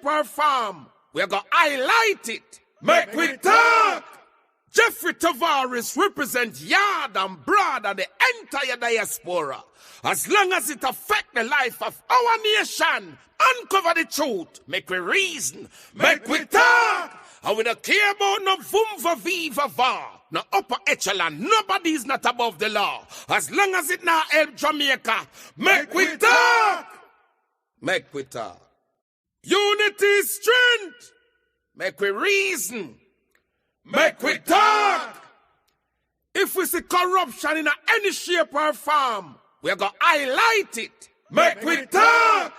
shape, or form, we're gonna highlight it. Make we talk. Jeffrey Tavares represents yard and broad and the entire diaspora. As long as it affects the life of our nation, uncover the truth, make we reason, make we talk. And we don't care about no vumva viva va, no upper echelon, nobody is not above the law. As long as it now help Jamaica, make we talk. Make we talk. Unity is strength, make we reason. Make we talk. If we see corruption in any shape or form, we're going to highlight it. Make we talk.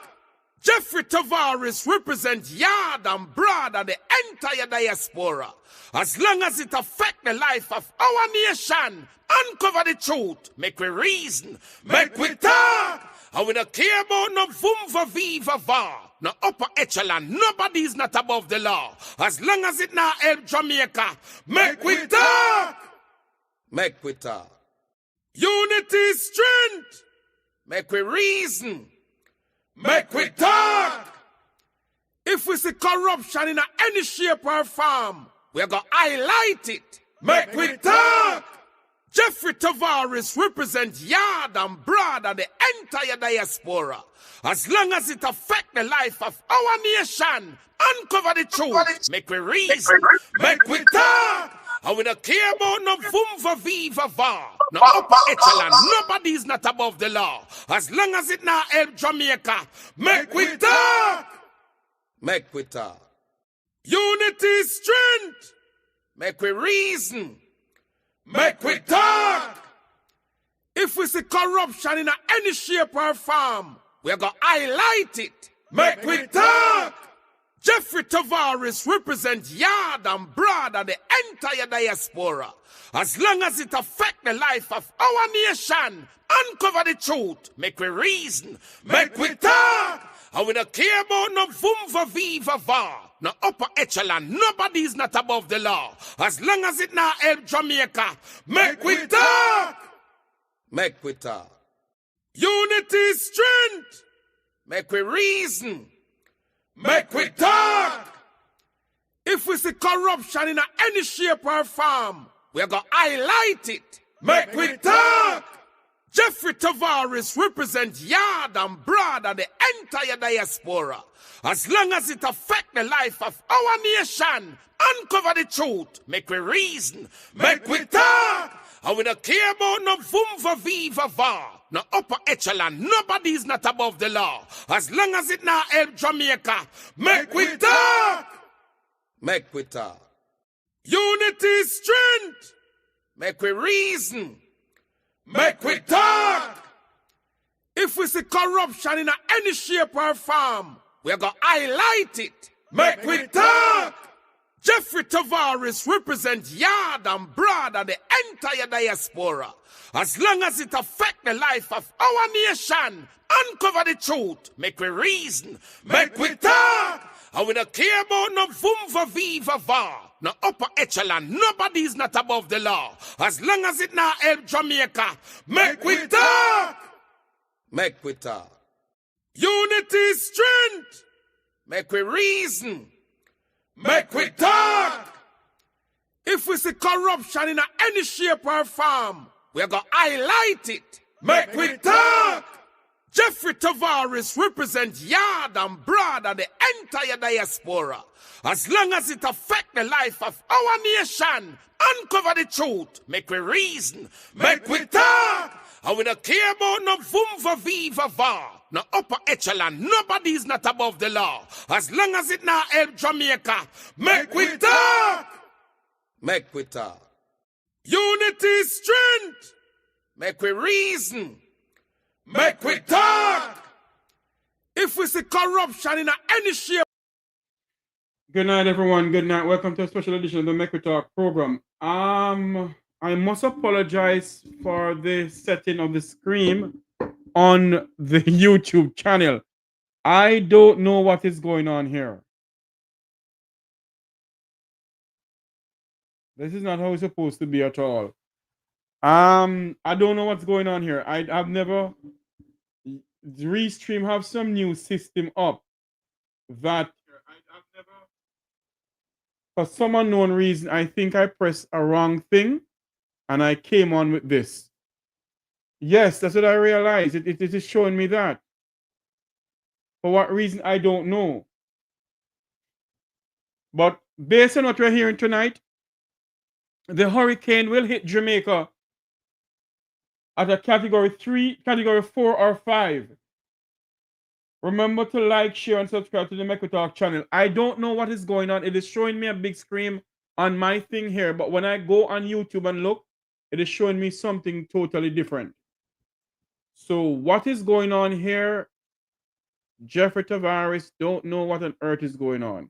Jeffrey Tavares represents yard and broad and the entire diaspora. As long as it affects the life of our nation, uncover the truth, make we reason, make we talk. And we don't care about no vumva viva va, no upper echelon, nobody is not above the law. As long as it now help Jamaica, make we talk. Make we talk. Unity is strength, make we reason, make we talk. If we see corruption in any shape or form, we're going to highlight it. Make we talk. Jeffrey Tavares represents yard and broad and the entire diaspora. As long as it affects the life of our nation, uncover the truth, make we reason, make we talk. And we don't care about no vumva viva va, no upper echelon, nobody is not above the law. As long as it now help Jamaica, make we talk. Make we talk. Unity is strength, make we reason, make we talk. If we see corruption in any shape or form, we're going to highlight it. Make we talk. Jeffrey Tavares represents yard and broad and the entire diaspora. As long as it affects the life of our nation, uncover the truth, make we reason, make we talk. And we don't care about no vumva viva va, no upper echelon, nobody is not above the law. As long as it now help Jamaica, make we talk. Make we talk. Unity is strength, make we reason, make we talk. If we see corruption in any shape or form, we're going to highlight it. Make we talk. Jeffrey Tavares represents yard and broad and the entire diaspora. As long as it affects the life of our nation, uncover the truth, make we reason, make we talk. And we don't care about no vumva viva va, no upper echelon, nobody is not above the law. As long as it now help Jamaica, make we talk. Make we talk. Unity is strength, make we reason, make we talk. If we see corruption in any shape or form, we're going to highlight it. Make we talk. Jeffrey Tavares represents yard and broad and the entire diaspora. As long as it affects the life of our nation, uncover the truth, make we reason, make we talk. And we don't care about no vumva viva va, no upper echelon, nobody is not above the law. As long as it now help Jamaica, make we talk. Make we talk. Unity is strength, make we reason, make we talk. If we see corruption in any shape or form, we're going to highlight it. Make we talk. Jeffrey Tavares represents yard and broad and the entire diaspora. As long as it affects the life of our nation, uncover the truth, make we reason, make we talk. And we don't care about no vumva viva va, no upper echelon, nobody is not above the law. As long as it now help Jamaica, make we talk. Make we talk. Unity is strength, make we reason, make we talk. If we see corruption in any shape. Good night, everyone. Good night. Welcome to a special edition of the Make We Talk program. I must apologize for the setting of the screen on the YouTube channel. I don't know what is going on here. This is not how it's supposed to be at all. I don't know what's going on here. I've never Restream have some new system up that For some unknown reason, I think I pressed a wrong thing and I came on with this. Yes, that's what I realized. It is showing me that. For what reason, I don't know. But based on what we're hearing tonight, the hurricane will hit Jamaica at a category 3, category 4, or 5. Remember to like, share, and subscribe to the Make We Talk channel. I don't know what is going on. It is showing me a big screen on my thing here, but when I go on YouTube and look, it is showing me something totally different. So what is going on here? Jeffrey Tavares don't know what on earth is going on.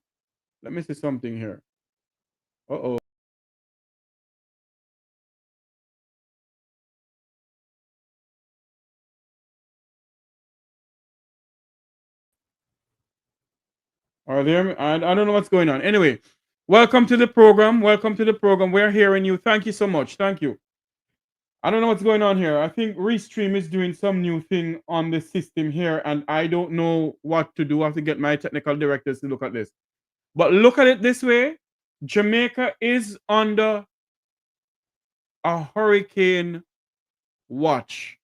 Let me see something here. Uh-oh. Are there? I don't know what's going on. Anyway, welcome to the program. Welcome to the program. We're hearing you. Thank you so much. Thank you. I don't know what's going on here. I think Restream is doing some new thing on the system here, and I don't know what to do. I have to get my technical directors to look at this. But look at it this way. Jamaica is under a hurricane watch.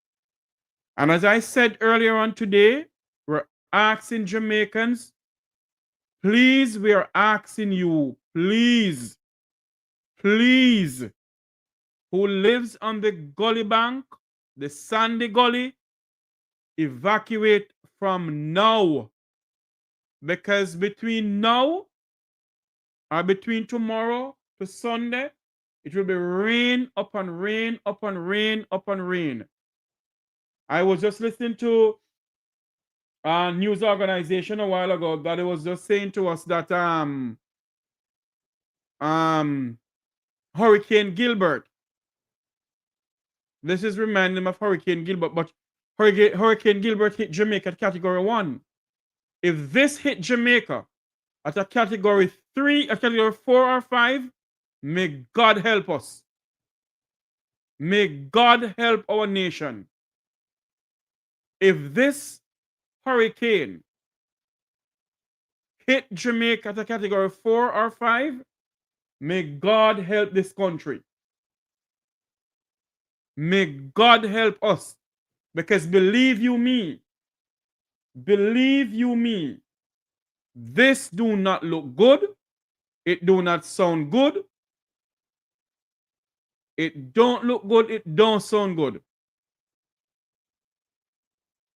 And as I said earlier on today, we're asking Jamaicans, please, we are asking you, please, who lives on the gully bank, the sandy gully, evacuate from now. Because between now or between tomorrow to Sunday, it will be rain upon rain upon rain upon rain. I was just listening to a news organization a while ago that it was just saying to us that Hurricane Gilbert. This is reminding them of Hurricane Gilbert, but Hurricane Gilbert hit Jamaica at category 1. If this hit Jamaica at a category 3, a category 4 or 5, may God help us. May God help our nation. If this hurricane hit Jamaica at a category 4 or 5, may God help this country. May God help us. Because believe you me, this do not look good. It do not sound good. It don't look good. It don't sound good.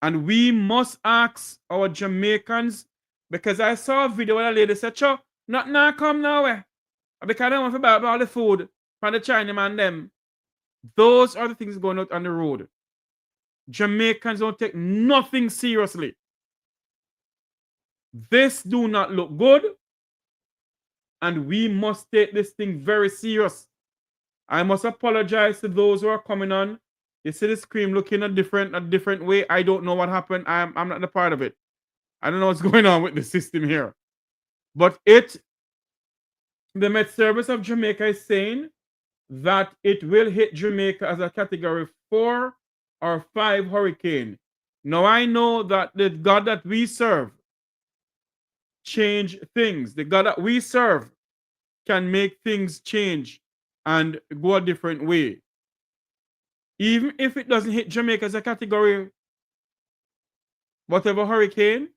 And we must ask our Jamaicans, because I saw a video where a lady said, "Cho, not now come nowhere. Because I don't want to buy all the food from the Chinaman them." Those are the things going out on the road. Jamaicans don't take nothing seriously. This do not look good. And we must take this thing very serious. I must apologize to those who are coming on. You see the screen looking a different way. I don't know what happened. I'm not a part of it. I don't know what's going on with the system here. But the Met Service of Jamaica is saying that it will hit Jamaica as a category 4 or 5 hurricane. Now I know that the God that we serve change things. The God that we serve can make things change and go a different way. Even if it doesn't hit Jamaica as a category whatever hurricane,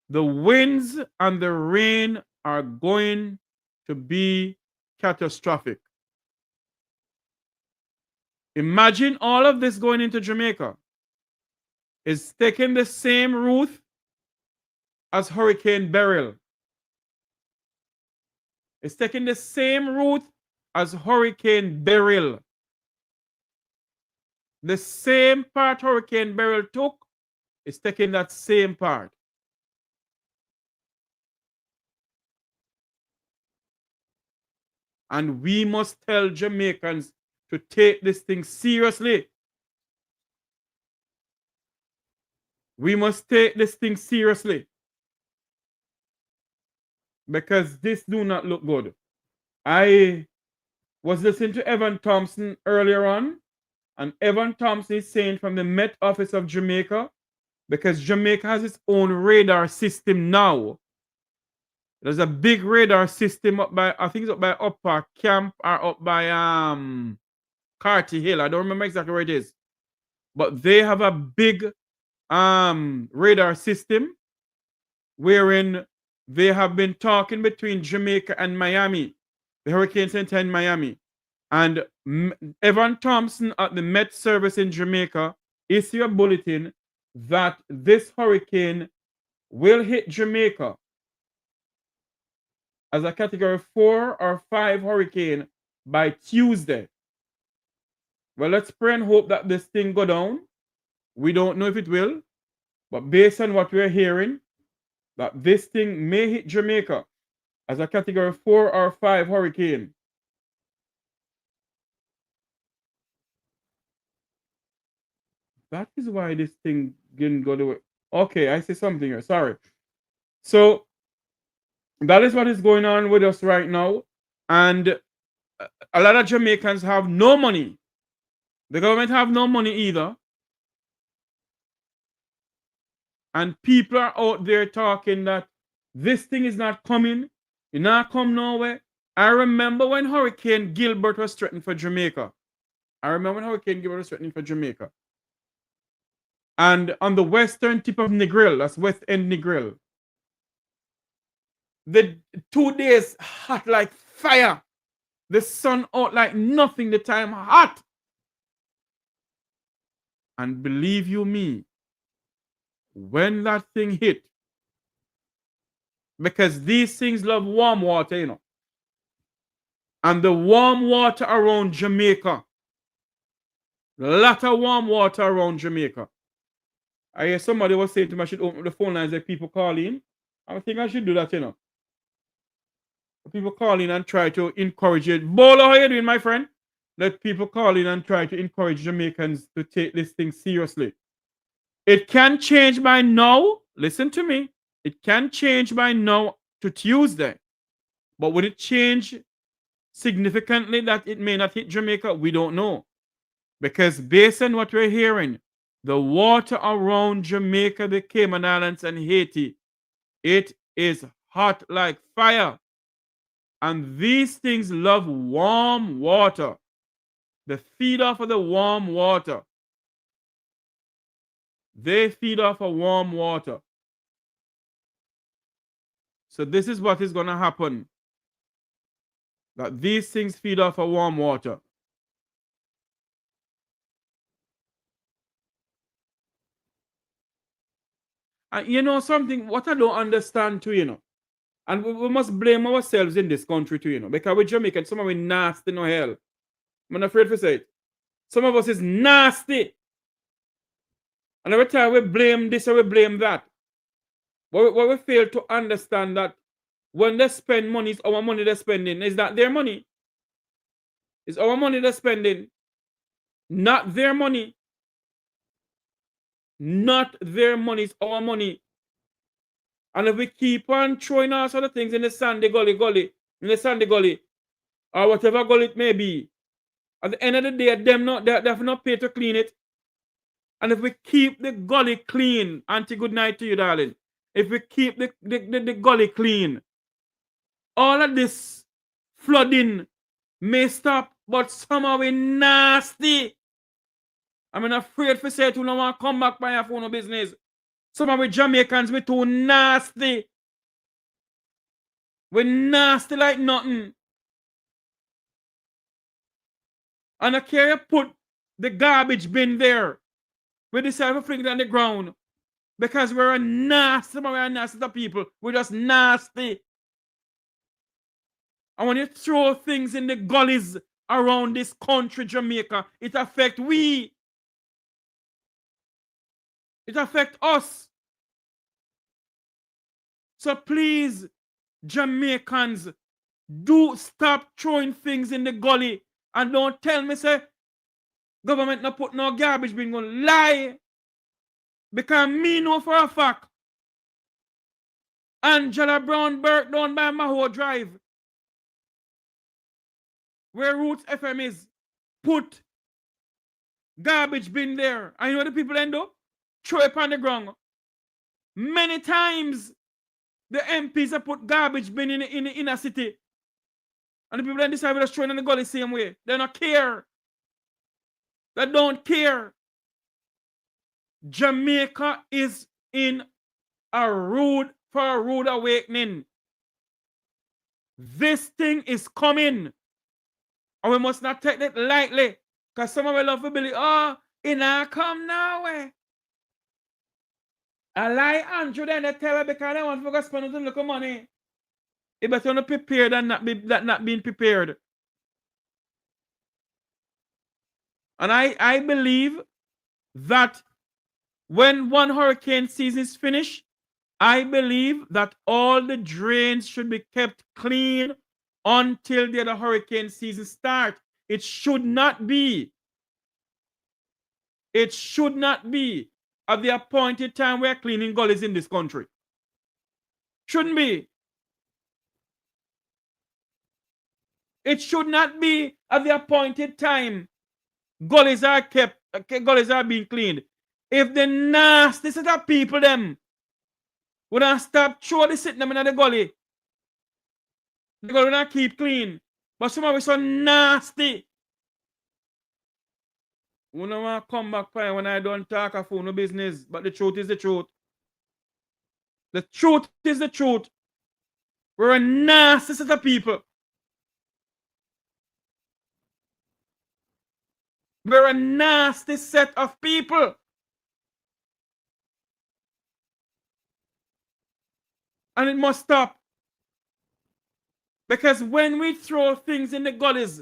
the winds and the rain are going to be catastrophic. Imagine all of this going into Jamaica. It's taking the same route as Hurricane Beryl. It's taking the same route as Hurricane Beryl. The same part Hurricane Beryl took is taking that same part. And we must tell Jamaicans to take this thing seriously. We must take this thing seriously. Because this do not look good. I was listening to Evan Thompson earlier on, and Evan Thompson is saying from the Met Office of Jamaica, because Jamaica has its own radar system now. There's a big radar system up by, I think it's up by Upper Camp or up by Carty Hill. I don't remember exactly where it is. But they have a big radar system wherein they have been talking between Jamaica and Miami, the Hurricane Center in Miami. And Evan Thompson at the Met Service in Jamaica issued a bulletin that this hurricane will hit Jamaica as a category 4 or 5 hurricane by Tuesday. Well, let's pray and hope that this thing go down. We don't know if it will, but based on what we're hearing, that this thing may hit Jamaica as a category 4 or 5 hurricane. That is why this thing didn't go the way. Okay, I see something here. Sorry. So that is what is going on with us right now. And a lot of Jamaicans have no money. The government have no money either. And people are out there talking that this thing is not coming. It not come nowhere. I remember when Hurricane Gilbert was threatened for Jamaica. And on the western tip of Negril, that's West End Negril, the 2 days hot like fire. The sun out like nothing, the time hot. And believe you me, when that thing hit, because these things love warm water, you know, and the warm water around Jamaica, a lot of warm water around Jamaica. I hear somebody was saying to me I should open the phone lines that people call in. I think I should do that, you know. People call in and try to encourage it. Bolo, how you doing, my friend? Let people call in and try to encourage Jamaicans to take this thing seriously. It can change by now. Listen to me. It can change by now to Tuesday. But would it change significantly that it may not hit Jamaica? We don't know. Because based on what we're hearing, the water around Jamaica, the Cayman Islands, and Haiti, it is hot like fire. And these things love warm water. They feed off of the warm water. They feed off of warm water. So this is what is going to happen. That these things feed off of warm water. And you know something, what I don't understand too, you know, and we must blame ourselves in this country too, you know, because we're Jamaican, some of us nasty no hell. I'm not afraid to say it. Some of us is nasty. And every time we blame this or we blame that. What we fail to understand that when they spend money, it's our money they're spending. Is that their money? It's our money they're spending. Not their money. Not their money, it's our money. And if we keep on throwing all sort of things in the sandy gully, in the sandy gully, or whatever gully it may be, at the end of the day, they have not paid to clean it. And if we keep the gully clean, auntie, good night to you, darling. If we keep the gully clean, all of this flooding may stop, but somehow we nasty. I'm afraid for say to no one come back by your phone or business. Some of we Jamaicans, we too nasty. We nasty like nothing. And I care you put the garbage bin there. We decide to fling it on the ground. Because we're a nasty, we're a nasty people. We're just nasty. And when you throw things in the gullies around this country, Jamaica, it affects we. It affects us. So please, Jamaicans, do stop throwing things in the gully. And don't tell me, say, government not put no garbage bin going lie. Because me know for a fact. Angela Brown burnt down by Maho Drive. Where Roots FM is. Put garbage bin there. And you know what the people end up? Throw it on the ground. Many times. The MPs have put garbage bin in the inner city. And the people that decide to throw it in the gully the same way. They don't care. They don't care. Jamaica is in a rude awakening. This thing is coming. And we must not take it lightly. Because some of us love to believe, oh, it not come now. I lie Andrew then they tell her because they want to go spend some little money. It better not prepared than not being prepared. And I believe that when one hurricane season is finished, I believe that all the drains should be kept clean until the other hurricane season starts. It should not be. It should not be at the appointed time we're cleaning gullies in this country. Shouldn't be. It should not be at the appointed time. Gullies are being cleaned. If the nasty set of people them would not stop throwing sitting them in the gully, the gully will not keep clean. But some of us so nasty. We don't want to come back fine when I don't talk of no business. But the truth is the truth. The truth is the truth. We're a nasty set of people. We're a nasty set of people. And it must stop. Because when we throw things in the gullies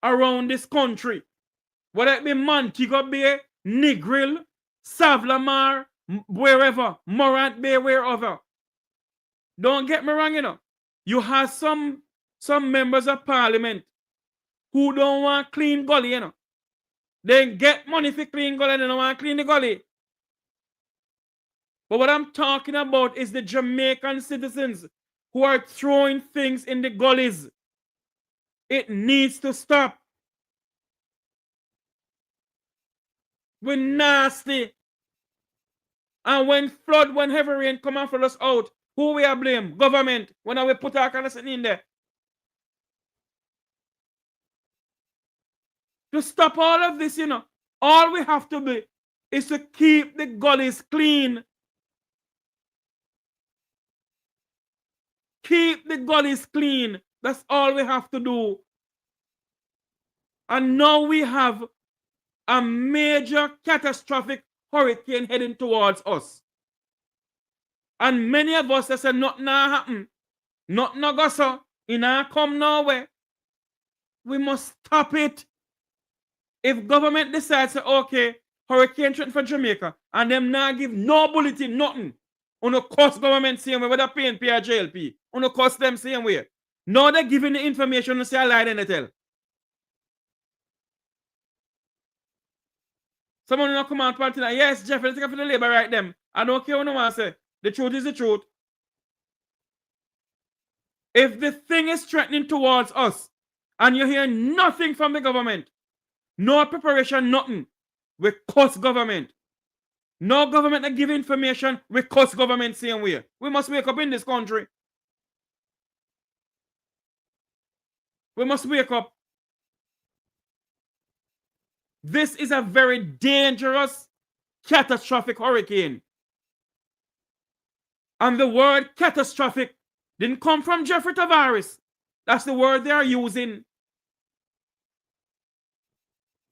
around this country, whether it be Montego Bay, Negril, Savlamar, wherever, Morant Bay, wherever. Don't get me wrong, you know. You have some members of parliament who don't want clean gully, you know. They get money for clean gully and they don't want to clean the gully. But what I'm talking about is the Jamaican citizens who are throwing things in the gullies. It needs to stop. We're nasty. And when heavy rain come and flood us out, who we are blame? Government. When we put our kind of in there. To stop all of this, you know, all we have to be is to keep the gullies clean. Keep the gullies clean. That's all we have to do. And now we have a major catastrophic hurricane heading towards us. And many of us say nothing happen. Nothing go so. It not come nowhere. We must stop it. If government decides, okay, hurricane threat for Jamaica, and them not give no bulletin, nothing, on the cost government same way, whether PNP or JLP, on the cost them same way. Now they're giving the information to say a lie, then they tell. Someone will come out and say, yes, Jeff, let's take for the labor right them. I don't care what no one say. The truth is the truth. If the thing is threatening towards us, and you hear nothing from the government, no preparation, nothing, we curse government. No government that give information, we curse government same way. We must wake up in this country. We must wake up. This is a very dangerous, catastrophic hurricane. And the word catastrophic didn't come from Jeffrey Tavares. That's the word they are using.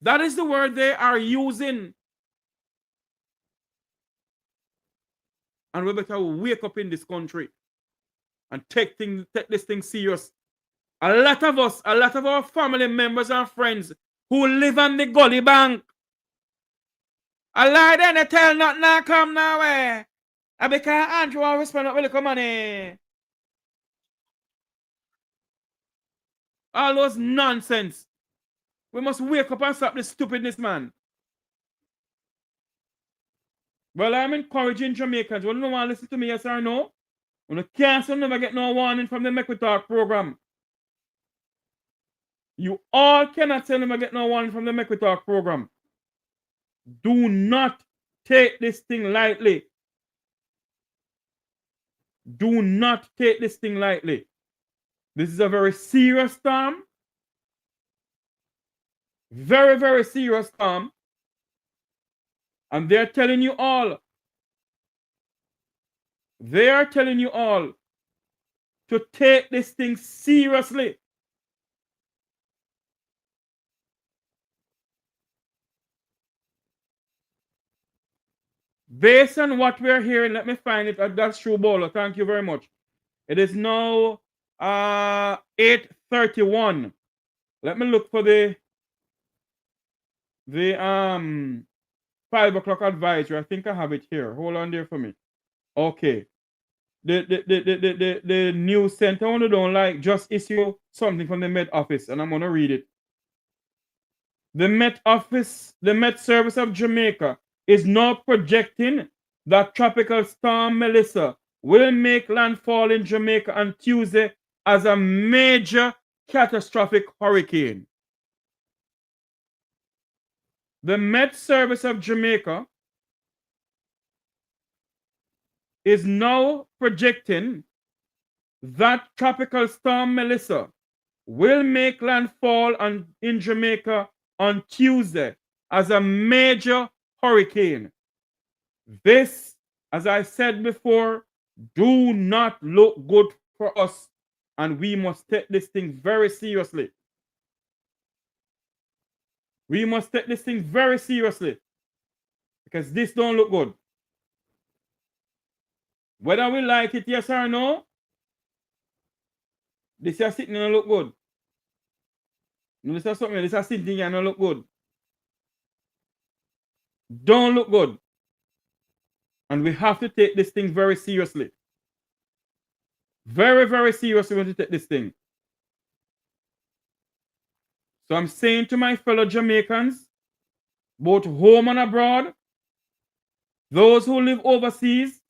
That is the word they are using. And we better wake up in this country and take this thing serious. A lot of us, a lot of our family members and friends who live on the gully bank. I lie then they tell nothing now come now. And because Andrew always spend up with little money. All those nonsense. We must wake up and stop this stupidness, man. Well, I'm encouraging Jamaicans. You don't want to listen to me, yes or no? You can't never get no warning from the Make We Talk program. You all cannot say never get no warning from the Make We Talk program. Do not take this thing lightly. Do not take this thing lightly. This is a very serious storm. Very, very serious storm. And they're telling you all. They are telling you all to take this thing seriously. Based on what we're hearing, let me find it. That's true, Bolo. Thank you very much. It is now 8:31. Let me look for the 5 o'clock advisory. I think I have it here. Hold on there for me. Okay. The news center owner don't like just issue something from the Met office, and I'm gonna read it. The Met office, the Met Service of Jamaica is now projecting that Tropical Storm Melissa will make landfall in Jamaica on Tuesday as a major catastrophic hurricane. The Met Service of Jamaica is now projecting that Tropical Storm Melissa will make landfall in Jamaica on Tuesday as a major hurricane. This, as I said before, do not look good for us, and we must take this thing very seriously. We must take this thing very seriously because this don't look good. Whether we like it, yes or no, this is sitting and look good. No, this is something, this is sitting and look good. Don't look good. And we have to take this thing very seriously. Very, very seriously when to take this thing. So I'm saying to my fellow Jamaicans, both home and abroad, those who live overseas,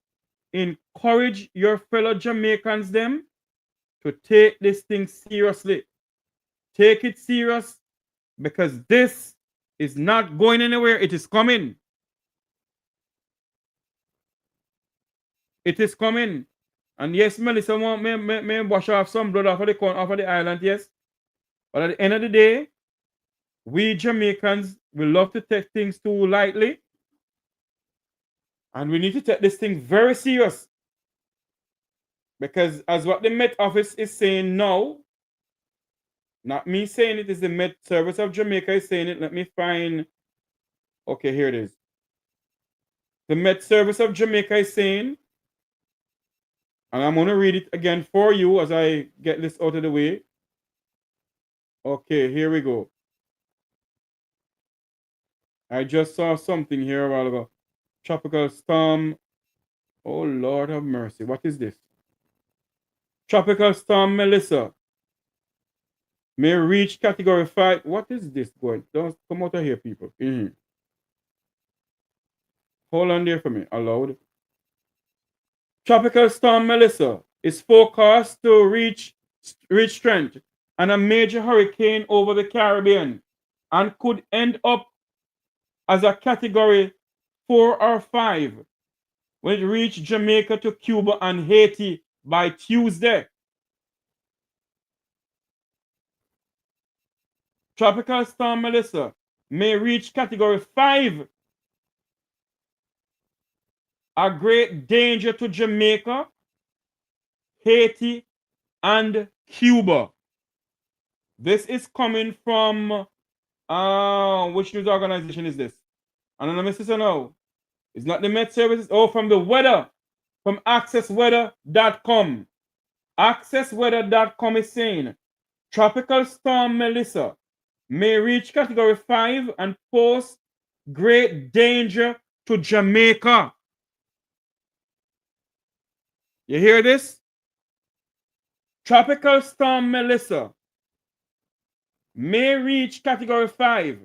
encourage your fellow Jamaicans them to take this thing seriously. Take it serious because this is not going anywhere. It is coming. It is coming. And yes, Melissa want me wash off some blood off of the island, yes. But at the end of the day, we Jamaicans will love to take things too lightly. And we need to take this thing very serious. Because as what the Met office is saying now, not me saying it, is the Met Service of Jamaica is saying it. Let me find. Okay, here it is. The Met Service of Jamaica is saying, and I'm going to read it again for you as I get this out of the way. Okay, here we go. I just saw something here a while ago. Tropical storm. Oh, Lord have mercy. What is this? Tropical storm Melissa may reach category 5. What is this going? Don't come out of here, people. Hold on there for me. Allowed. Tropical storm Melissa is forecast to reach strength and a major hurricane over the Caribbean and could end up as a category 4 or 5 when it reaches Jamaica to Cuba and Haiti by Tuesday. Tropical storm Melissa may reach category 5, a great danger to Jamaica, Haiti, and Cuba. This is coming from, which news organization is this? And let me say so now. It's not the Met Services. Oh, from the weather, from accessweather.com. Accessweather.com is saying, Tropical Storm Melissa may reach category 5 and pose great danger to Jamaica. You hear this? Tropical Storm Melissa may reach category 5,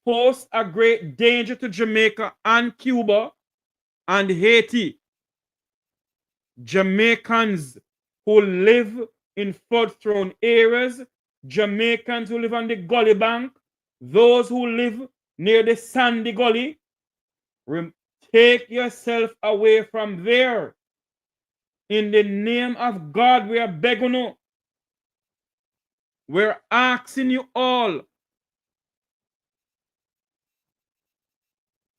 pose a great danger to Jamaica and Cuba and Haiti. Jamaicans who live in flood-thrown areas, Jamaicans who live on the gully bank, those who live near the sandy gully, take yourself away from there. In the name of God, we are begging you. We're asking you all,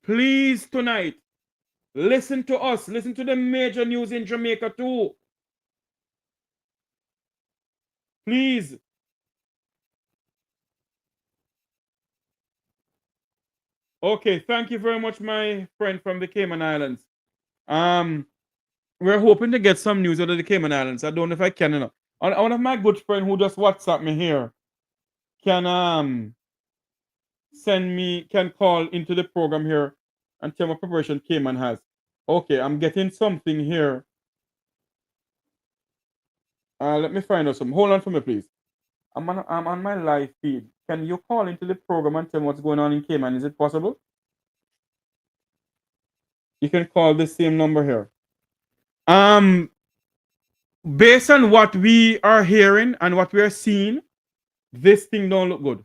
please tonight, listen to us. Listen to the major news in Jamaica too. Please. Okay, thank you very much, my friend from the Cayman Islands. We're hoping to get some news out of the Cayman Islands. I don't know if I can, you know. One of my good friend who just WhatsApp me here can can call into the program here and tell what preparation Cayman has. Okay, I'm getting something here. Let me find out something. Hold on for me, please. I'm on my live feed. Can you call into the program and tell me what's going on in Cayman? Is it possible? You can call the same number here. Based on what we are hearing and what we are seeing, this thing don't look good.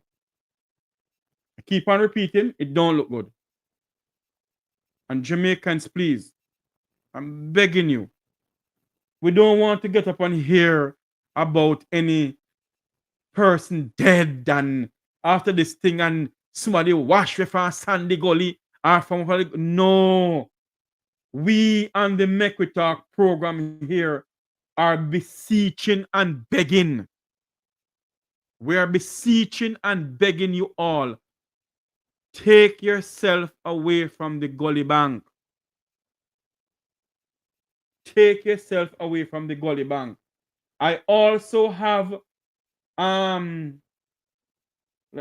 I keep on repeating, it don't look good. And Jamaicans, please, I'm begging you. We don't want to get up and hear about any person dead and after this thing and somebody wash with a sandy gully or from no. We on the Make We Talk program here are beseeching and begging. We are beseeching and begging you all. Take yourself away from the gully bank. Take yourself away from the gully bank. I also have let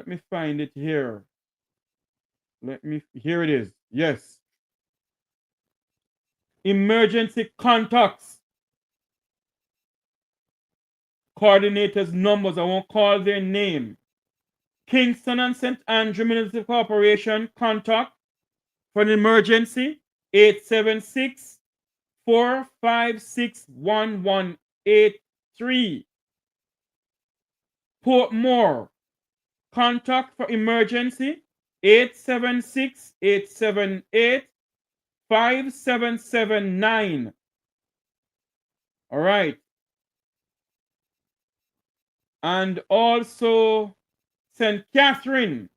me find it here. Here it is. Yes. Emergency contacts. Coordinators numbers. I won't call their name. Kingston and St. Andrew Municipal Corporation contact for an emergency 876 456 1183. Portmore contact for emergency 876 878 5779. All right. And also St. Catherine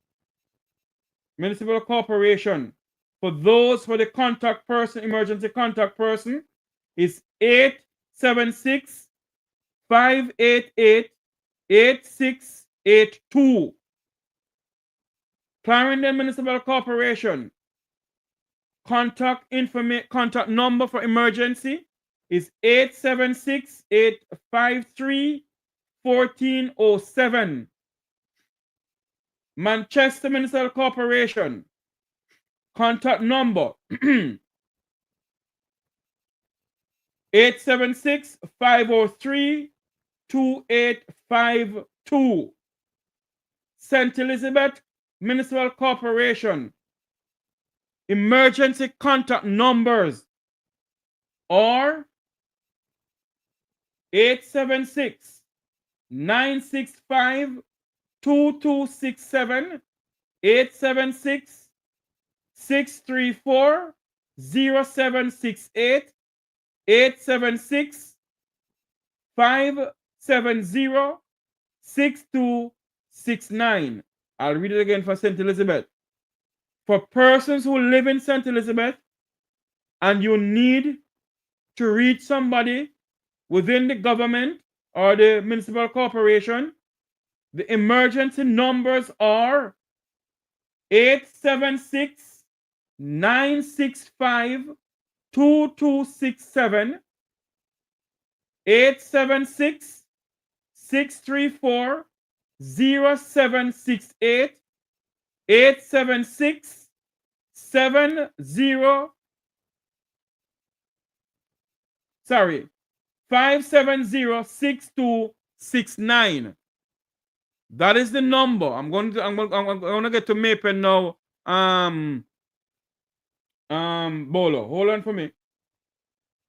Municipal Corporation. For those for the contact person, emergency contact person, is 876 588 8682. Clarendon Municipal Corporation. Contact number for emergency is 876 853 1407. Manchester Municipal Corporation. Contact number 876 503 2852. St. Elizabeth Municipal Corporation. Emergency contact numbers are 876 965 2267, 876 634 0768, 876 570 6269. I'll read it again for St. Elizabeth. For persons who live in St. Elizabeth and you need to reach somebody within the government or the municipal corporation, the emergency numbers are 876 965 2267, 876 634 0768, 876 570 6269. That is the number. I'm going to get to Mapen now. Bolo, hold on for me.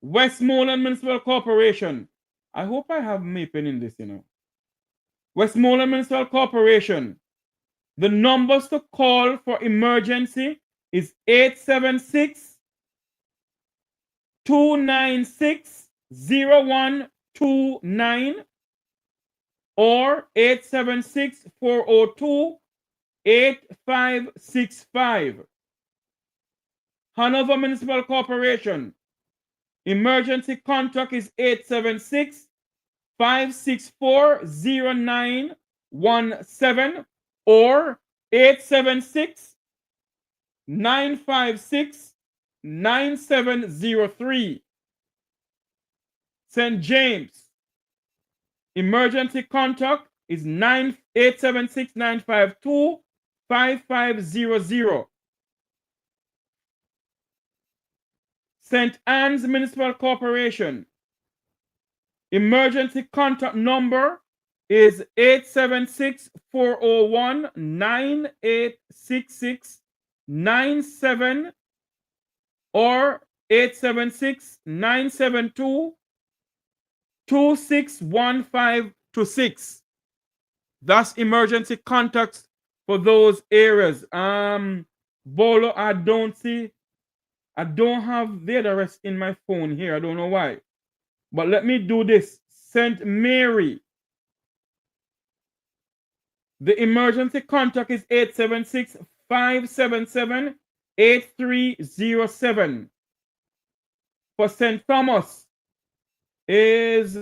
Westmoreland Municipal Corporation. I hope I have Mapen in this, you know. Westmoreland Municipal Corporation. The numbers to call for emergency is 876 296 0129 or 876-402-8565. Hanover Municipal Corporation. Emergency contact is 876-564-0917 or 876-956-9703. St. James. Emergency contact is 876-952-5500. St. Anne's Municipal Corporation. Emergency contact number is 876-401-9866-97 or 876-972-261526. That's emergency contacts for those areas. Bolo, I don't have the address in my phone here. I don't know why. But let me do this. St. Mary. The emergency contact is 876-577-8307. For St. Thomas is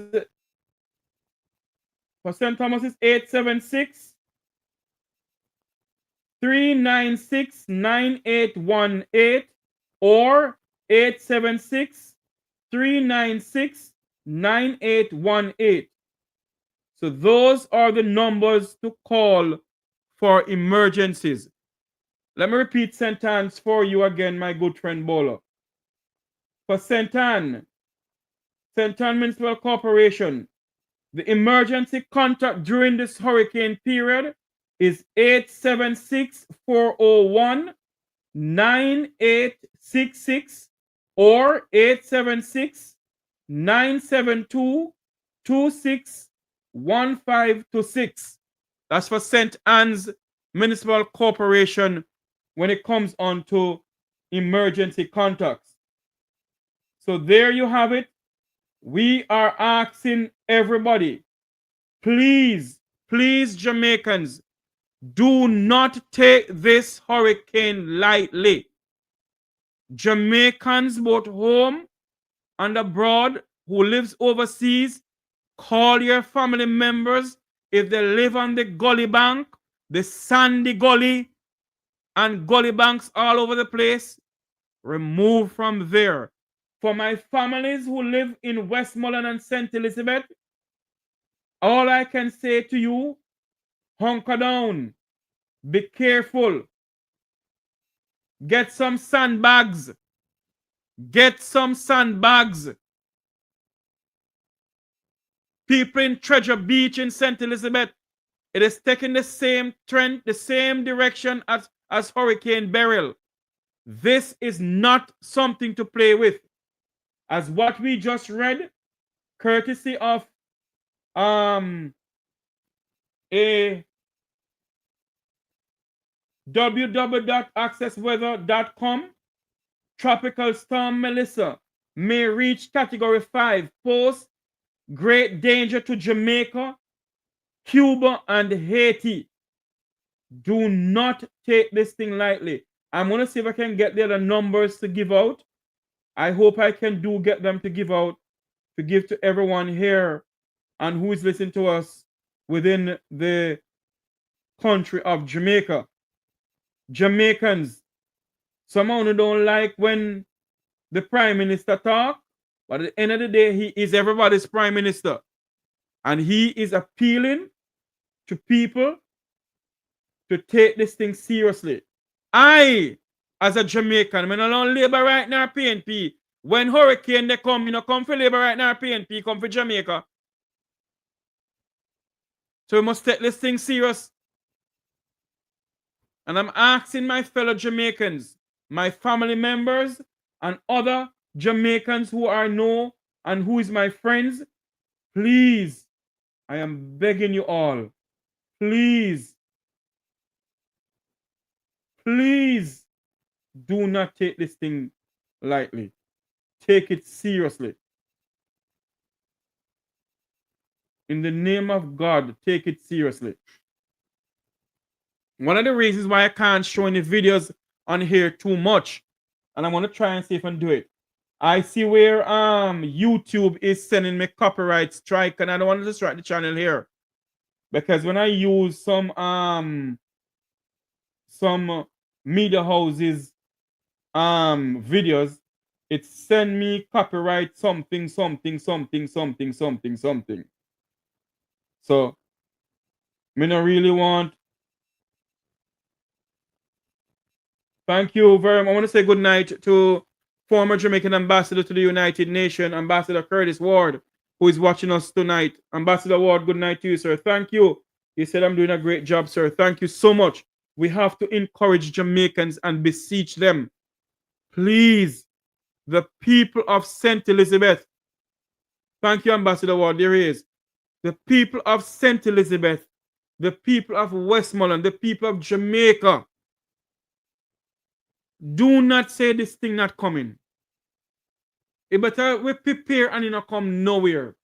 876-396-9818 or 876-396-9818. So those are the numbers to call for emergencies. Let me repeat St. Anne's for you again, my good friend Bolo. For St. Anne Municipal Corporation, the emergency contact during this hurricane period is 876-401-9866 or 876-972-261526. That's for St. Anne's Municipal Corporation when it comes on to emergency contacts. So there you have it. We are asking everybody, please, Jamaicans, do not take this hurricane lightly. Jamaicans both home and abroad who lives overseas, call your family members if they live on the gully bank, the sandy gully, and gully banks all over the place. Remove from there. For my families who live in Westmoreland and St. Elizabeth, all I can say to you, hunker down, be careful, get some sandbags, People in Treasure Beach in St. Elizabeth, it is taking the same trend, the same direction as Hurricane Beryl. This is not something to play with. As what we just read, courtesy of a www.accessweather.com, Tropical Storm Melissa may reach Category 5, pose great danger to Jamaica, Cuba, and Haiti. Do not take this thing lightly. I'm going to see if I can get the other numbers to give out. I hope I can get them to give out, to give to everyone here and who is listening to us within the country of Jamaica. Jamaicans, someone who don't like when the Prime Minister talk, but at the end of the day, he is everybody's Prime Minister. And he is appealing to people to take this thing seriously. I, as a Jamaican, when I don't labor right now PNP, when hurricane they come, come for labor right now PNP, come for Jamaica. So we must take this thing serious. And I'm asking my fellow Jamaicans, my family members, and other Jamaicans who I know and who is my friends, please, I am begging you all, please do not take this thing lightly. Take it seriously. In the name of God, take it seriously. One of the reasons why I can't show any videos on here too much, and I'm gonna try and see if I can do it. I see where YouTube is sending me copyright strike, and I don't want to strike the channel here. Because when I use some media houses videos, it send me copyright something. So me not really want. Thank you very much. I want to say good night to former Jamaican ambassador to the United Nations, Ambassador Curtis Ward, who is watching us tonight. Ambassador Ward, good night to you, sir. Thank you. He said I'm doing a great job, sir. Thank you so much. We have to encourage Jamaicans and beseech them. Please, the people of St. Elizabeth. Thank you, Ambassador Ward. There he is. The people of St. Elizabeth, the people of Westmoreland, the people of Jamaica. Do not say this thing not coming. It better we prepare and it not come nowhere.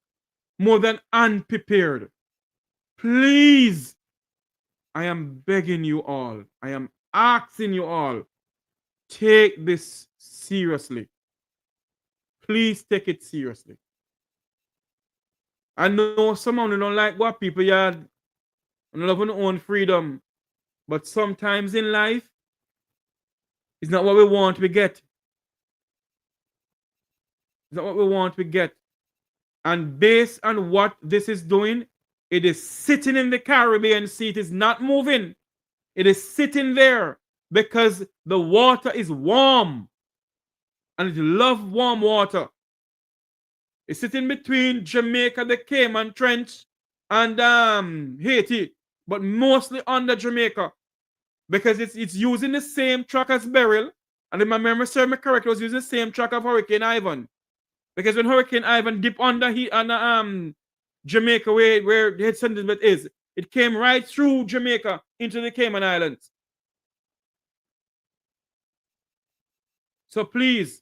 More than unprepared. Please, I am begging you all. I am asking you all. Take this seriously. Please take it seriously. I know some of you don't like what people are and love their own freedom. But sometimes in life, it's not what we want, we get. It's not what we want, we get. And based on what this is doing, it is sitting in the Caribbean Sea. It is not moving. It is sitting there because the water is warm. And it loves warm water. It's sitting between Jamaica, the Cayman Trench, and Haiti. But mostly under Jamaica. Because it's using the same track as Beryl. And if my memory serves me correct, it was using the same track of Hurricane Ivan. Because when Hurricane Ivan dipped under Jamaica, where the head sentiment is, it came right through Jamaica into the Cayman Islands. So please,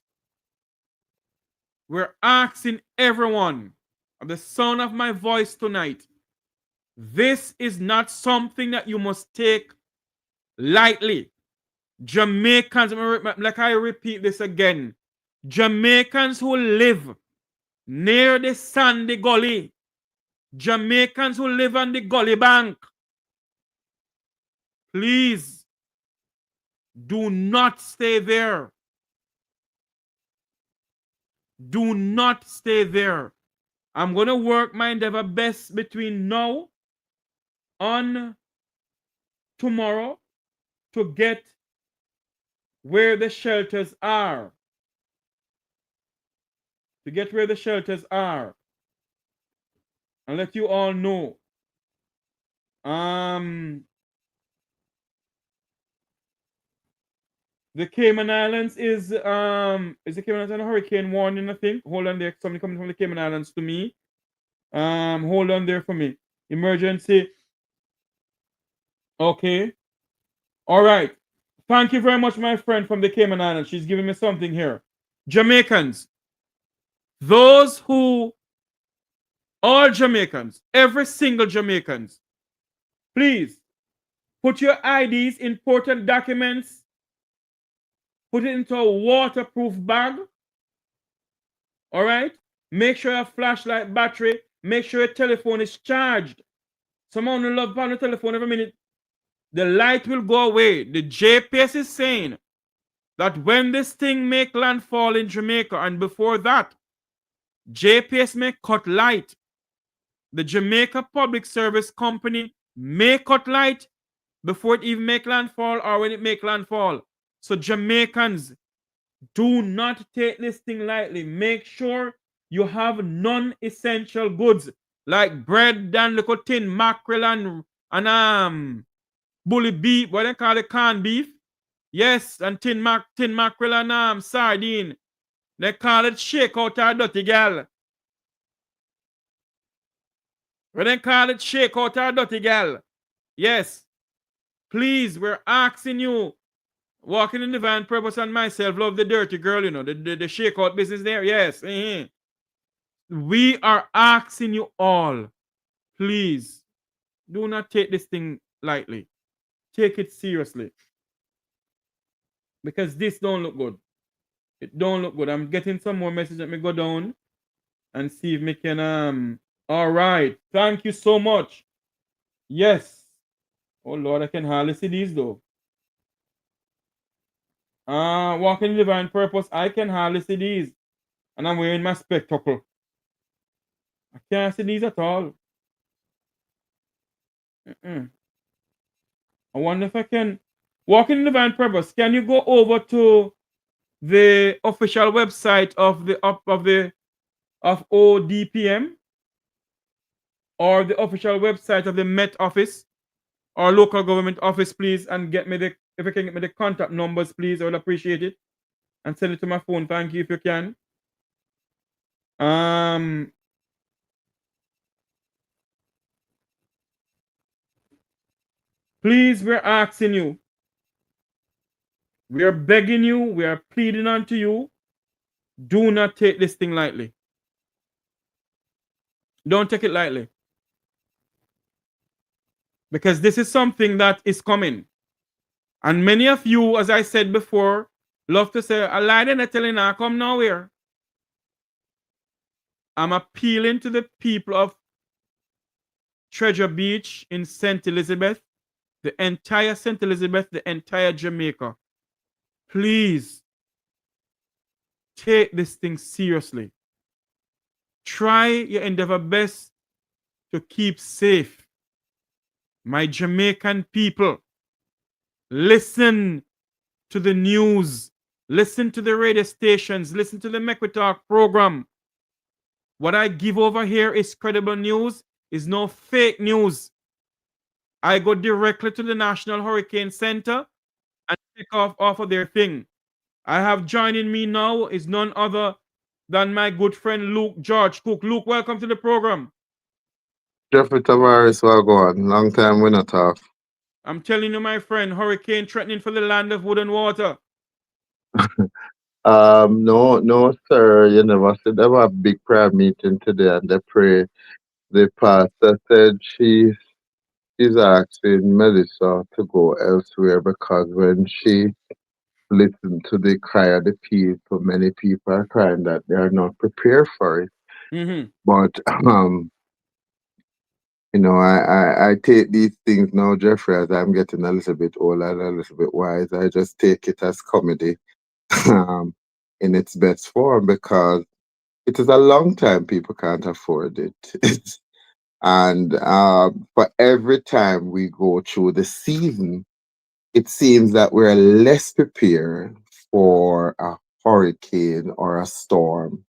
we're asking everyone of the sound of my voice tonight, this is not something that you must take lightly. Jamaicans, like I repeat this again, Jamaicans who live near the sandy gully, Jamaicans who live on the gully bank, please do not stay there. Do not stay there. I'm going to work my endeavor best between now and tomorrow to get where the shelters are. To get where the shelters are. And let you all know. The Cayman Islands is the Cayman Islands on a hurricane warning, I think. Hold on there. Somebody coming from the Cayman Islands to me. Hold on there for me. Emergency. Okay. All right. Thank you very much, my friend from the Cayman Islands. She's giving me something here. Jamaicans. Those who, all Jamaicans, every single Jamaicans, please put your IDs, important documents, put it into a waterproof bag. All right? Make sure your flashlight battery, make sure your telephone is charged. Someone will love on the telephone every minute. The light will go away. The JPS is saying that when this thing make landfall in Jamaica, and before that, JPS may cut light. The Jamaica Public Service Company may cut light before it even make landfall or when it make landfall. So Jamaicans, do not take this thing lightly. Make sure you have non-essential goods like bread and little tin mackerel and bully beef, what they call it, canned beef. Yes, and tin mackerel and sardine. They call it shake out our dirty gal. What they call it shake out our dirty gal. Yes. Please, we're asking you. Walking in the van, Purpose and myself love the dirty girl, you know, the shake out business there. Yes. We are asking you all. please do not take this thing lightly. Take it seriously. Because this don't look good. It don't look good. I'm getting some more messages. Let me go down and see if we can all right. Thank you so much. Yes. Oh Lord, I can hardly see these though. Walking in divine purpose. I can hardly see these. And I'm wearing my spectacle. I can't see these at all. I wonder if I can. Walking in divine purpose. Can you go over to the official website of the of ODPM or the official website of the Met Office or local government office, please, and get me the if you can get me the contact numbers, please, I would appreciate it. And send it to my phone. Thank you if you can. Please, we're asking you. We are begging you. We are pleading unto you. Do not take this thing lightly. Don't take it lightly. Because this is something that is coming. And many of you, as I said before, love to say, a lie and telling I come nowhere. I'm appealing to the people of Treasure Beach in St. Elizabeth, the entire St. Elizabeth, the entire Jamaica. Please take this thing seriously. Try your endeavor best to keep safe. My Jamaican people, listen to the news, listen to the radio stations, listen to the Make We Talk program. What I give over here is credible news, is no fake news. I go directly to the National Hurricane Center and pick off of their thing. I have joining me now is none other than my good friend Luke George Cook. Luke, welcome to the program. Jeffrey Tavares, well gone. Long time we not talk. I'm telling you, my friend, hurricane threatening for the land of wood and water. No, sir. You never said there was a big prayer meeting today, and they pray. The pastor said she's asking Melissa to go elsewhere because when she listened to the cry of the people, many people are crying that they are not prepared for it. Mm-hmm. But I take these things now, Jeffrey, as I'm getting a little bit older and a little bit wise. I just take it as comedy um, in its best form because it is a long time people can't afford it. And for every time we go through the season, it seems that we're less prepared for a hurricane or a storm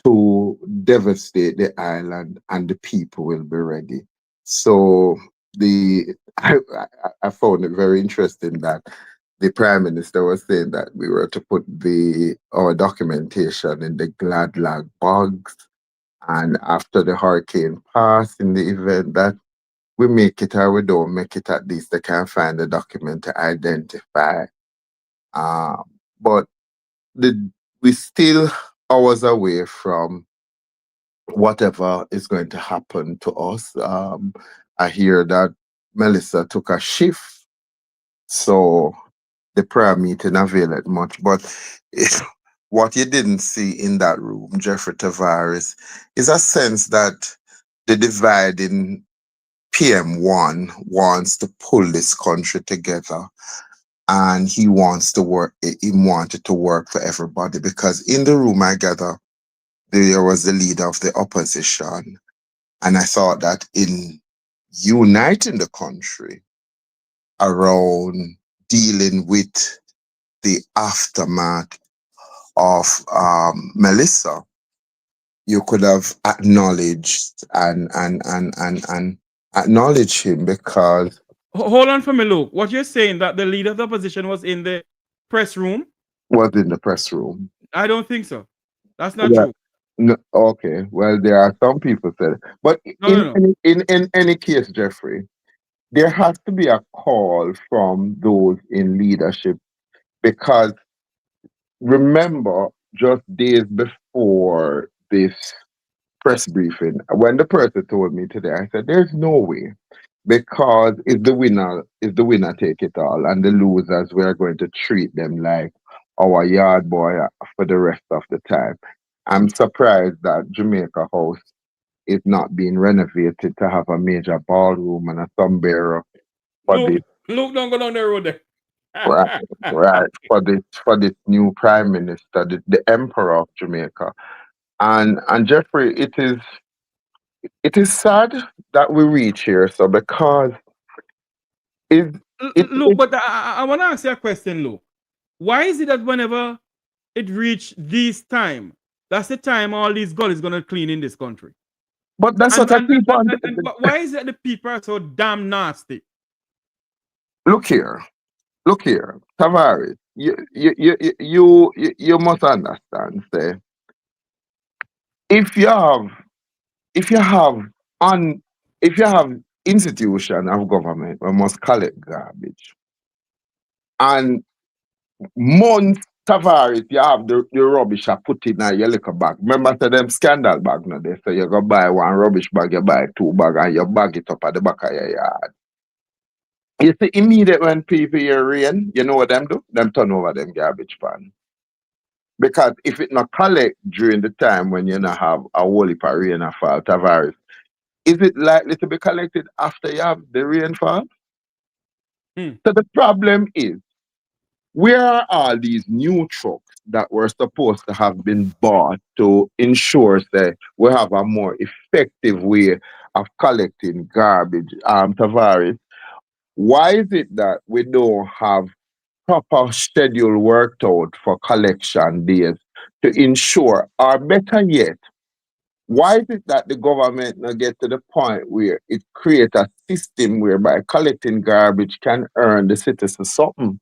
to devastate the island, and the people will be ready. So the I found it very interesting that the prime minister was saying that we were to put our documentation in the Gladlag bogs, and after the hurricane passed, in the event that we make it or we don't make it, at least they can find the document to identify. Um, but we still hours away from whatever is going to happen to us. I hear that Melissa took a shift, so the prayer meeting availed much. But what you didn't see in that room, Jeffrey Tavares, is a sense that the dividing PM1 wants to pull this country together. And he wants to work, he wanted to work for everybody because in the room, I gather, there was the leader of the opposition. And I thought that in uniting the country around dealing with the aftermath of Melissa, you could have acknowledged and acknowledged him because Hold on for me, Luke. What you're saying that the leader of the opposition was in the press room? was in the press room. I don't think so. That's not Well, true. no, okay. Well, there are some people said, but No. in any case, Jeffrey, there has to be a call from those in leadership because remember, just days before this press briefing. When the person told me today, I said, "There's no way." Because if the winner take it all, and the losers, we are going to treat them like our yard boy for the rest of the time. I'm surprised that Jamaica House is not being renovated to have a major ballroom and a sombrero for Luke, this Luke, don't go down the road there. right, right for this new prime minister, the emperor of Jamaica. And Jeffrey, it is sad that we reach here. So because is Luke, but I want to ask you a question, Luke. Why is it that whenever it reach this time, that's the time all these gullies gonna clean in this country? but that's what I keep on. But why is it the people are so damn nasty? Look here, Tavares. You must understand. Say, if you have if you have un if you have institution of government, we must collect garbage. And months Tavares, you have the rubbish I put in a your little bag. Remember say them scandal bag now they say you go buy one rubbish bag, you buy two bag and you bag it up at the back of your yard. You see, immediate when people hear rain, you know what them do? Them turn over them garbage pan. Because if it not collect during the time when you not have a whole heap of rain or fall, Tavares, is it likely to be collected after you have the rainfall? So the problem is, where are all these new trucks that were supposed to have been bought to ensure that we have a more effective way of collecting garbage? Tavares, why is it that we don't have proper schedule worked out for collection days to ensure, or better yet, why is it that the government not get to the point where it create a system whereby collecting garbage can earn the citizens something?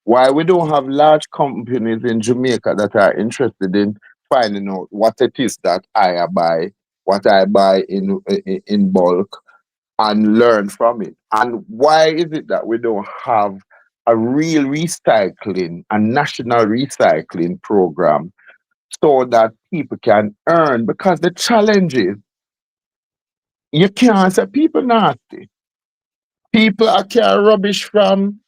Why we don't have large companies in Jamaica that are interested in finding out what it is that I buy, what I buy in bulk, and learn from it? And why is it that we don't have a real recycling, a national recycling program so that people can earn? Because the challenge is you can't say people nasty. People are carry rubbish from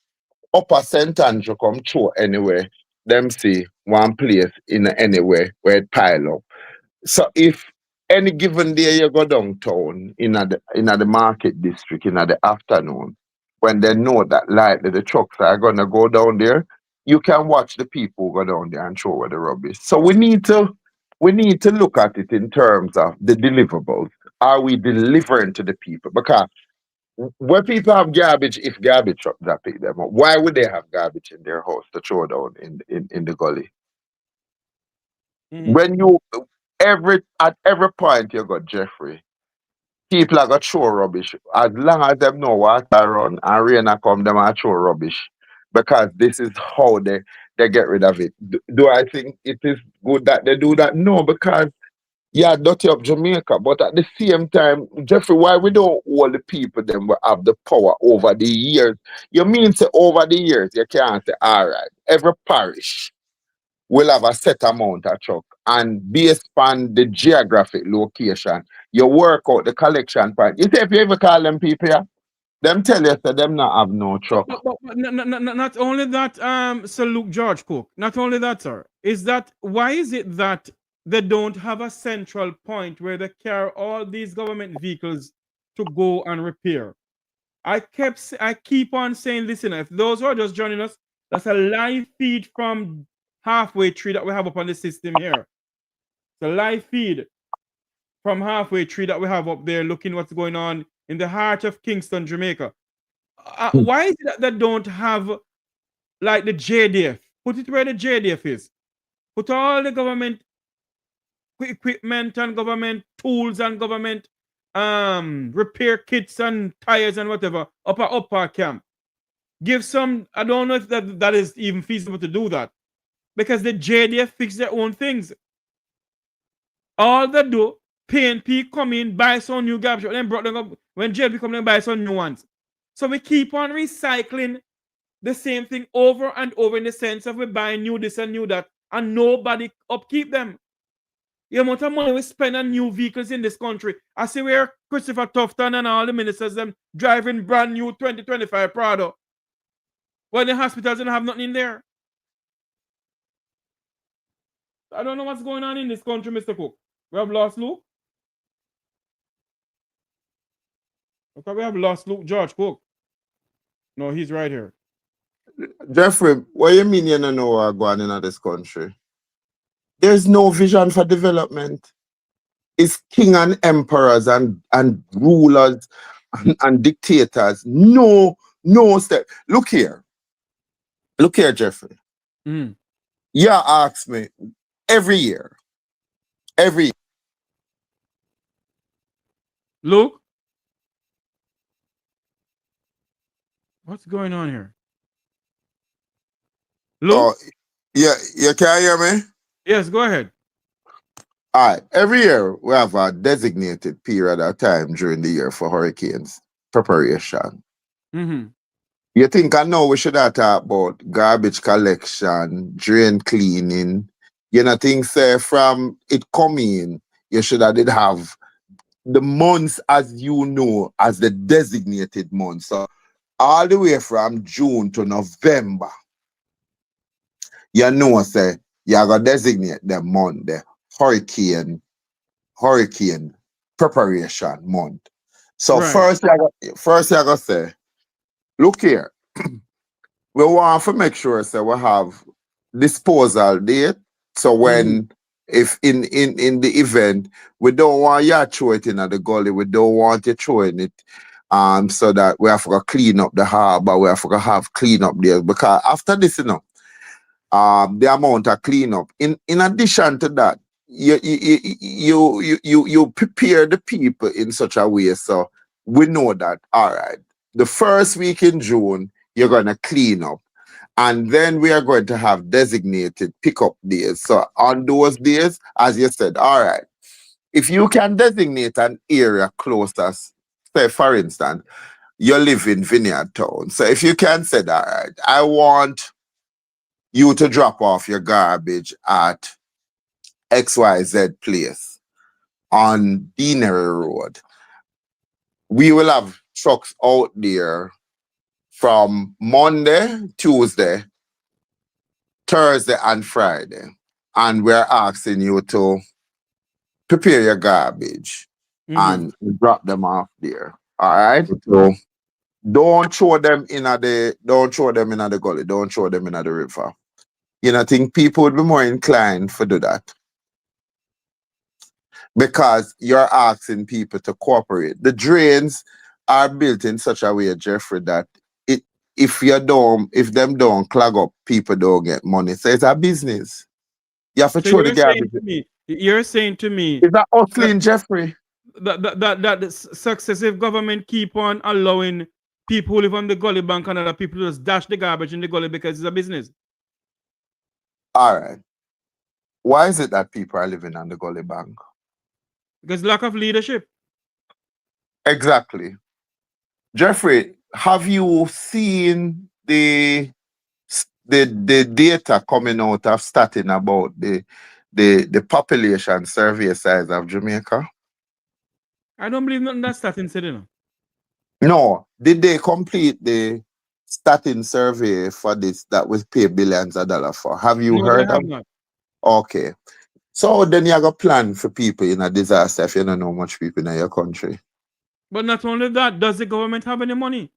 Upper St. Andrew come through anywhere. Them see one place in anywhere where it pile up. So if any given day you go downtown in the market district in the afternoon, when they know that likely the trucks are gonna go down there, you can watch the people go down there and throw away the rubbish. So we need to look at it in terms of the deliverables. Are we delivering to the people? Because where people have garbage, if garbage truck that pick them up, why would they have garbage in their house to throw down in the gully? When you at every point you got Jeffrey, people are gonna throw rubbish. As long as them know water run and rain a come, them are throw rubbish. Because this is how they get rid of it. Do I think it is good that they do that? No, because yeah, dirty up Jamaica, but at the same time, Jeffrey, why we don't hold the people them will have the power over the years? You mean say over the years you can't say, all right, every parish will have a set amount of truck, and based on the geographic location, you work out the collection point. You say if you ever call them people, yeah, them tell you that them not have no truck. But not only that, Sir Luke George Cook, not only that, sir, is that why is it that they don't have a central point where they carry all these government vehicles to go and repair? I keep on saying, listen, if those who are just joining us, that's a live feed from halfway tree that we have up on the system here. It's a live feed from halfway tree that we have up there, looking what's going on in the heart of Kingston, Jamaica. Why is it that they don't have like the JDF? Put it where the JDF is. Put all the government equipment and government tools and government repair kits and tires and whatever up at upper camp. Give some, I don't know if that is even feasible to do that. Because the JDF fix their own things. All they do, PNP come in, buy some new garbage, then brought them up. When JDF come in, buy some new ones. So we keep on recycling the same thing over and over in the sense of we buy new this and new that, and nobody upkeep them. The amount of money we spend on new vehicles in this country. I see where Christopher Tufton and all the ministers them driving brand new 2025 Prado. When the hospitals don't have nothing in there. I don't know what's going on in this country, Mr. Cook. We have lost Luke. Okay, we have lost Luke George Cook. No, he's right here. Jeffrey, what you mean you don't know what's going on in this country? There's no vision for development. It's king and emperors and rulers and dictators. No step. Look here, Jeffrey. Mm. You ask me every year. Luke? What's going on here? Luke? Oh, yeah, you can hear me? Yes, go ahead. All right. Every year we have a designated period of time during the year for hurricanes preparation. Mm-hmm. You think I know we should have talked about garbage collection, drain cleaning. You know, things from it coming, you should have did have the months as you know as the designated months. So all the way from June to November, you know, say you're gonna designate the month, the hurricane preparation month. So Right. first you're gonna say, look here. We want to make sure so we have disposal date. So when if in the event we don't want you to throw it in the gully, we don't want you throwing it so that we have to clean up the harbor, we have to have clean up there. Because after this, the amount of cleanup. In addition to that, you prepare the people in such a way so we know that all right, the first week in June you're gonna clean up, and then we are going to have designated pickup days. So on those days, as you said, all right, if you can designate an area closest, say for instance, you live in Vineyard Town. So if you can say, all right, I want you to drop off your garbage at XYZ place on Deanery Road. We will have trucks out there from Monday, Tuesday, Thursday, and Friday. And we're asking you to prepare your garbage and drop them off there. All right. So don't throw them in the gully, don't throw them in the river. You know, I think people would be more inclined to do that. Because you're asking people to cooperate. The drains are built in such a way, Jeffrey, that if them don't clog up, people don't get money. So it's a business. You have to So throw the garbage. you're saying to me It's a hustling, Jeffrey. that the successive government keep on allowing people who live on the gully bank and other people to just dash the garbage in the gully because it's a business. All right. Why is it that people are living on the gully bank? Because lack of leadership. Exactly. Jeffrey, have you seen the data coming out of starting about the population survey size of Jamaica? I don't believe nothing that's starting said, you know. No. Did they complete the starting survey for this that was paid billions of dollars for? Have you heard of? Not. Okay. So then you have a plan for people in a disaster if you don't know much people in your country. But not only that, does the government have any money?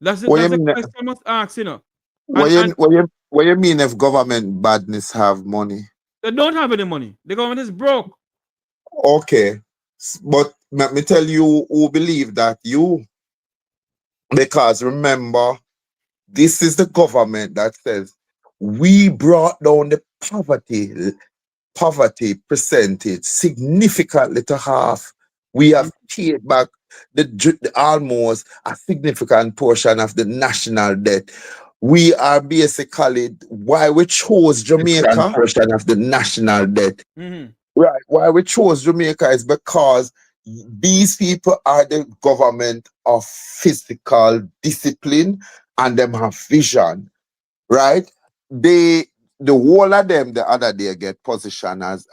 That's the What question I must ask, you know. what you mean if government badness have money? They don't have any money. The government is broke. Okay. But let me tell you who believe that you. Because remember, this is the government that says we brought down the poverty percentage significantly to half. We have paid back the almost a significant portion of the national debt. We are basically why we chose Jamaica. Portion of the national debt. Right. Why we chose Jamaica is because these people are the government of physical discipline and them have vision. Right? the whole of them the other day get position as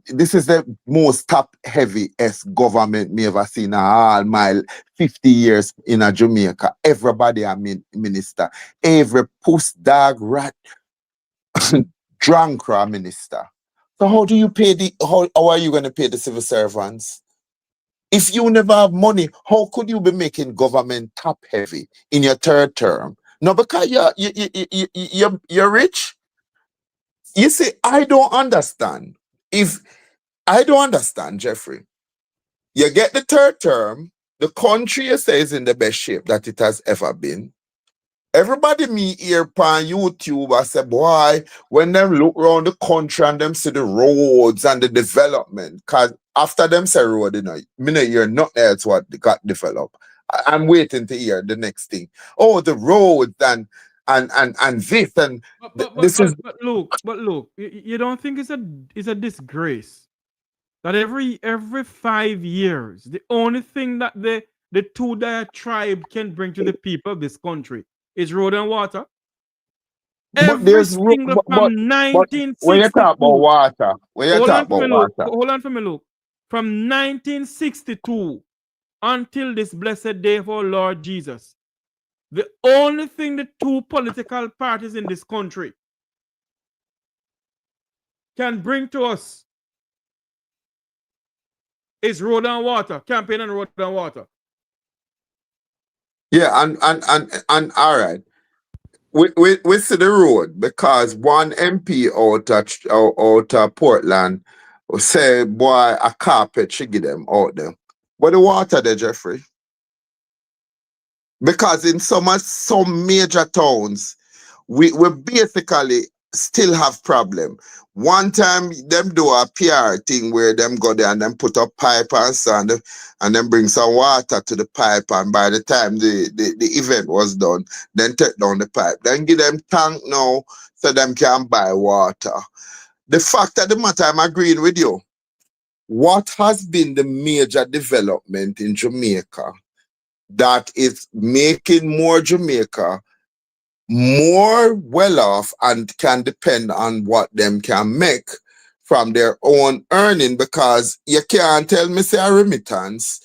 this is the most top heaviest government me ever seen in all my 50 years in a Jamaica. Everybody a minister. Every puss dog rat drunk minister. So how do you pay how are you going to pay the civil servants? If you never have money, how could you be making government top heavy in your third term? No, because you're rich. You see, I don't understand. If I don't understand, Jeffrey, you get the third term, the country you say is in the best shape that it has ever been. Everybody me here on YouTube, I say, boy, when them look around the country and them see the roads and the development, because after them say road, you know, me not hear nothing else what they got developed. I'm waiting to hear the next thing. Oh, the roads and this and this is But look, you don't think it's a disgrace that every 5 years, the only thing that the two tribe can bring to the people of this country is road and water. but Every there's single from but when you talk about 1962. water, when you talk about water, Hold on for me, look. From 1962 until this blessed day of our Lord Jesus, the only thing the two political parties in this country can bring to us is road and water, campaign and road and water. yeah, and all right. We see the road because one MP out of Portland say, boy, a carpet should give them out there. But the water there, Jeffrey. Because in some major towns, we basically still have problem. One time them do a PR thing where them go there and them put up pipe and sand and then bring some water to the pipe, and by the time the event was done, then take down the pipe. Then give them tank now so them can buy water. The fact of the matter, I'm agreeing with you. What has been the major development in Jamaica that is making more Jamaica more well off and can depend on what them can make from their own earning, because you can't tell me say a remittance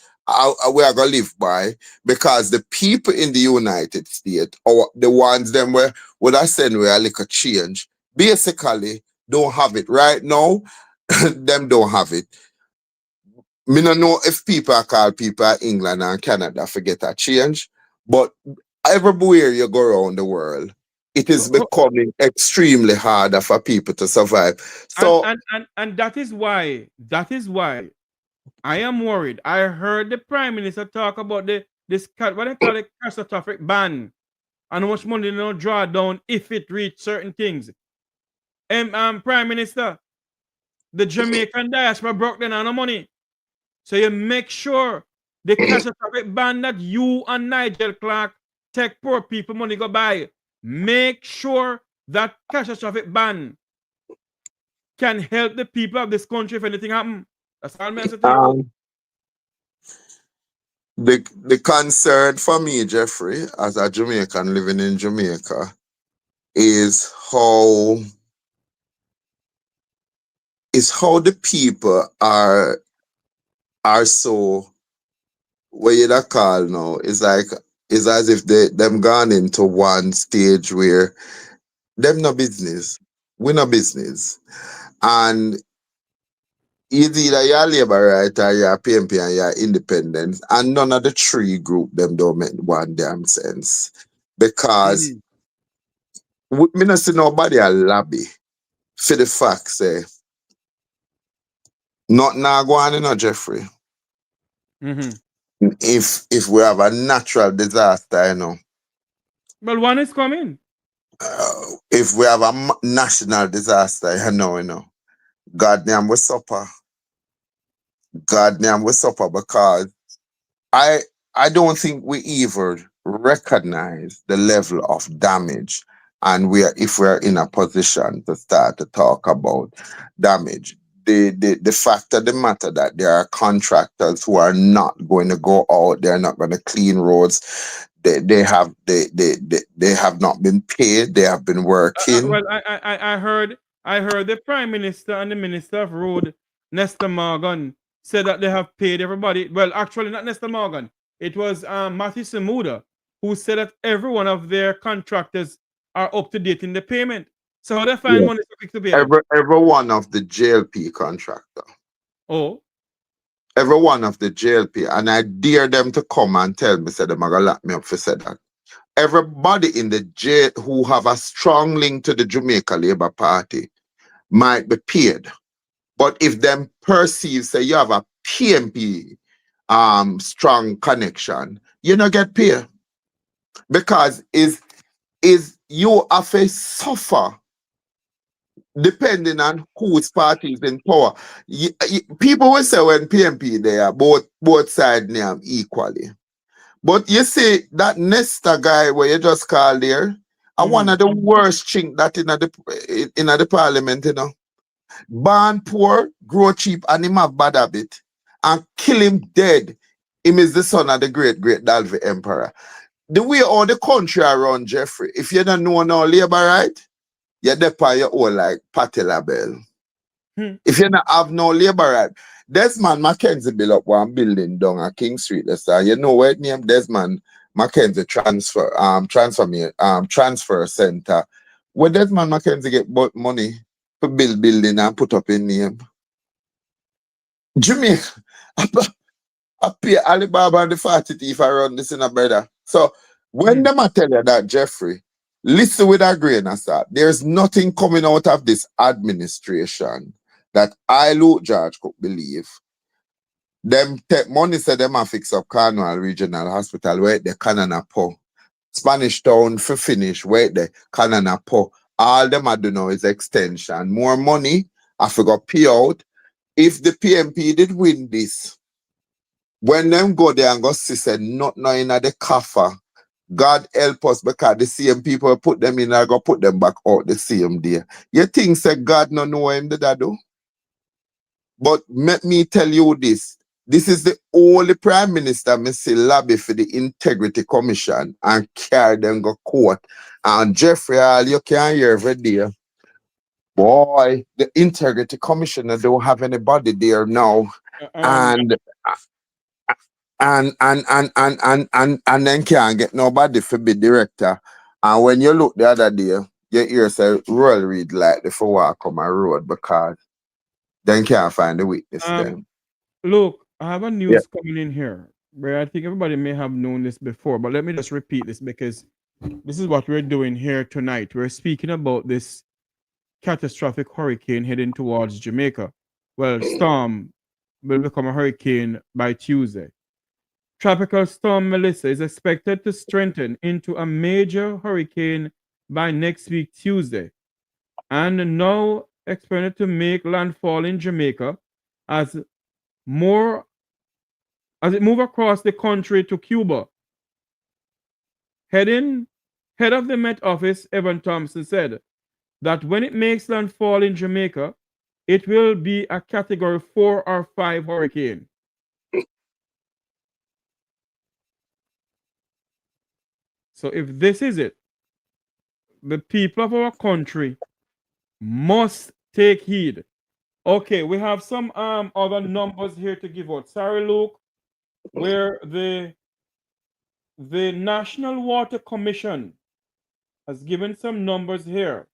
we are gonna live by, because the people in the United States or the ones them where would I send where a little change basically don't have it right now. Them don't have it. Me no know if people are call people in England and Canada forget a change, but everywhere you go around the world, it is becoming extremely harder for people to survive. So And that is why I am worried. I heard the Prime Minister talk about this what they call it catastrophic ban and how much money they don't draw down if it reach certain things. Prime Minister, the Jamaican diaspora broke down on money. So you make sure the catastrophic ban that you and Nigel Clark take poor people money go buy. Make sure that catastrophic ban can help the people of this country if anything happen. That's all I'm saying to you. The concern for me, Jeffrey, as a Jamaican living in Jamaica, is how the people are so what you da call now. It's as if them gone into one stage where them no business. We no business. And it's either you're labor right or you're PMP and you're independent. And none of the three group them don't make one damn sense. Because me not see nobody a lobby for the fact say not now go on, you know, Jeffrey. If we have a natural disaster, you know. Well, one is coming. If we have a national disaster, you know. God damn we suffer. God damn we suffer, because I don't think we even recognize the level of damage, and if we're in a position to start to talk about damage. The fact of the matter that there are contractors who are not going to go out, they're not going to clean roads, they have not been paid. They have been working. Well, I heard the Prime Minister and the Minister of Road, Nestor Morgan, said that they have paid everybody. Well, actually, not Nestor Morgan. It was Matthew Samuda who said that every one of their contractors are up to date in the payment. So how they find Yeah. money so quick to pay them? Every one of the JLP contractor. Oh, Every one of the JLP, and I dare them to come and tell me, say them are gonna lock me up for say that. Everybody in the jail who have a strong link to the Jamaica Labour Party might be paid. But if them perceive, say you have a PMP strong connection, you not get paid. Because is you have to suffer depending on whose party is in power. People will say when PMP there, both sides name equally. But you see that Nesta guy where you just called there, are one of the worst chink that in the parliament, you know. Born poor, grow cheap, and him have bad habit. And kill him dead. Him is the son of the great Dalvey Emperor. The way all the country around Jeffrey, if you don't know no labor right, you're there by your own like Patty LaBelle. If you don't have no labor right, Desmond Mackenzie built up one building down at King Street. You know what it name Desmond Mackenzie transfer center. Where Desmond Mackenzie get money for build building and put up in name. Jamaica, I pay Alibaba and the 40 if I run this in a brother. So when them I tell you that, Jeffrey, listen with a grain of salt. There's nothing coming out of this administration that I, Luke George, could believe. Them take money, say them and fix up Cornwall Regional Hospital, where the Canana Po. Spanish Town for finish, where the Canana Po. All them I do now is extension. More money, I forgot pay out. If the PMP did win this, when them go there and go see said not knowing at the coffer, God help us because the same people put them in and go put them back out the same day. You think say God no know him did that do? But let me tell you this. This is the only Prime Minister me see lobby for the Integrity Commission and carry them go court. And Jeffrey, all you can hear every day. Boy, the Integrity Commissioner don't have anybody there now. And then can't get nobody for be director. And when you look the other day, you hear say Royal Read like the for walk on my road because then can't find the witness then. Look, I have a Yeah. news coming in here where I think everybody may have known this before, but let me just repeat this because this is what we're doing here tonight. We're speaking about this catastrophic hurricane heading towards Jamaica. Well, storm will become a hurricane by Tuesday. Tropical storm Melissa is expected to strengthen into a major hurricane by next week, Tuesday, and now expected to make landfall in Jamaica as it move across the country to Cuba. Head of the Met Office, Evan Thompson, said that when it makes landfall in Jamaica, it will be a category 4 or 5 hurricane. So if this is it, the people of our country must take heed. Okay, we have some other numbers here to give out. Sorry, Luke, where the National Water Commission has given some numbers here.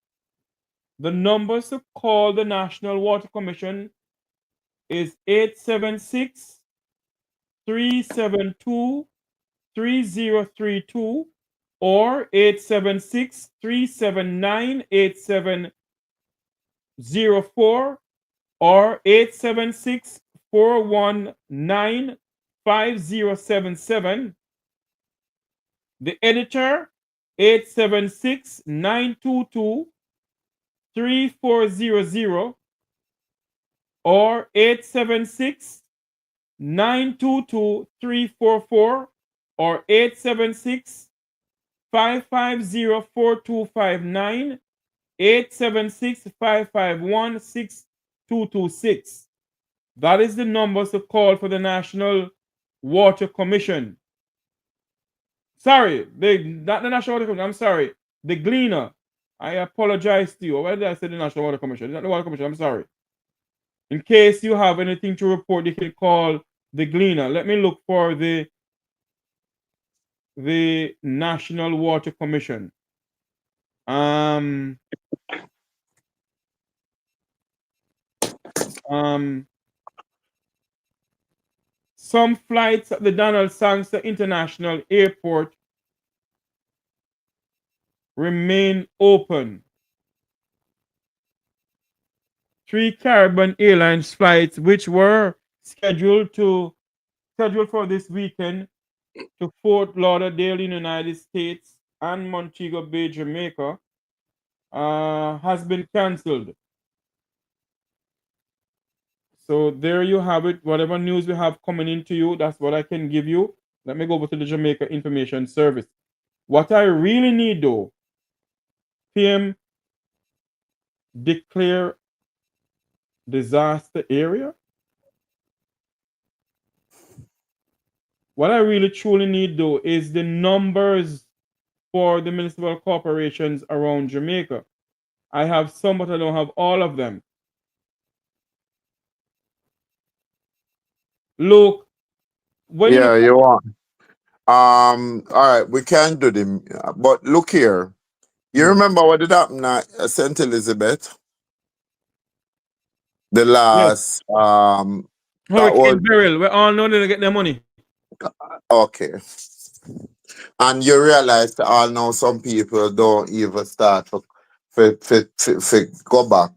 The numbers to call the National Water Commission is 876-372-3032 or 876-379-8704 or 876-419-5077. The editor, 876-922-3400 or 876-922-344 or 876-550-4259, 876-551-6226. That is the numbers to call for the National Water Commission. Sorry, not the National Water Commission. I'm sorry. The Gleaner. I apologize to you. Why did I say the National Water Commission? It's not the Water Commission. I'm sorry. In case you have anything to report, you can call the Gleaner. Let me look for the National Water Commission. Some flights at the Donald Sangster International Airport remain open. 3 Caribbean Airlines flights, which were scheduled for this weekend to Fort Lauderdale in the United States and Montego Bay, Jamaica, has been canceled. So there you have it. Whatever news we have coming into you, that's what I can give you. Let me go over to the Jamaica Information Service. What I really need, though, PM declare disaster area. What I really truly need, though, is the numbers for the municipal corporations around Jamaica. I have some, but I don't have all of them. Look, when you want. All right, we can do them, but look here. You remember what did happen at St. Elizabeth? The last that Hurricane was Beryl, we all know they get their money. okay. And you realize that all now some people don't even start to go back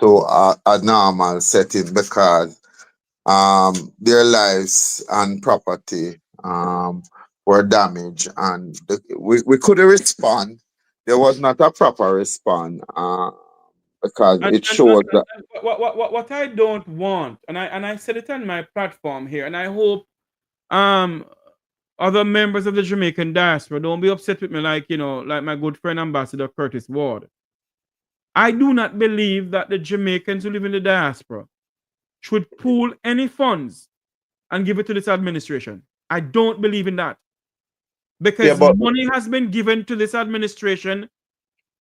to a normal setting because their lives and property were damaged and we couldn't respond. There was not a proper response because it shows that What I don't want, and I said it on my platform here, and I hope other members of the Jamaican diaspora don't be upset with me like my good friend Ambassador Curtis Ward. I do not believe that the Jamaicans who live in the diaspora should pool any funds and give it to this administration. I don't believe in that. Because money has been given to this administration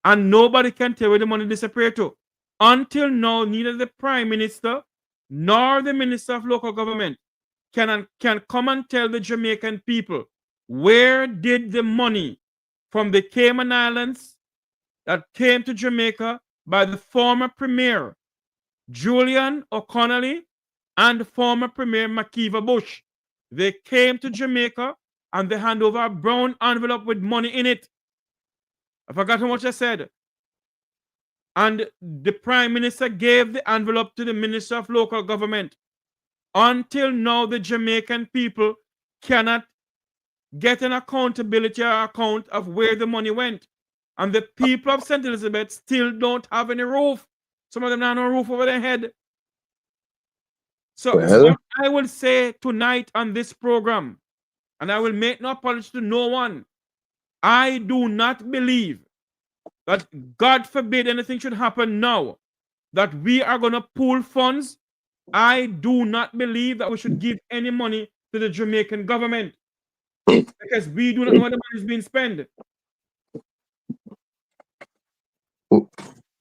and nobody can tell where the money disappeared to. Until now, neither the Prime Minister nor the Minister of Local Government can come and tell the Jamaican people where did the money from the Cayman Islands that came to Jamaica by the former Premier Julian O'Connolly and former Premier Makiva Bush. They came to Jamaica and they hand over a brown envelope with money in it. I forgot how much I said. And the Prime Minister gave the envelope to the Minister of Local Government. Until now, the Jamaican people cannot get an accountability or account of where the money went. And the people of St. Elizabeth still don't have any roof. Some of them have no roof over their head. So what I will say tonight on this program, and I will make no apology to no one, I do not believe that, God forbid anything should happen now, that we are going to pool funds. I do not believe that we should give any money to the Jamaican government because we do not know where the money is being spent.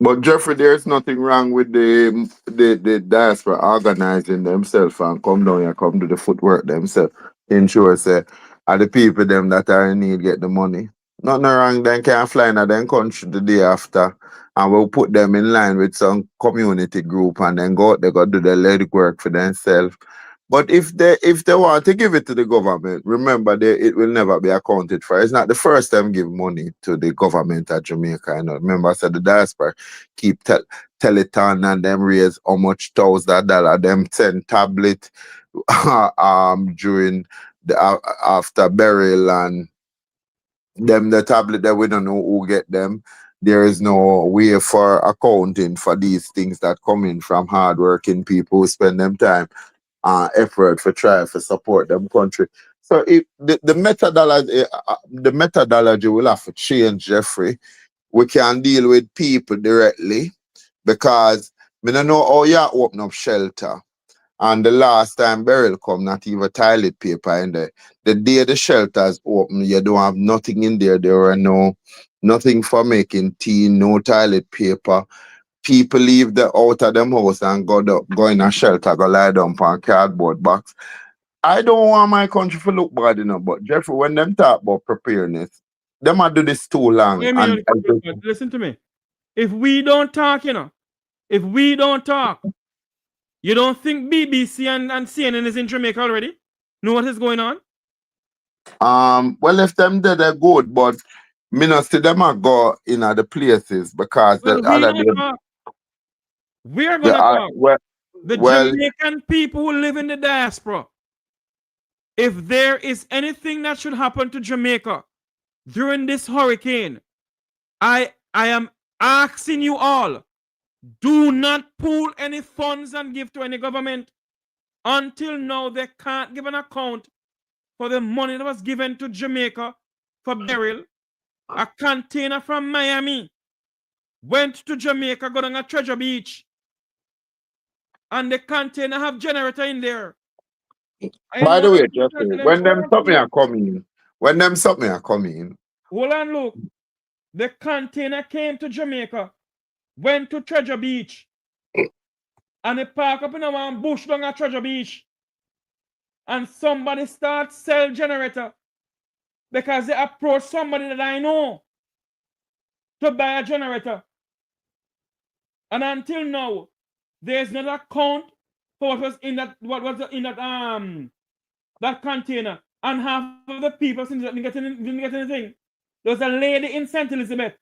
But Jeffrey, there's nothing wrong with the diaspora organizing themselves and come down here, come do the footwork themselves. Ensure say are the people them that are in need get the money. Nothing wrong, then can fly in them country the day after and we'll put them in line with some community group and then go out they go do the leg work for themselves. But if they want to give it to the government, remember it will never be accounted for. It's not the first time give money to the government of Jamaica. You know, remember I said the diaspora keep telethon and them raise how much $1,000, them 10 tablet during the after burial and them the tablet that we don't know who get them. There is no way for accounting for these things that come in from hardworking people who spend them time effort for try to support them country. So if the methodology will have to change, Jeffrey. We can deal with people directly because we don't know how you open up shelter And the last time burial come, not even toilet paper in there. The day the shelters open, you don't have nothing in there. There were nothing for making tea, no toilet paper. People leave the out of them house and go in a shelter, go lie down on cardboard box. I don't want my country to look bad, but Jeffrey, when them talk about preparedness, them a do this too long. Wait a minute, listen to me. If we don't talk, if we don't talk, you don't think BBC and CNN is in Jamaica already? Know what is going on? Well, if them did, they're good, but me not see them a go in other places because Well, the other we are gonna talk. The well, Jamaican people who live in the diaspora. If there is anything that should happen to Jamaica during this hurricane, I am asking you all, do not pool any funds and give to any government. Until now, they can't give an account for the money that was given to Jamaica for burial. A container from Miami went to Jamaica, going to Treasure Beach. And the container have generator in there. By the way, Jeffrey, when them something are coming, hold on, look. The container came to Jamaica, went to Treasure Beach, and it parked up in a one bush down at Treasure Beach. And somebody starts sell generator because they approach somebody that I know to buy a generator. And until now, there's no account for what was in that that container. And half of the people didn't get anything. There was a lady in St. Elizabeth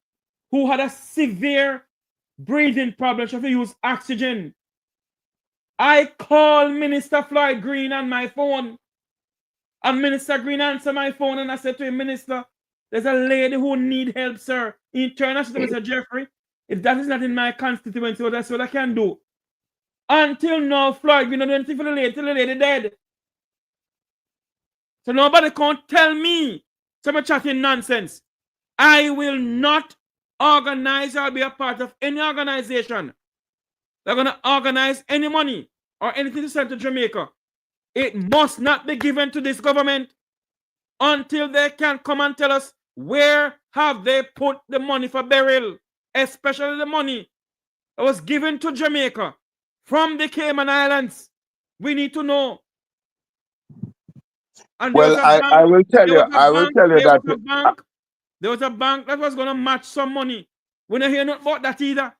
who had a severe breathing problem. She had to use oxygen. I called Minister Floyd Green on my phone. And Minister Green answered my phone and I said to him, Minister, there's a lady who needs help, sir. In turn, I said to Mr. Jeffrey, if that is not in my constituency, well, that's what I can do. Until now, Floyd Green don't do anything for the lady till the lady dead. So nobody can't tell me some chatting nonsense. I will not organize or be a part of any organization they're going to organize any money or anything to send to Jamaica. It must not be given to this government until they can come and tell us where have they put the money for burial, especially the money that was given to Jamaica from the Cayman Islands. We need to know. And well, I will tell you that there was a bank that was going to match some money. We don't hear nothing about that either.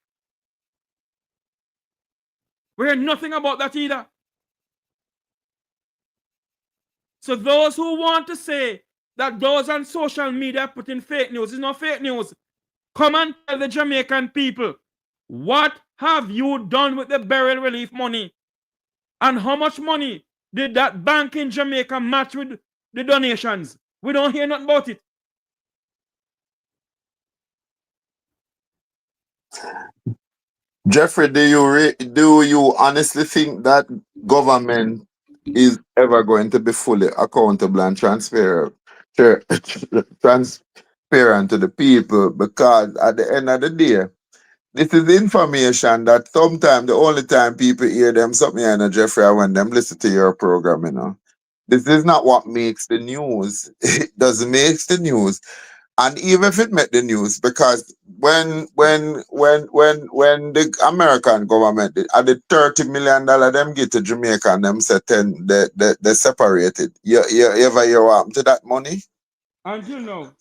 We hear nothing about that either. So those who want to say that those on social media putting fake news is not fake news. Come and tell the Jamaican people, what have you done with the burial relief money? And how much money did that bank in Jamaica match with the donations? We don't hear nothing about it. Jeffrey, do you honestly think that government is ever going to be fully accountable and transparent to the people? Because at the end of the day, this is information that sometimes the only time people hear them something, Jeffrey, are when them listen to your program. This is not what makes the news. It doesn't make the news. And even if it made the news, because when the American government did, at the $30 million them get to Jamaica and them said they separated. You ever hear what happened to that money? Until now.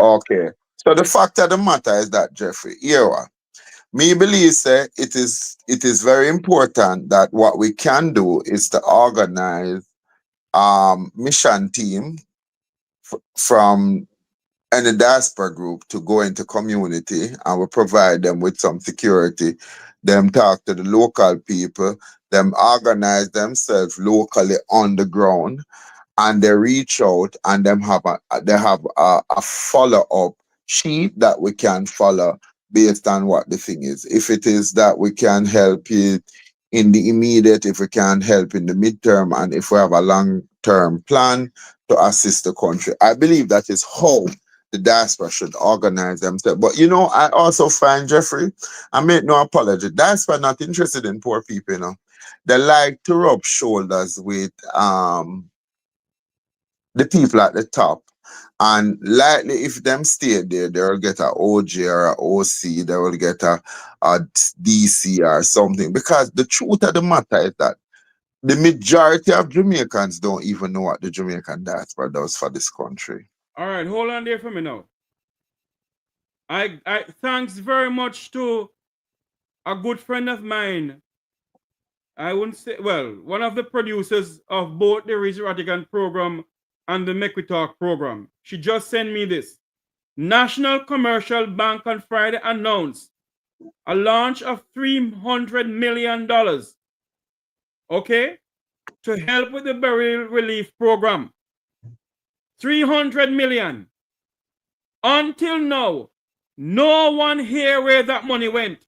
Okay. So the fact of the matter is that, Jeffrey, here me believe say it is very important that what we can do is to organize mission team from any diaspora group to go into community, and we provide them with some security. Them talk to the local people, them organize themselves locally on the ground, and they reach out and them have a follow-up sheet that we can follow based on what the thing is. If it is that we can help it in the immediate, if we can help in the midterm, and if we have a long-term plan to assist the country. I believe that is how the diaspora should organize themselves. But I also find, Jeffrey, I make no apology, diaspora not interested in poor people, they like to rub shoulders with the people at the top. And likely if them stay there, they'll get a OG or a OC, they will get a DC or something. Because the truth of the matter is that the majority of Jamaicans don't even know what the Jamaican diaspora does for this country. All right, hold on there for me now. I thanks very much to a good friend of mine. I wouldn't say, well, one of the producers of both the Reach Ratigan program and the Make We Talk program. She just sent me this. National Commercial Bank on Friday announced a launch of $300 million, okay, to help with the burial relief program. 300 million. Until now, no one here where that money went.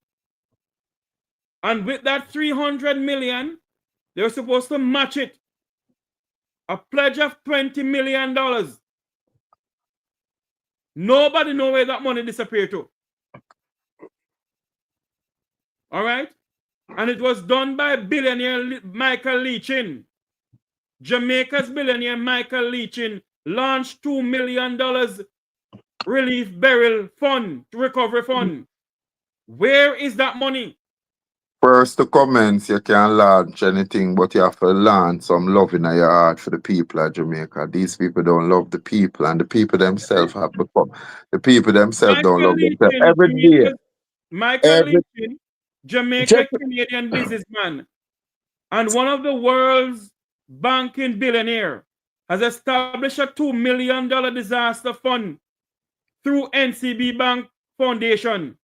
And with that 300 million, they were supposed to match it. A pledge of $20 million. Nobody know where that money disappeared to. All right? And it was done by billionaire Michael Leachin. Jamaica's billionaire Michael Leachin launched $2 million relief burial fund, recovery fund. Where is that money? First to commence, you can launch anything, but you have to launch some love in your heart for the people of Jamaica. These people don't love the people, and the people themselves have become. The people themselves don't Michael love themselves. Leachin, Every day, Michael every Leachin, Jamaica just Canadian businessman, and one of the world's banking billionaire, has established a $2 million disaster fund through NCB Bank Foundation.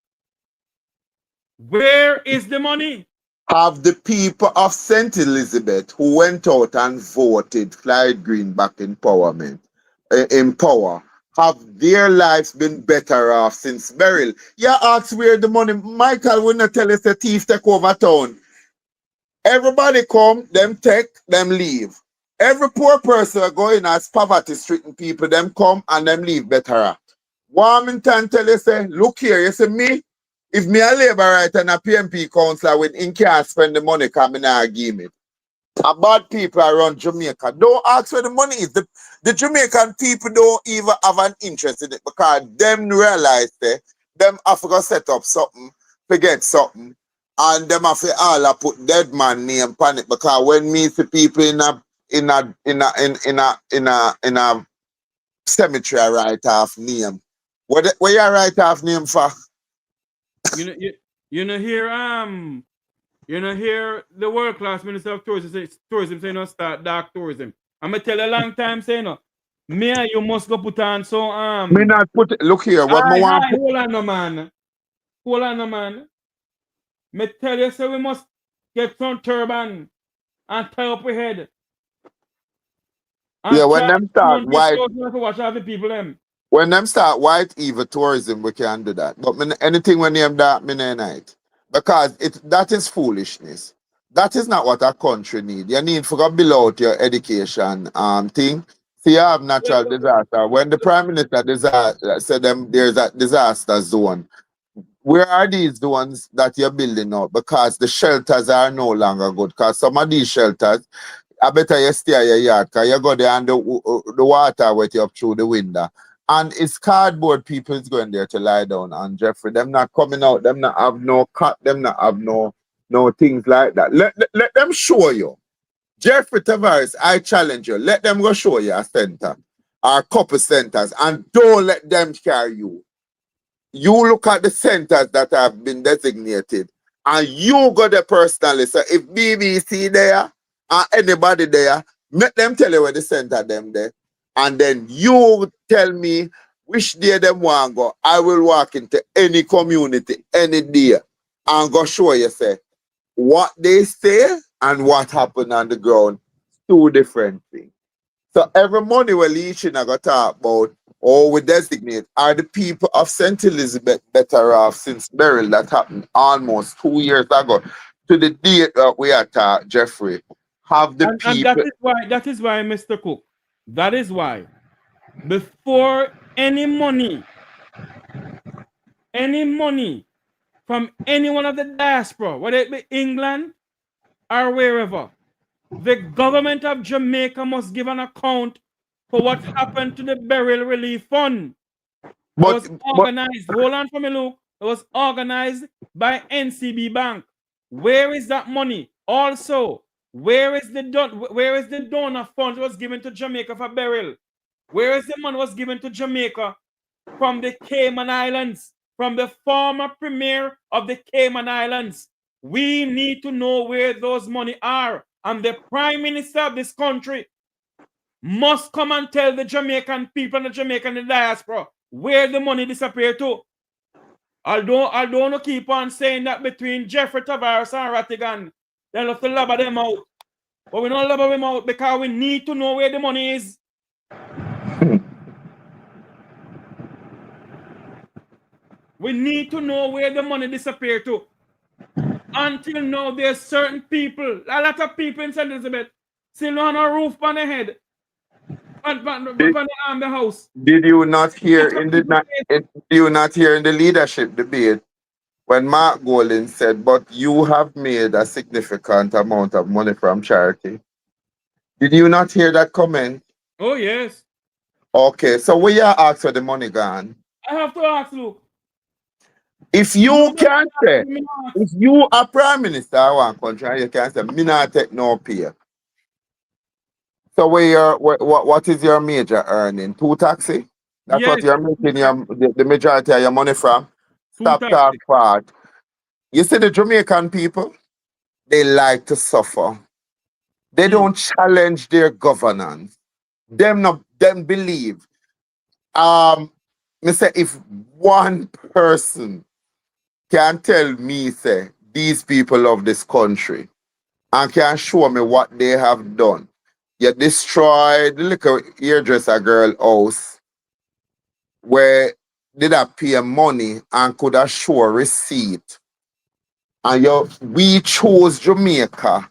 Where is the money? have the people of St. Elizabeth who went out and voted Clyde Greenback empowerment in power. Have their lives been better off since Beryl? You ask where the money. Michael will not tell us the thief take over town. Everybody come, them take, them leave. Every poor person going as poverty-stricken people, them come and them leave better off. Warmington tell you say, look here, you see me, if me a labor right and a PMP councillor when in can't spend the money coming and give me. A bad people around Jamaica. Don't ask where the money is. The Jamaican people don't even have an interest in it because them realize them have to go set up something, forget something, and them have to all put dead man name on it because when me see people in a cemetery I write off name. What you write off name for? You know here the world class minister of tourism say no start dark tourism. I'm gonna tell a long time say no. Me and you must go put on so Me not put it, look here, what me want put. hold on no man. Hold on no man. Me tell you say we must get some turban and tie up we head. And Yeah, when them start white. to watch all the people them. When them start white evil tourism, we can do that. But anything when name that, me nah night. Because that is foolishness. That is not what a country need. You need to go below out your education thing. See, you have natural disaster. When the Prime Minister said them there's a disaster zone, where are these the ones that you're building up? Because the shelters are no longer good. Because some of these shelters, I better you stay at your yard because you go there and the water wet you up through the window. And it's cardboard people is going there to lie down. And Jeffrey, them not coming out, them not have no cut, them not have no things like that. Let them show you. Jeffrey Tavares, I challenge you. Let them go show you a center or a couple centers and don't let them carry you. You look at the centers that have been designated and you go there personally. So if BBC there or anybody there, make them tell you where the center them there. And then you tell me which day them want go. I will walk into any community any day and go show you say what they say and what happened on the ground. Two different things. So every money we're leeching I got talk about or we designate are the people of St. Elizabeth better off since burial that happened almost 2 years ago. To the date that we are at, Jeffrey, have the people. And that is why, Mr. Cook, that is why before any money from any one of the diaspora, whether it be England, or wherever, the government of Jamaica must give an account for what happened to the burial relief fund. It was But organized. Hold on for me, Luke. It was organized by NCB Bank. Where is that money? Also, where is the donor fund that was given to Jamaica for burial? Where is the money was given to Jamaica from the Cayman Islands, from the former premier of the Cayman Islands? We need to know where those money are. And the prime minister of this country must come and tell the Jamaican people and the Jamaican diaspora where the money disappeared to. Although I don't keep on saying that between Jeffrey Tavares and Rattigan, they have to lobber them out. But we don't lobber them out because we need to know where the money is. We need to know where the money disappeared to. Until now, there's certain people, a lot of people in St. Elizabeth, still on a roof on their head, on the house. did you not hear in the did you not hear in the leadership debate when Mark Golding said, "But you have made a significant amount of money from charity"? Did you not hear that comment? Oh, yes. Okay, so we are asked for the money gone. I have to ask, Luke. If you can say, if you are prime minister of one country, and you can say, "Me not take no pay." So what is your major earning? Two taxi? That's Yes, what you're making the majority of your money from? Stop taxi. talk part. You see the Jamaican people, they like to suffer. They don't challenge their governance. Them believe. Me say if one person can tell me, say, these people of this country and can show me what they have done. You destroyed the little hairdresser girl house where did I pay money and could have show a receipt. And we chose Jamaica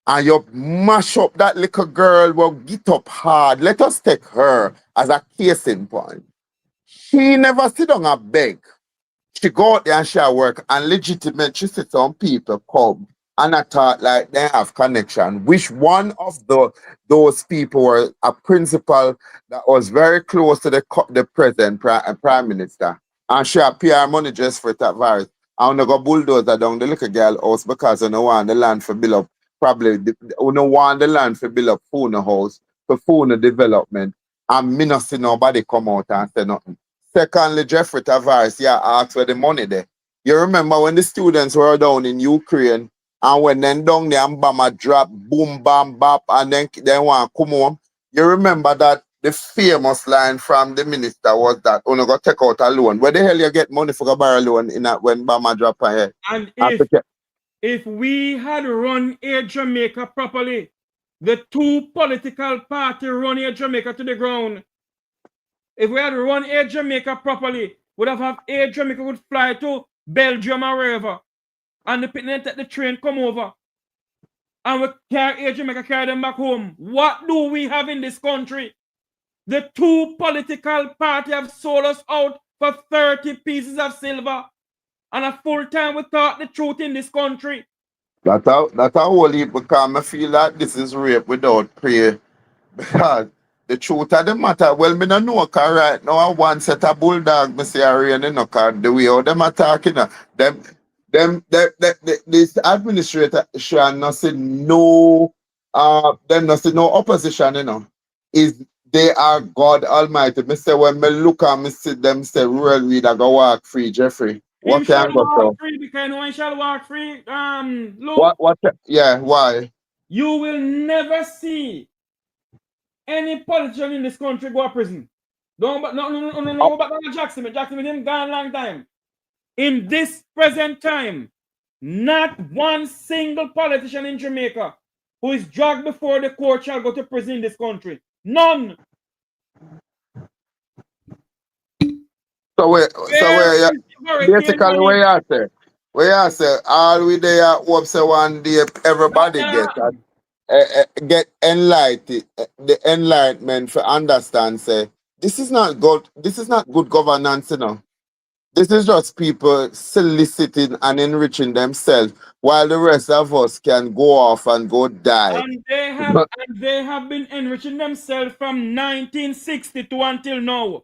and you mash up that little girl, well, get up hard. Let us take her as a case in point. She never sit down and beg. She go out there and she work and legitimate. She see some people come and I thought like they have connection. Which one of those people were a principal that was very close to the present prime minister, and she pay her money just for that virus. I wanna go bulldozer down the little girl house because I don't want the land for build up. Probably we don't want the land for build up Funa house for Funa development, and me not see nobody come out and say nothing. Secondly, Jeffrey Tavares, yeah, asked for the money there. You remember when the students were down in Ukraine and when then down there and bomb a drop, boom, bam, bap, and then want to come home? You remember that the famous line from the minister was that, "Oh, no, go take out a loan." Where the hell you get money for go borrow loan in that when bomb a drop on here? And if we had run Air Jamaica properly, the two political parties run Air Jamaica to the ground. If we had run Air Jamaica properly, would have Air Jamaica would fly to Belgium or wherever, and the train come over, and we carry Air Jamaica, carry them back home. What do we have in this country? The two political parties have sold us out for 30 pieces of silver, and a full time we talk the truth in this country. That's a whole heap because I feel like this is rape without prayer. Because the truth of the matter, well, me no know, cause right now I one set of bulldog, me say I really know, cause the way how them attacking, this administration not say no, them not say no opposition, is they are God Almighty. Me say when me look and me see them say rural reader go walk free, Jeffrey. What Him shall can go walk so? free because no one shall walk free. Look, Yeah, why? you will never see any politician in this country go to prison. No, but Jackson. Jackson him gone long time. In this present time, not one single politician in Jamaica who is dragged before the court shall go to prison in this country. None. So basically where you say all we there hope say one day everybody get enlightened, the enlightenment for understand say this is not good governance, This is just people soliciting and enriching themselves while the rest of us can go off and go die. And they have been enriching themselves from 1962 until now.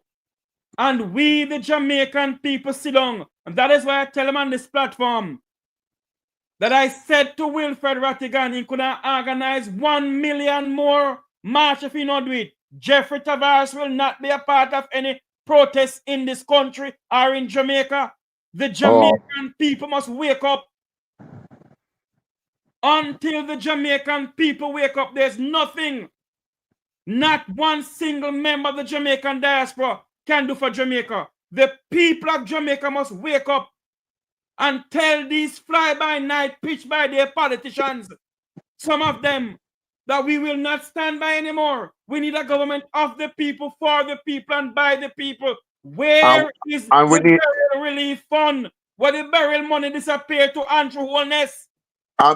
And we, the Jamaican people, sit down. And that is why I tell them on this platform that I said to Wilfred Rattigan, he could have organized 1 million more march if he not do it. Jeffrey Tavares will not be a part of any protest in this country or in Jamaica. The Jamaican people must wake up. Until the Jamaican people wake up, there's nothing, not one single member of the Jamaican diaspora can do for Jamaica. The people of Jamaica must wake up and tell these fly-by-night, pitch-by-day politicians, some of them, that we will not stand by anymore. We need a government of the people, for the people, and by the people. Where is the burial relief fund? Where the burial money disappeared to Andrew Holness?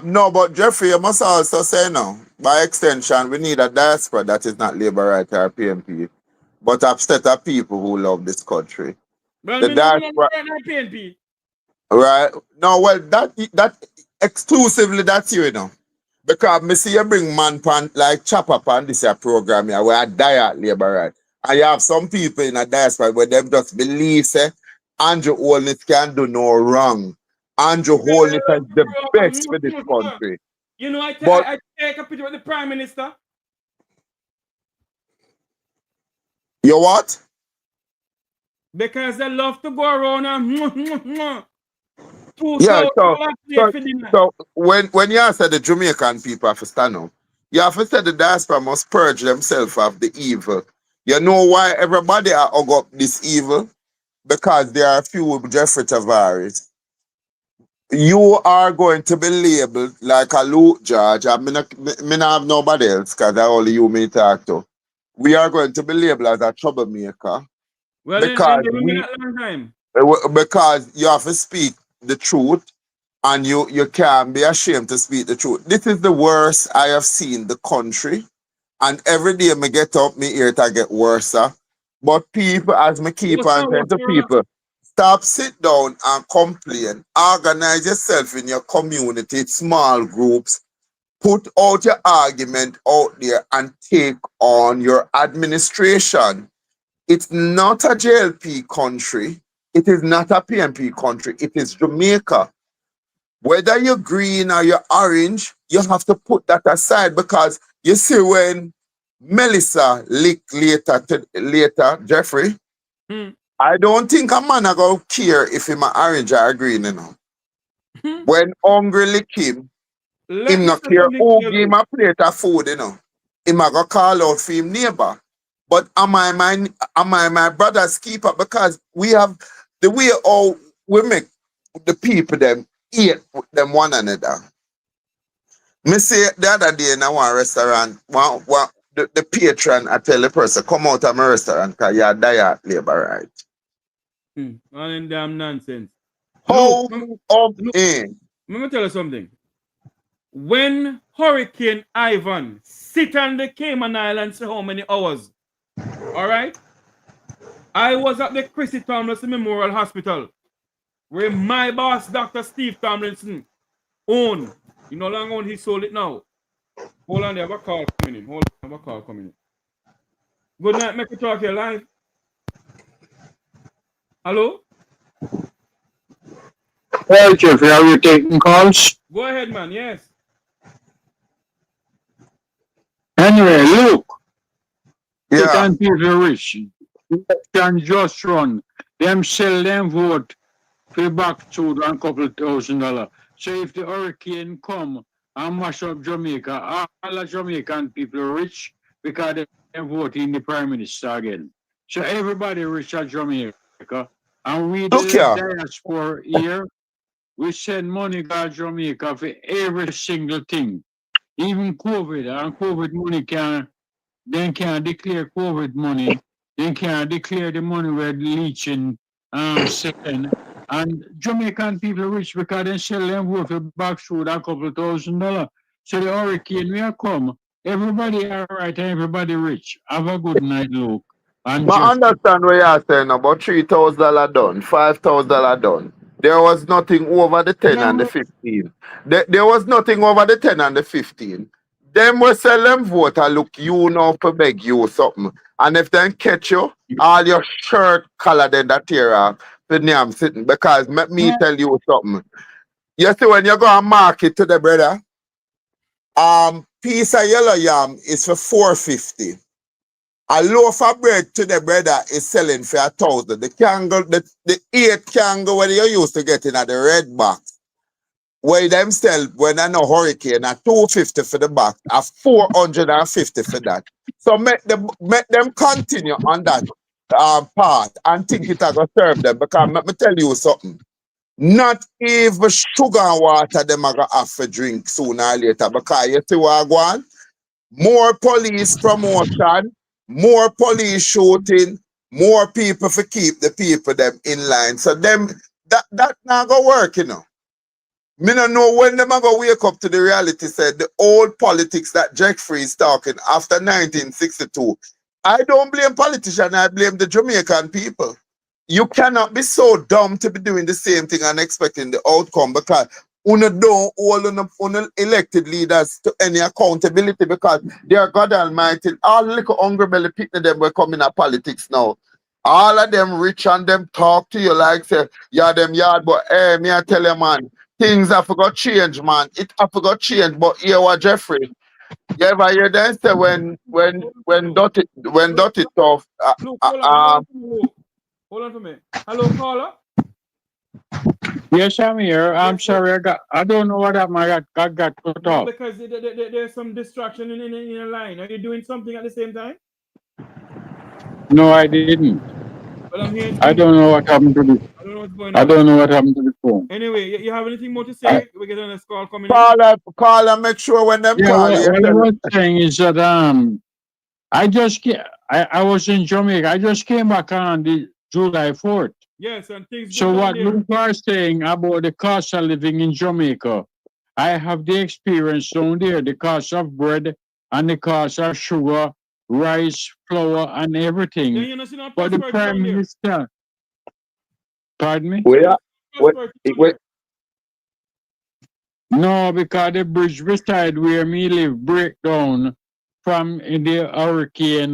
No, but Jeffrey, you must also say now, by extension, we need a diaspora that is not Labour Right or PNP, but a set of people who love this country. Well, the diaspora, not PNP. Right? No, well, that exclusively that's you know. Because me see you bring man pan like Chopper pan this your program here where I die at Labour Right. And you have some people in a diaspora where them just believe say Andrew Holness can do no wrong. Andrew Holness is the best for this country. You know, I take a picture with the Prime Minister. You what? Because they love to go around and yeah, so when you say the Jamaican people have to stand up, you have to say the diaspora must purge themselves of the evil. You know why everybody are hug up this evil? Because there are a few Jeffrey Tavares. You are going to be labeled like a loot judge. I mean, I have nobody else because I only you me talk to. We are going to be labeled as a troublemaker. Well, because because you have to speak the truth and you can't be ashamed to speak the truth. This is the worst I have seen the country. And every day me get up, me hear it get worse. But people, as me keep on saying to people, stop, sit down and complain. Organize yourself in your community, small groups. Put out your argument out there and take on your administration. It's not a JLP country. It is not a PNP country. It is Jamaica. Whether you're green or you're orange, you have to put that aside because you see when Melissa licked later, Jeffrey, I don't think a man going to care if him a orange or green, you know. When hungry lick him not care who give him a plate of food, you know. Him a go call out for him neighbor. But am I my brother's keeper? Because we have the way how we make the people them eat them one another. Me say the other day in one restaurant, the patron I tell the person, come out of my restaurant because you die at Labour Right. All in damn nonsense. Let me tell you something. When Hurricane Ivan sit on the Cayman Islands for how many hours? All right? I was at the Chrissy Tomlinson Memorial Hospital where my boss, Dr. Steve Tomlinson, owned. He no longer own, he sold it now. Hold on, they have a call coming in. Good night, make it talk here live. Hello? Well, Jeffrey, are you taking calls? Go ahead, man, yes. Anyway, look. Yeah. And people rich. Can just run. Them sell them vote for back to $1 couple $1,000. So if the hurricane come and mash up Jamaica, all the Jamaican people are rich because they vote in the Prime Minister again. So everybody rich at Jamaica. And we the diaspora here, we send money to Jamaica for every single thing. Even COVID, and COVID money can't declare COVID money. They can't declare the money we're leeching second. And Jamaican people are rich because they sell them vote for back through $2 couple $1,000. So the hurricane will come. Everybody all right and everybody rich. Have a good night, Luke. and I Jeffrey. understand what you're saying about $3,000 done, $5,000 done. There was nothing over the 10 and the No, 15. There was nothing over the 10 and the 15. Them will sell them vote. I look you now for beg you something. And if they catch you, all your shirt color then that tear off the name sitting. Because let me tell you something. You see when you go and market to the brother, piece of yellow yam is for 450. A loaf of bread to the brother is selling for 1,000. The candle, the 8 candle where you used to get in at the red box, where them sell when I know hurricane at 250 for the box, at 450 for that. So make them continue on that part and think it gonna serve them. Because let me tell you something. Not even sugar and water them are gonna have to drink sooner or later. Because you see what I go on? More police promotion, more police shooting, more people for keep the people them in line. So them that not go work, you know. Me no know when them are go wake up to the reality said the old politics that Jeffrey is talking after 1962. I don't blame politicians, I blame the Jamaican people. You cannot be so dumb to be doing the same thing and expecting the outcome because una don't hold una elected leaders to any accountability because they are God Almighty. All little hungry belly people them will come in a politics now. All of them rich and them talk to you like say, yeah, them yard, but hey, me I tell you man, things have got change, man. It have got change, but here what Jeffrey. You ever hear them say when Look, dirty tough look, hold on for me. Hello, caller. Yes, I'm here. I'm Yes, sorry. I don't know what happened. I got cut no, off. because there's some distraction in your line. Are you doing something at the same time? No, I didn't. Well, I'm hearing I some. don't know what happened to the. I don't know what's going I on. don't know what happened to the phone. Anyway, you have anything more to say? We get on this call coming in. call and make sure when them Yeah, call you what I tell was saying is that I was in Jamaica. I just came back on the July 4th. Yes, and things So good down what there. you are saying about the cost of living in Jamaica, I have the experience down there, the cost of bread and the cost of sugar, rice, flour, and Then everything. you're not seeing no But the prosperity Prime down there. Minister, pardon me? You're where not seeing where prosperity down where there. No, because the bridge beside where me live break down from in the hurricane.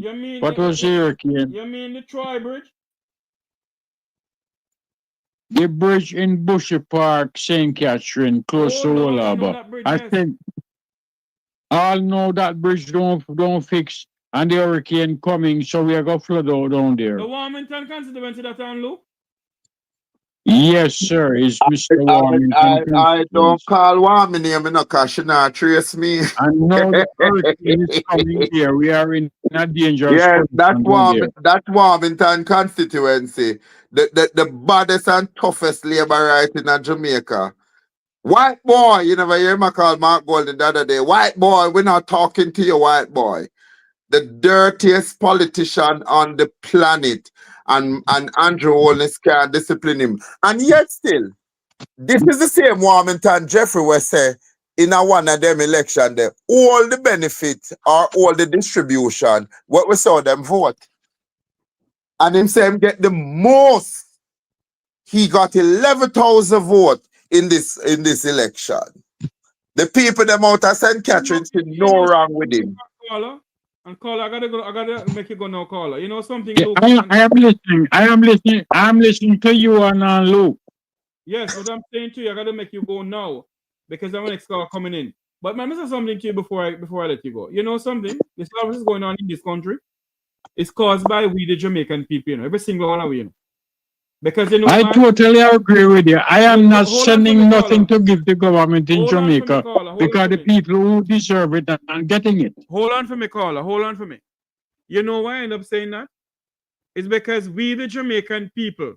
You mean What was the hurricane? you mean the Troy Bridge? The bridge in Bushy Park, St. Catherine, close Oh to Lord, I know Wolaba. that bridge, I yes. think all know that bridge don't fix and the hurricane coming, so we are gonna flood out down there. The Warmington constituency that on Lou? Yes, sir. It's Mr. Warmington I don't constituency. call one my name, because she not trace me. And now the hurricane is coming here. We are in a dangerous Yes, position down there. that Warmington constituency, the baddest and toughest labor right in Jamaica. White boy, you never hear me call Mark Golden the other day. White boy, we're not talking to you, white boy. The dirtiest politician on the planet. And Andrew Holness can't discipline him. And yet still, this is the same Warmington Jeffrey will say in a one of them election there. All the benefit or all the distribution, what we saw them vote. And him say him get the most. He got 11,000 votes in this election. The people them out of St. Catherine see no wrong with him. Caller. And caller, I gotta make you go now, caller. You know something, Yeah, Luke? I am listening. I'm listening to you and Luke. Yes, what I'm saying to you, I gotta make you go now because I'm next call coming in. But man, I say something to you before I let you go. You know something? This stuff is going on in this country. It's caused by we the Jamaican people, you know, every single one of we, you know. Because you know I why? totally agree with you. I am not Hold on for sending me, nothing caller. to give the government in Hold on for me, Jamaica caller. Hold on because for the me. people who deserve it are not getting it. Hold on for me, caller. Hold on for me. You know why I end up saying that? It's because we the Jamaican people,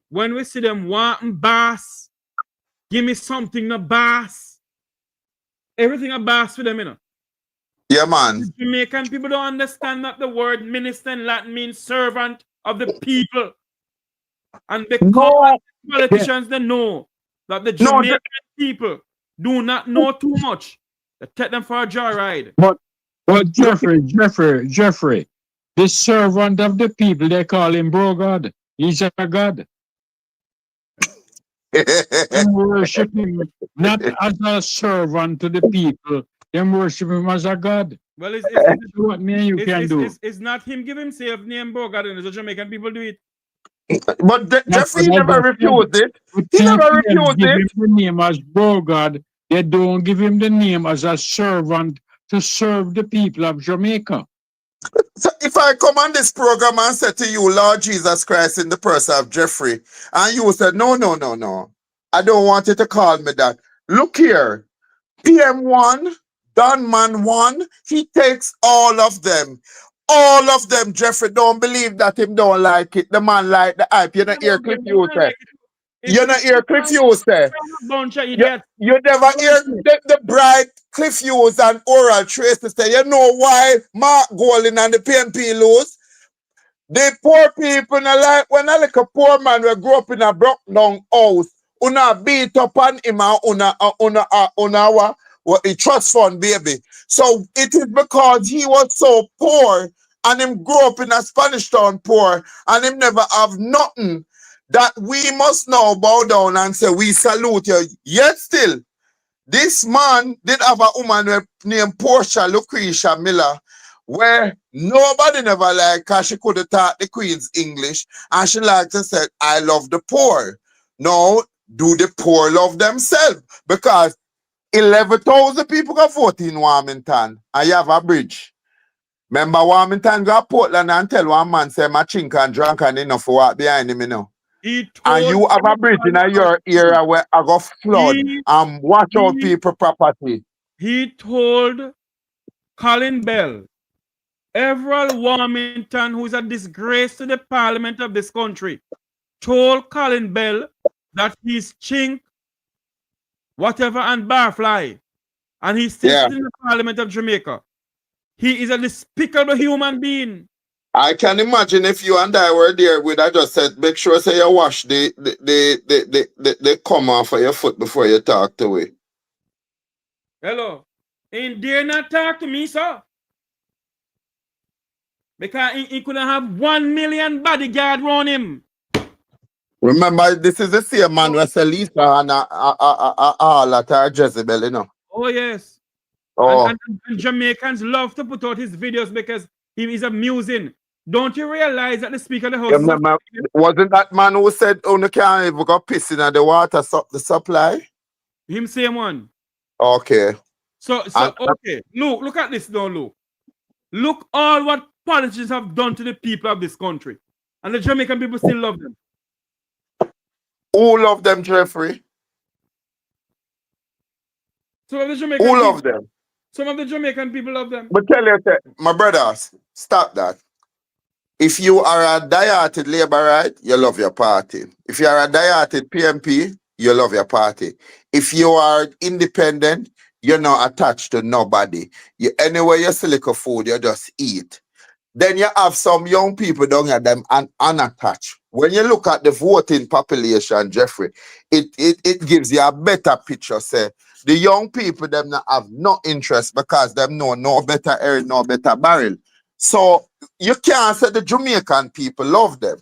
when we see them wanting bass, give me something to bass. Everything a bass for them, you know. Yeah, man. The Jamaican people don't understand that the word minister in Latin means servant of the people. And because No, politicians they know that the no, Jamaican people do not know too much, they take them for a joyride. But Jeffrey, The servant of the people, they call him bro God. He's a God. And worship him not as a servant to the people. Them worship him as a God. Well, What me and you can do. it's not him give himself name Bogart, and the Jamaican people do it. But That's Jeffrey what I never just said. refused it. But He never TPN refused give it. him the name as bro God. They don't give him the name as a servant to serve the people of Jamaica. So if I come on this program and say to you, Lord Jesus Christ, in the person of Jeffrey, and you said, no, no, no, no, I don't want you to call me that. Look here, PM1, Dunman 1, he takes all of them. All of them, Jeffrey, don't believe that him don't like it. The man like the hype. You know, hear Cliff you say. You know, hear Cliff you say. Bunch of You, idiots. you never hear the bright Cliff Hughes and Oral Tracy say, you know why Mark Golding and the PNP lose? The poor people in like when a like a poor man will grow up in a broke down house, una beat up on him and una what the trust fund baby. So it is because he was so poor and him grew up in a Spanish town poor and him never have nothing that we must now bow down and say we salute you. Yet still, this man did have a woman named Portia Lucretia Miller, where nobody never liked because she could have taught the Queen's English, and she liked to say, I love the poor. No, do the poor love themselves? Because 11,000 people got vote in Warmington, and you have a bridge. Remember, Warmington got Portland and tell one man, say, my chink and drunk and enough for walk behind him, you know. And you have a bridge in your area where I got flood and watch out people property. He told Colin Bell, Everett Warmington, who is a disgrace to the parliament of this country, told Colin Bell that he's chink, whatever, and barfly, and he's still sitting in the parliament of Jamaica. He is a despicable human being. I can imagine if you and I were there, would I just said, make sure say you wash the comma for your foot before you talk to me. Hello. And dare not talk to me, sir. Because he couldn't have 1 million bodyguard around him. Remember, this is the same man who said Lisa and all at her Jezebel, you know. Oh, yes. Oh. And Jamaicans love to put out his videos because he is amusing. Don't you realize that the Speaker of the House... Remember, wasn't that man who said, oh, you can't even go pissing at the water, the supply? Him same one. Okay. So okay. Look at this now, Luke. Look all what politicians have done to the people of this country. And the Jamaican people still love them. Who love them, Jeffrey? Some of the Jamaican Who love them? Some of the Jamaican people love them. But tell you, my brothers, stop that. If you are a dieted Labourite, you love your party. If you are a dieted PMP, you love your party. If you are independent, you're not attached to nobody. Anywhere you select food, you just eat. Then you have some young people down here, them unattached. When you look at the voting population, Jeffrey, it gives you a better picture. Say the young people them not have no interest because them know no better air, no better barrel. So you can't say the Jamaican people love them.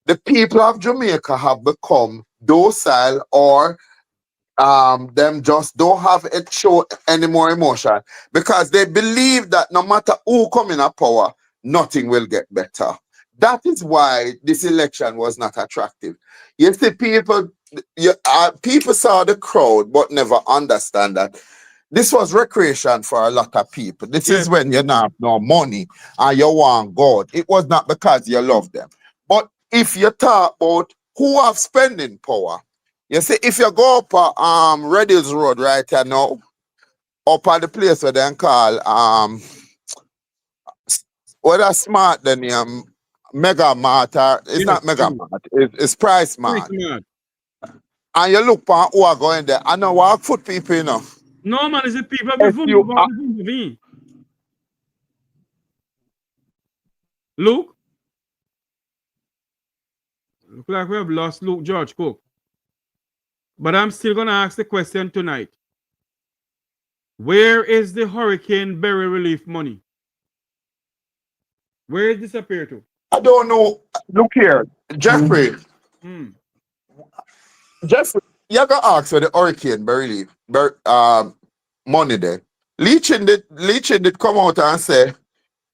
The people of Jamaica have become docile or them just don't have it show any more emotion because they believe that no matter who come in a power, nothing will get better. That is why this election was not attractive. You see, people saw the crowd but never understand that this was recreation for a lot of people. This is when you don't have no money and you want God. It was not because you love them. But if you talk about who have spending power, you see, if you go up Red Hills Road right here now, up at the place where they call whether smart than Mega Mart or it's not Mega Mart, it's Price Mart. And you look for who are going there. I know walk foot people, you know. No man, it's the people of the Luke? Look like we have lost Luke George Cook. But I'm still gonna ask the question tonight. Where is the Hurricane Berry relief money? Where it disappear to? I don't know. Look here, Jeffrey. Hmm. Jeffrey, you got ask for the hurricane barely money there. Leaching did come out and say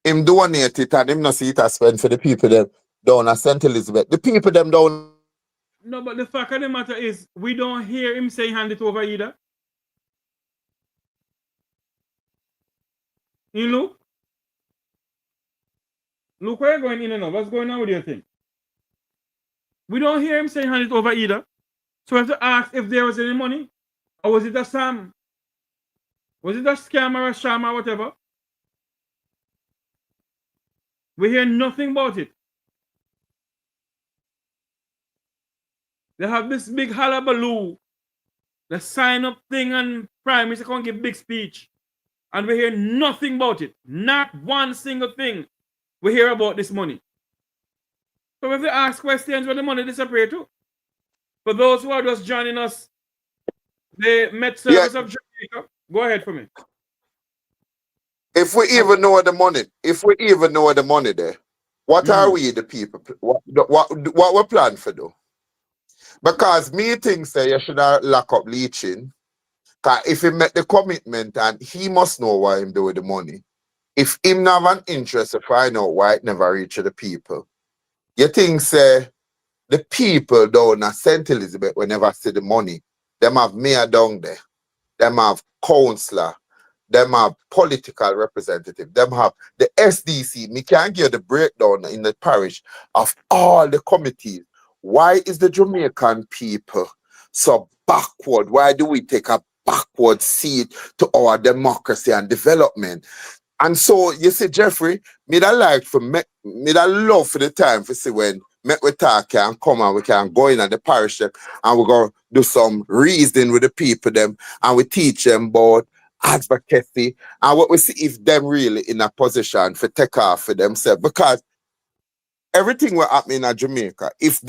him donate it and him not see it as spend for the people them down at St. Elizabeth. The people them down. No, but the fact of the matter is, we don't hear him say hand it over either. You know? Look where you're going in and out. What's going on with your thing? We don't hear him say hand it over either. So we have to ask if there was any money. Or was it a scam? Was it a scam or a sham or whatever? We hear nothing about it. They have this big hullabaloo. The sign up thing and Prime Minister can't give big speech. And we hear nothing about it. Not one single thing we hear about this money. So we have to ask questions where the money disappeared to. For those who are just joining us, the Met Service of Jamaica, go ahead for me. If we even know the money, there, what are we the people? What we plan for do? Because me think say you should have lock up Leaching. Cause if he make the commitment and he must know what him do with the money. If him not have an interest to find out why it never reach the people. You think say the people down at St. Elizabeth will never see the money. Them have mayor down there. Them have councillor. Them have political representative. Them have the SDC. Me can't give the breakdown in the parish of all the committees. Why is the Jamaican people so backward? Why do we take a backward seat to our democracy and development? And so you see, Jeffrey, me that love for the time for see when we talk can come and we can go in at the parish them and we go do some reasoning with the people them and we teach them about advocacy and what we see if them really in a position for take off for themselves, because everything will happen in Jamaica. If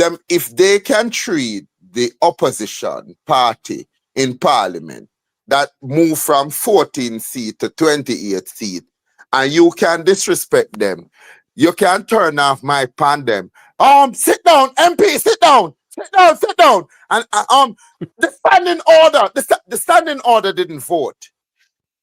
they can treat the opposition party in parliament that move from 14 seat to 28 seat, and you can disrespect them, you can turn off my pan them. Sit down, MP, sit down. And the standing order didn't vote.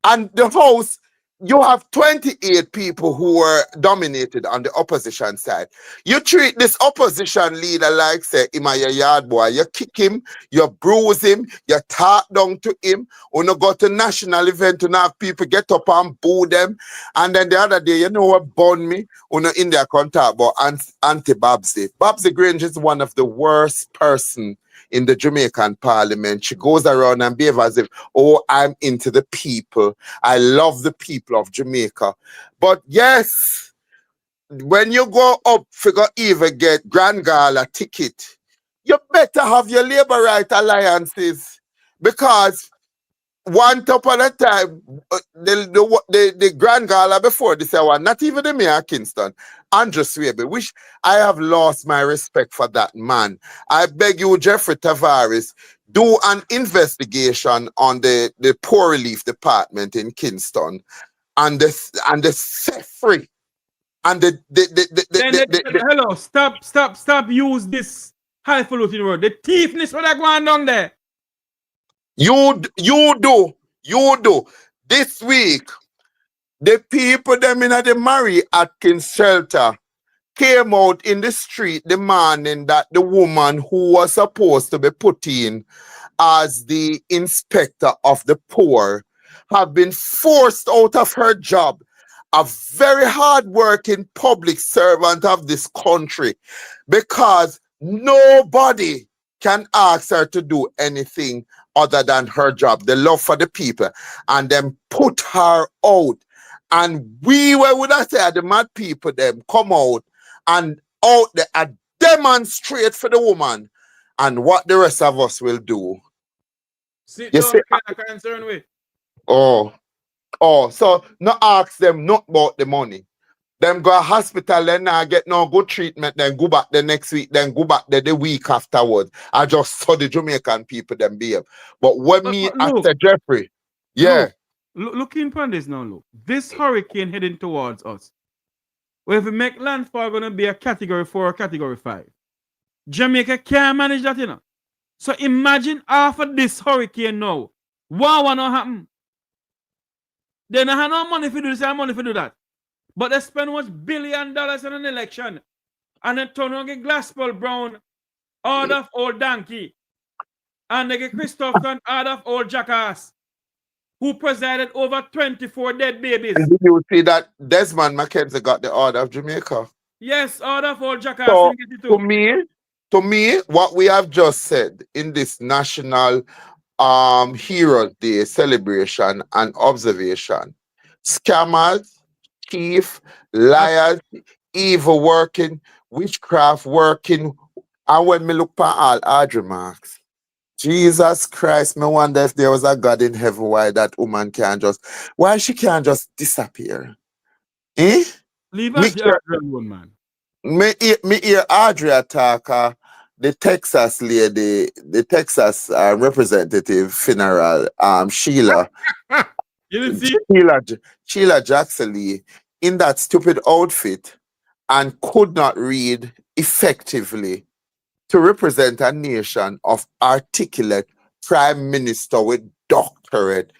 And the House, you have 28 people who were dominated on the opposition side. You treat this opposition leader like, say, him a your yard boy. You kick him, you bruise him, you talk down to him. When you go to national event, and have people get up and boo them. And then the other day, you know what burned me? When you in there can talk about Auntie Babsy. Babsy Grange is one of the worst person in the Jamaican parliament. She goes around and behave as if, oh, I'm into the people. I love the people of Jamaica. But yes, when you go up, figure even get Grand Gala ticket, you better have your labor right alliances, because one top at a time, the Grand Gala before this one, not even the mayor of Kingston, Andrew Swaby, which I have lost my respect for that man. I beg you, Jeffrey Tavares, do an investigation on the poor relief department in Kingston and the free and hello, stop use this highfalutin word. The thiefness what are going on there. You do. This week, the people them in the Mary Atkins shelter came out in the street demanding that the woman who was supposed to be put in as the inspector of the poor have been forced out of her job. A very hard-working public servant of this country, because nobody can ask her to do anything other than her job, the love for the people, and then put her out. And we would have said the mad people them come out and out there and demonstrate for the woman, and what the rest of us will do. Sit down, kind of concern with. So not ask them not about the money. Them go to hospital, then I get no good treatment, then go back the next week, then go back the week afterwards. I just saw the Jamaican people them behave. But when after Jeffrey, yeah. Looking upon this now, look. This hurricane heading towards us. Well, if we make landfall, going to be a category 4 or category 5. Jamaica can't manage that, you know. So imagine after this hurricane now, what will not happen? They don't have no money for do this and money for do that. But they spend $1 billion on an election and then turn on get Glassball Brown out of old donkey. And they get Christopher out of old jackass, who presided over 24 dead babies. And did you see that Desmond McKenzie got the Order of Jamaica? Yes, out of old jackass. So, to me, what we have just said in this National Heroes Day celebration and observation, scammers, thief, liars, evil working, witchcraft working, and when me look at all Audrey marks, Jesus Christ, me wonder if there was a God in heaven why that woman why she can't just disappear. Eh? Leave us alone, man. Me hear Audrey attack the Texas lady, the Texas representative funeral, Sheila. You didn't see? Sheila Jackson Lee in that stupid outfit and could not read effectively to represent a nation of articulate prime minister with doctorate,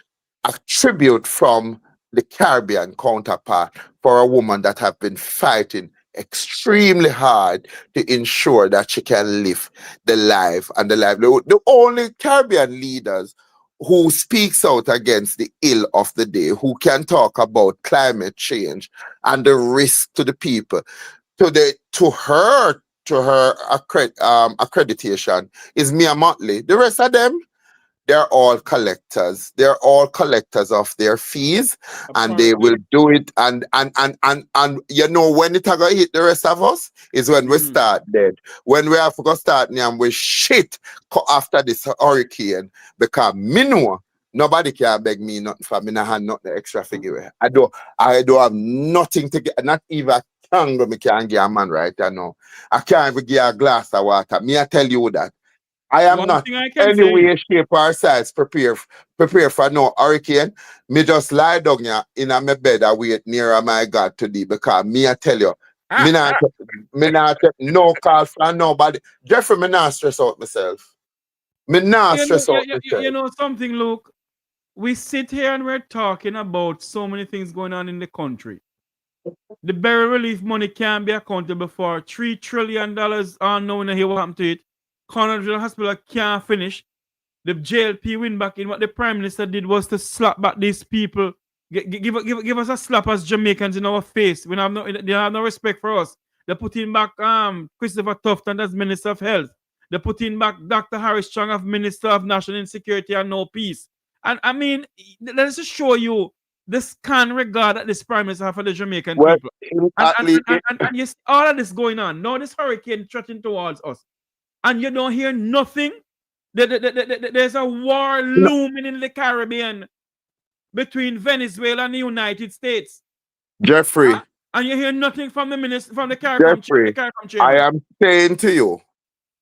a tribute from the Caribbean counterpart for a woman that have been fighting extremely hard to ensure that she can live the life and the livelihood. The only Caribbean leaders who speaks out against the ill of the day, who can talk about climate change and the risk to the people, to her accreditation is Mia Motley. The rest of them, they're all collectors. They're all collectors of their fees, and they will do it. And you know when it gonna hit the rest of us is when we start dead. When we have to go start and we shit after this hurricane, because me know nobody can beg me nothing for me. I have nothing extra figure. I don't have nothing to get, not even a candle me can give a man right now. I can't even give a glass of water. Me I tell you that. I am not any way, shape, or size prepare for no hurricane. Me just lie down here in my bed and wait near my God today, because me I tell you, me not no call for nobody. Jeffrey, me not stress out myself. Me not stress out myself. You know something, Luke? We sit here and we're talking about so many things going on in the country. The burial relief money can be accountable for $3 trillion unknown here what happened to it. Conrad Hospital can't finish. The JLP win back in. What the Prime Minister did was to slap back these people. Give us a slap as Jamaicans in our face. They have no respect for us. They're putting back Christopher Tufton as Minister of Health. They're putting back Dr. Harris Strong as Minister of National Insecurity and No Peace. And I mean, let's just show you the scan regard that this Prime Minister have for the Jamaican people. And yes, all of this going on. Now this hurricane threatening towards us. And you don't hear nothing. There's a war looming in the Caribbean between Venezuela and the United States. Jeffrey. And you hear nothing from the minister, from the CARICOM. Jeffrey, I am saying to you,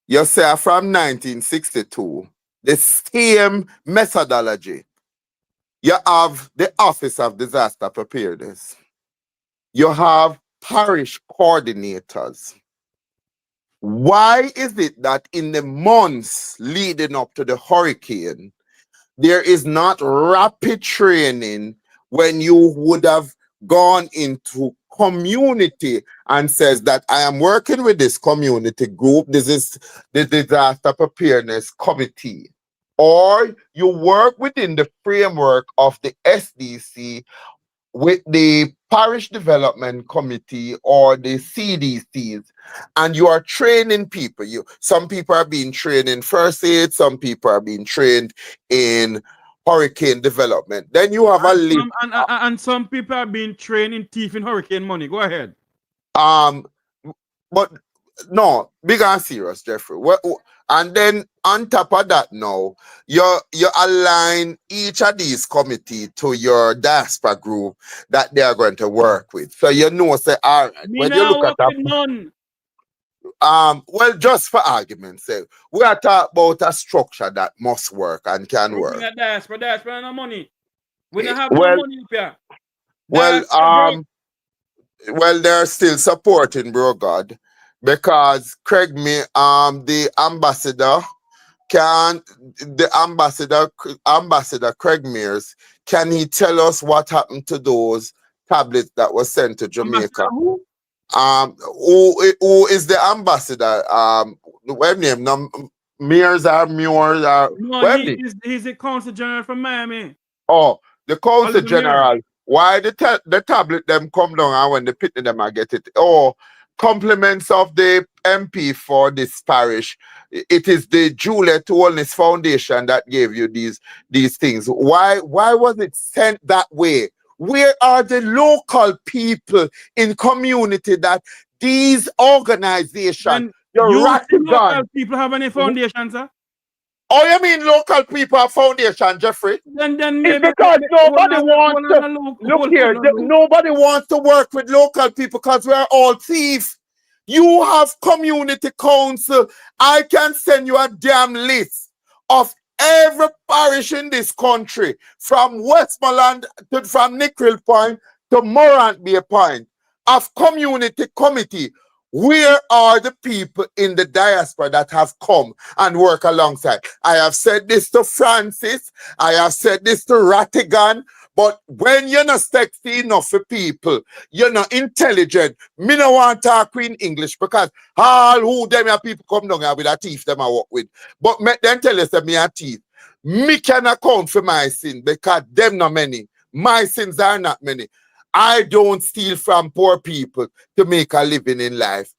you say from 1962, the same methodology. You have the Office of Disaster Preparedness. You have parish coordinators. Why is it that in the months leading up to the hurricane, there is not rapid training when you would have gone into community and says that I am working with this community group, this is the Disaster Preparedness Committee, or you work within the framework of the SDC with the Parish Development Committee or the CDCs, and you are training people. Some people are being trained in first aid, some people are being trained in hurricane development. Then you have and some people are being trained in thieving hurricane money. Go ahead. But no, big and serious, Jeffrey. And then on top of that now, you align each of these committees to your diaspora group that they are going to work with. So you know, say, all right, when you look at none. Well, just for argument's sake, we are talking about a structure that must work and can work. Diaspora no money. We don't have no money up here. Well, Well, they're still supporting Bro God because the ambassador, can ambassador Craig Mears, can he tell us what happened to those tablets that were sent to Ambassador Jamaica? who? Who is the ambassador? What name? No, Mears or Muir or No, what name? he's the consul general from Miami. Oh, the consul Oliver Mears. general. Why the tablet them come down and when the pitney them I get it? Oh, compliments of the MP for this parish. It is the Juliet Wellness Foundation that gave you these things. Why was it sent that way? Where are the local people in community that these organizations, Then your you think Ratigan? local people have any foundation, sir? Oh, you mean local people have foundation, Jeffrey? Then It's maybe because nobody wants hold to on, look, look hold here. on, look. Nobody wants to work with local people because we're all thieves. You have community council. I can send you a damn list of every parish in this country, from Westmoreland from Nickel Point to Morant Bay Point, of community committee. Where are the people in the diaspora that have come and work alongside? I have said this to Francis. I have said this to Rattigan. But when you're not sexy enough for people, you're not intelligent. Me no want to talk in English because all who them are people come down here with a thief them I work with. But make them tell us that me a thief. Me can account for my sin because them not many. My sins are not many. I don't steal from poor people to make a living in life.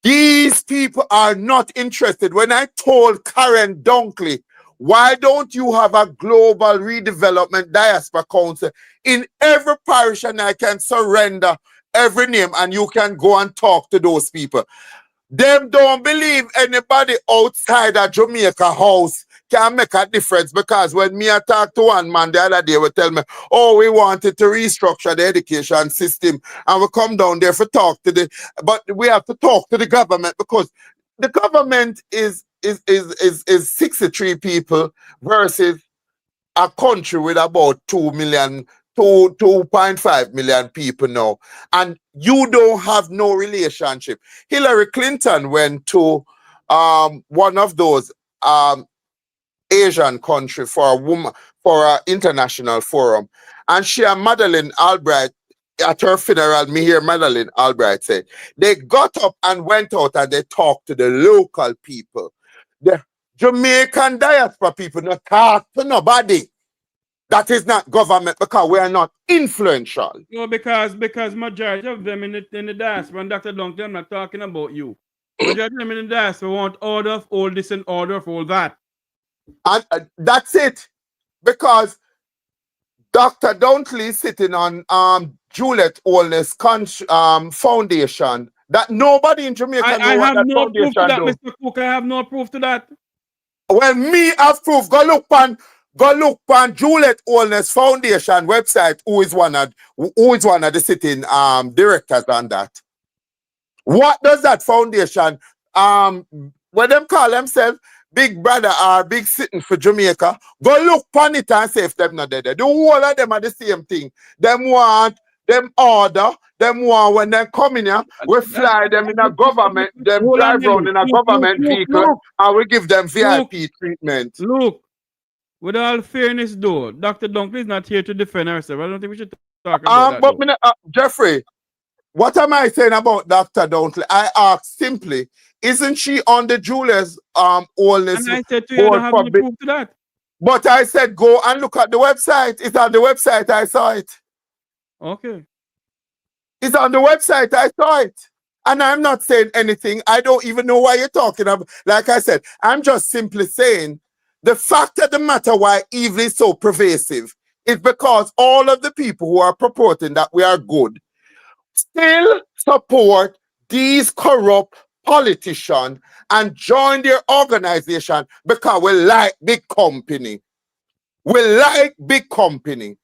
These people are not interested. When I told Karen Dunkley, why don't you have a global redevelopment diaspora council in every parish and I can surrender every name and you can go and talk to those people? Them don't believe anybody outside a Jamaica house can make a difference because when me I talk to one man the other day, will tell me, oh, we wanted to restructure the education system and we come down there for talk to but we have to talk to the government because the government is 63 people versus a country with about 2.5 million people now, and you don't have no relationship. Hillary Clinton went to one of those Asian country for an international forum, and she and Madeleine Albright at her funeral, me hear Madeleine Albright said they got up and went out and they talked to the local people. The Jamaican diaspora people not talk to nobody. That is not government because we are not influential. No, because majority of them in the diaspora, and Dr. Dunkley, I'm not talking about you. Majority of them in the diaspora want order of all this and order of all that. And that's it. Because Dr. Dunkley is sitting on Juliet Wellness Foundation that nobody in Jamaica know what that foundation do. I have no proof to that, do. Mr. Cook. I have no proof to that. Well, me have proof. Go look on Juliet Wellness Foundation website. Who is one of the sitting directors on that? What does that foundation what them call themselves? Big brother or big sitting for Jamaica? Go look on it and say if them not there. The whole of them are the same thing. Them want them order. Them want when they come in here, we fly them in a government, them drive around in a government vehicle, and we give them VIP treatment. Look, with all fairness though, Dr. Dunkley is not here to defend herself. I don't think we should talk about that. But Jeffrey, what am I saying about Dr. Dunkley? I ask simply, isn't she on the Julius Wellness and I said to you, I don't have no proof to that. But I said go and look at the website. It's on the website. I saw it. Okay. It's on the website. I saw it. And I'm not saying anything. I don't even know why you're talking about. Like I said, I'm just simply saying the fact of the matter why evil is so pervasive is because all of the people who are purporting that we are good still support these corrupt politicians and join their organization because we like big company. We like big company.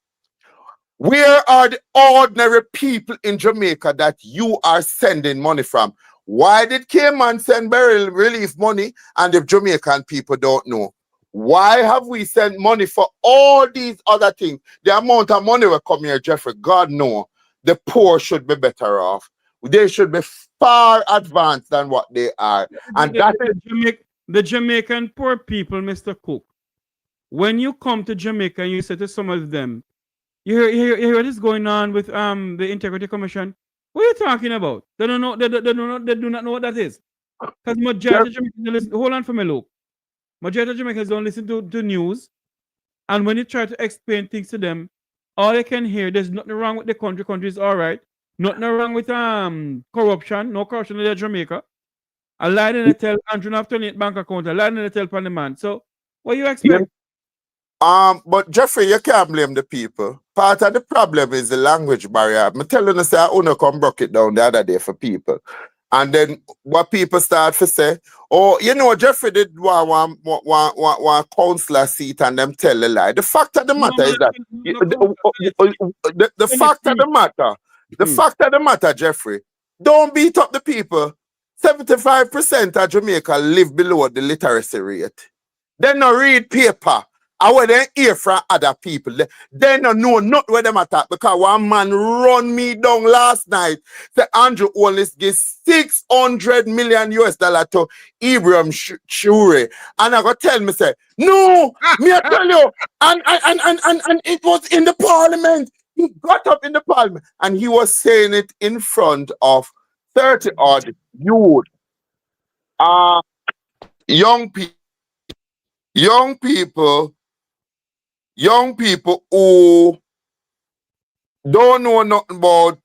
Where are the ordinary people in Jamaica that you are sending money from? Why did Cayman send burial relief money and the Jamaican people don't know? Why have we sent money for all these other things? The amount of money will come here, Jeffrey, God knows. the poor should be better off. They should be far advanced than what they are. And that is The Jamaican poor people, Mr. Cook, when you come to Jamaica and you say to some of them, you hear what is going on with the Integrity Commission? What are you talking about? They don't know. They do not know what that is. Because majority of Jamaicans don't listen. Hold on for me, look. Majority of Jamaicans don't listen to news, and when you try to explain things to them, all they can hear, there's nothing wrong with the country. Country is all right. Nothing wrong with corruption. No corruption in Jamaica. A lie in the tell Andrew not 28 bank account. A lie in the tell pan the man. So what you expect? But Jeffrey, you can't blame the people. Part of the problem is the language barrier. I'm telling you, say, I wanna come broke it down the other day for people. And then what people start to say, oh, you know, Jeffrey did one councillor seat and them tell a lie. The fact of the matter is that the fact of the matter, Jeffrey, don't beat up the people. 75% of Jamaica live below the literacy rate. They don't read paper. And when they hear from other people, they don't know not where them attack. Because one man run me down last night. Say Andrew only gives $600 million to Ibrahim Shure. And I got tell me, say, no, me I tell you, and it was in the parliament. He got up in the parliament and he was saying it in front of 30 odd youth, young people who don't know nothing about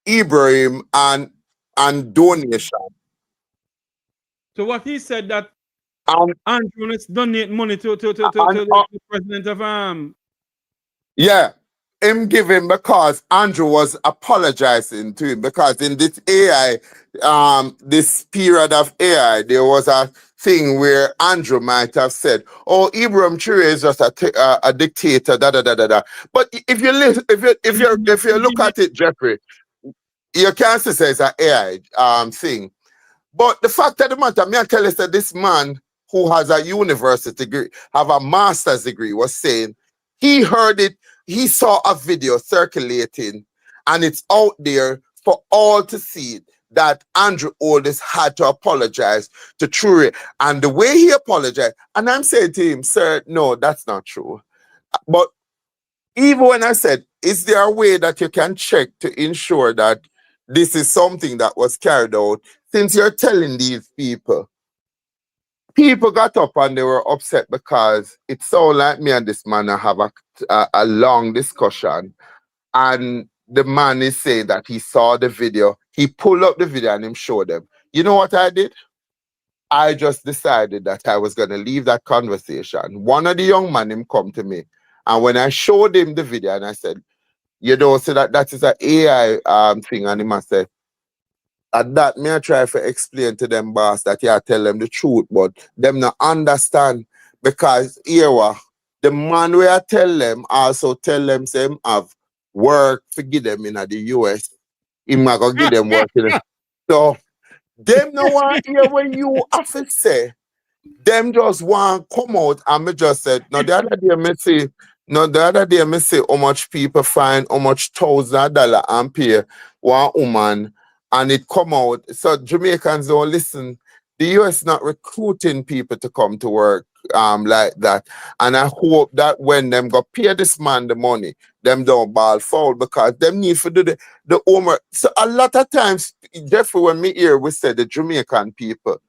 Ibrahim and donation. So what he said that And Andrew let's donate money to the president of yeah, him giving because Andrew was apologizing to him because in this AI, this period of AI, there was a thing where Andrew might have said, "Oh, Ibrahim Traoré is just a dictator." Da da da da da. But if you look at it, Jeffrey, you can't say it's an AI thing. But the fact of the matter, me I tell you that this man who has a university degree, have a master's degree, was saying he heard it, he saw a video circulating, and it's out there for all to see that Andrew Oldest had to apologize to Traoré. And the way he apologized, and I'm saying to him, sir, no, that's not true. But even when I said, is there a way that you can check to ensure that this is something that was carried out, since you're telling these people got up and they were upset because it sounded like me and this man have a long discussion. And the man is saying that he saw the video. He pulled up the video and him showed them. You know what I did? I just decided that I was going to leave that conversation. One of the young men, him come to me. And when I showed him the video and I said, you know, so that is an AI thing. And he must say, at that, me I try to explain to them, boss, that yeah, tell them the truth, but them not understand because here, the man where I tell them also tell them same have work to give them in the US. He might go give them work. So them no want hear when you have to say. Them just want come out and me just said, no, the other day me say how much people find how much $1,000 and pay one woman. And it come out. So Jamaicans don't listen. The US not recruiting people to come to work like that. And I hope that when them go pay this man the money, them don't ball foul because them need to do the homework. So a lot of times, Jeffrey, when me hear we say the Jamaican people,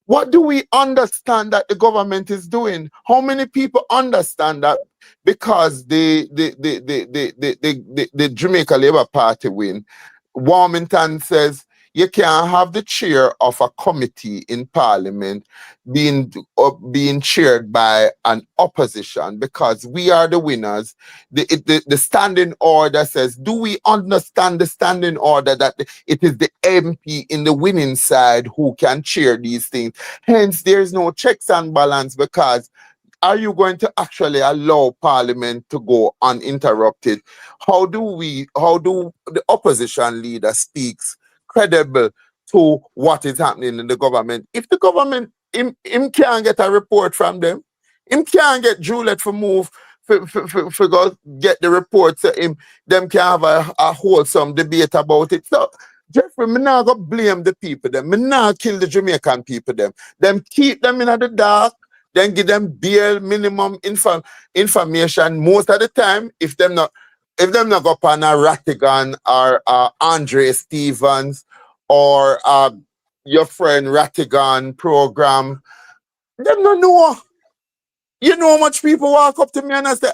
what do we understand that the government is doing? How many people understand that because the Jamaica Labour Party win? Warmington says you can't have the chair of a committee in Parliament being chaired by an opposition because we are the winners. The standing order says, do we understand the standing order that it is the MP in the winning side who can chair these things? Hence, there's no checks and balance because are you going to actually allow Parliament to go uninterrupted? How do the opposition leader speaks credible to what is happening in the government? If the government him can't get a report from them, him can't get Juliet to move for go get the reports of him, them can have a wholesome debate about it. So Jeffrey, me not go blame the people them. Me not kill the Jamaican people them. Them keep them in the dark, then give them bare minimum information most of the time. If them not go on a Rattigan or Andre Stevens or your friend Rattigan program, them no know. You know how much people walk up to me and I say,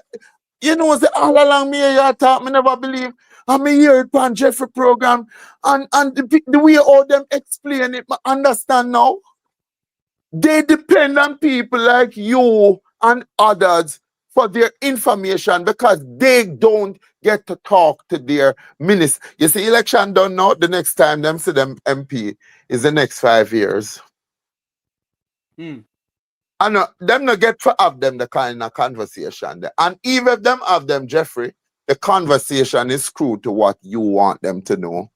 you know, say all along me hear you talk, me never believe. And me hear it on Jeffrey program and the way all them explain it, me understand now. They depend on people like you and others for their information because they don't get to talk to their minister. You see, election done now, the next time them see them MP is the next 5 years. Mm. And them not get to have them the kind of conversation there. And even if them have them, Jeffrey, the conversation is screwed to what you want them to know.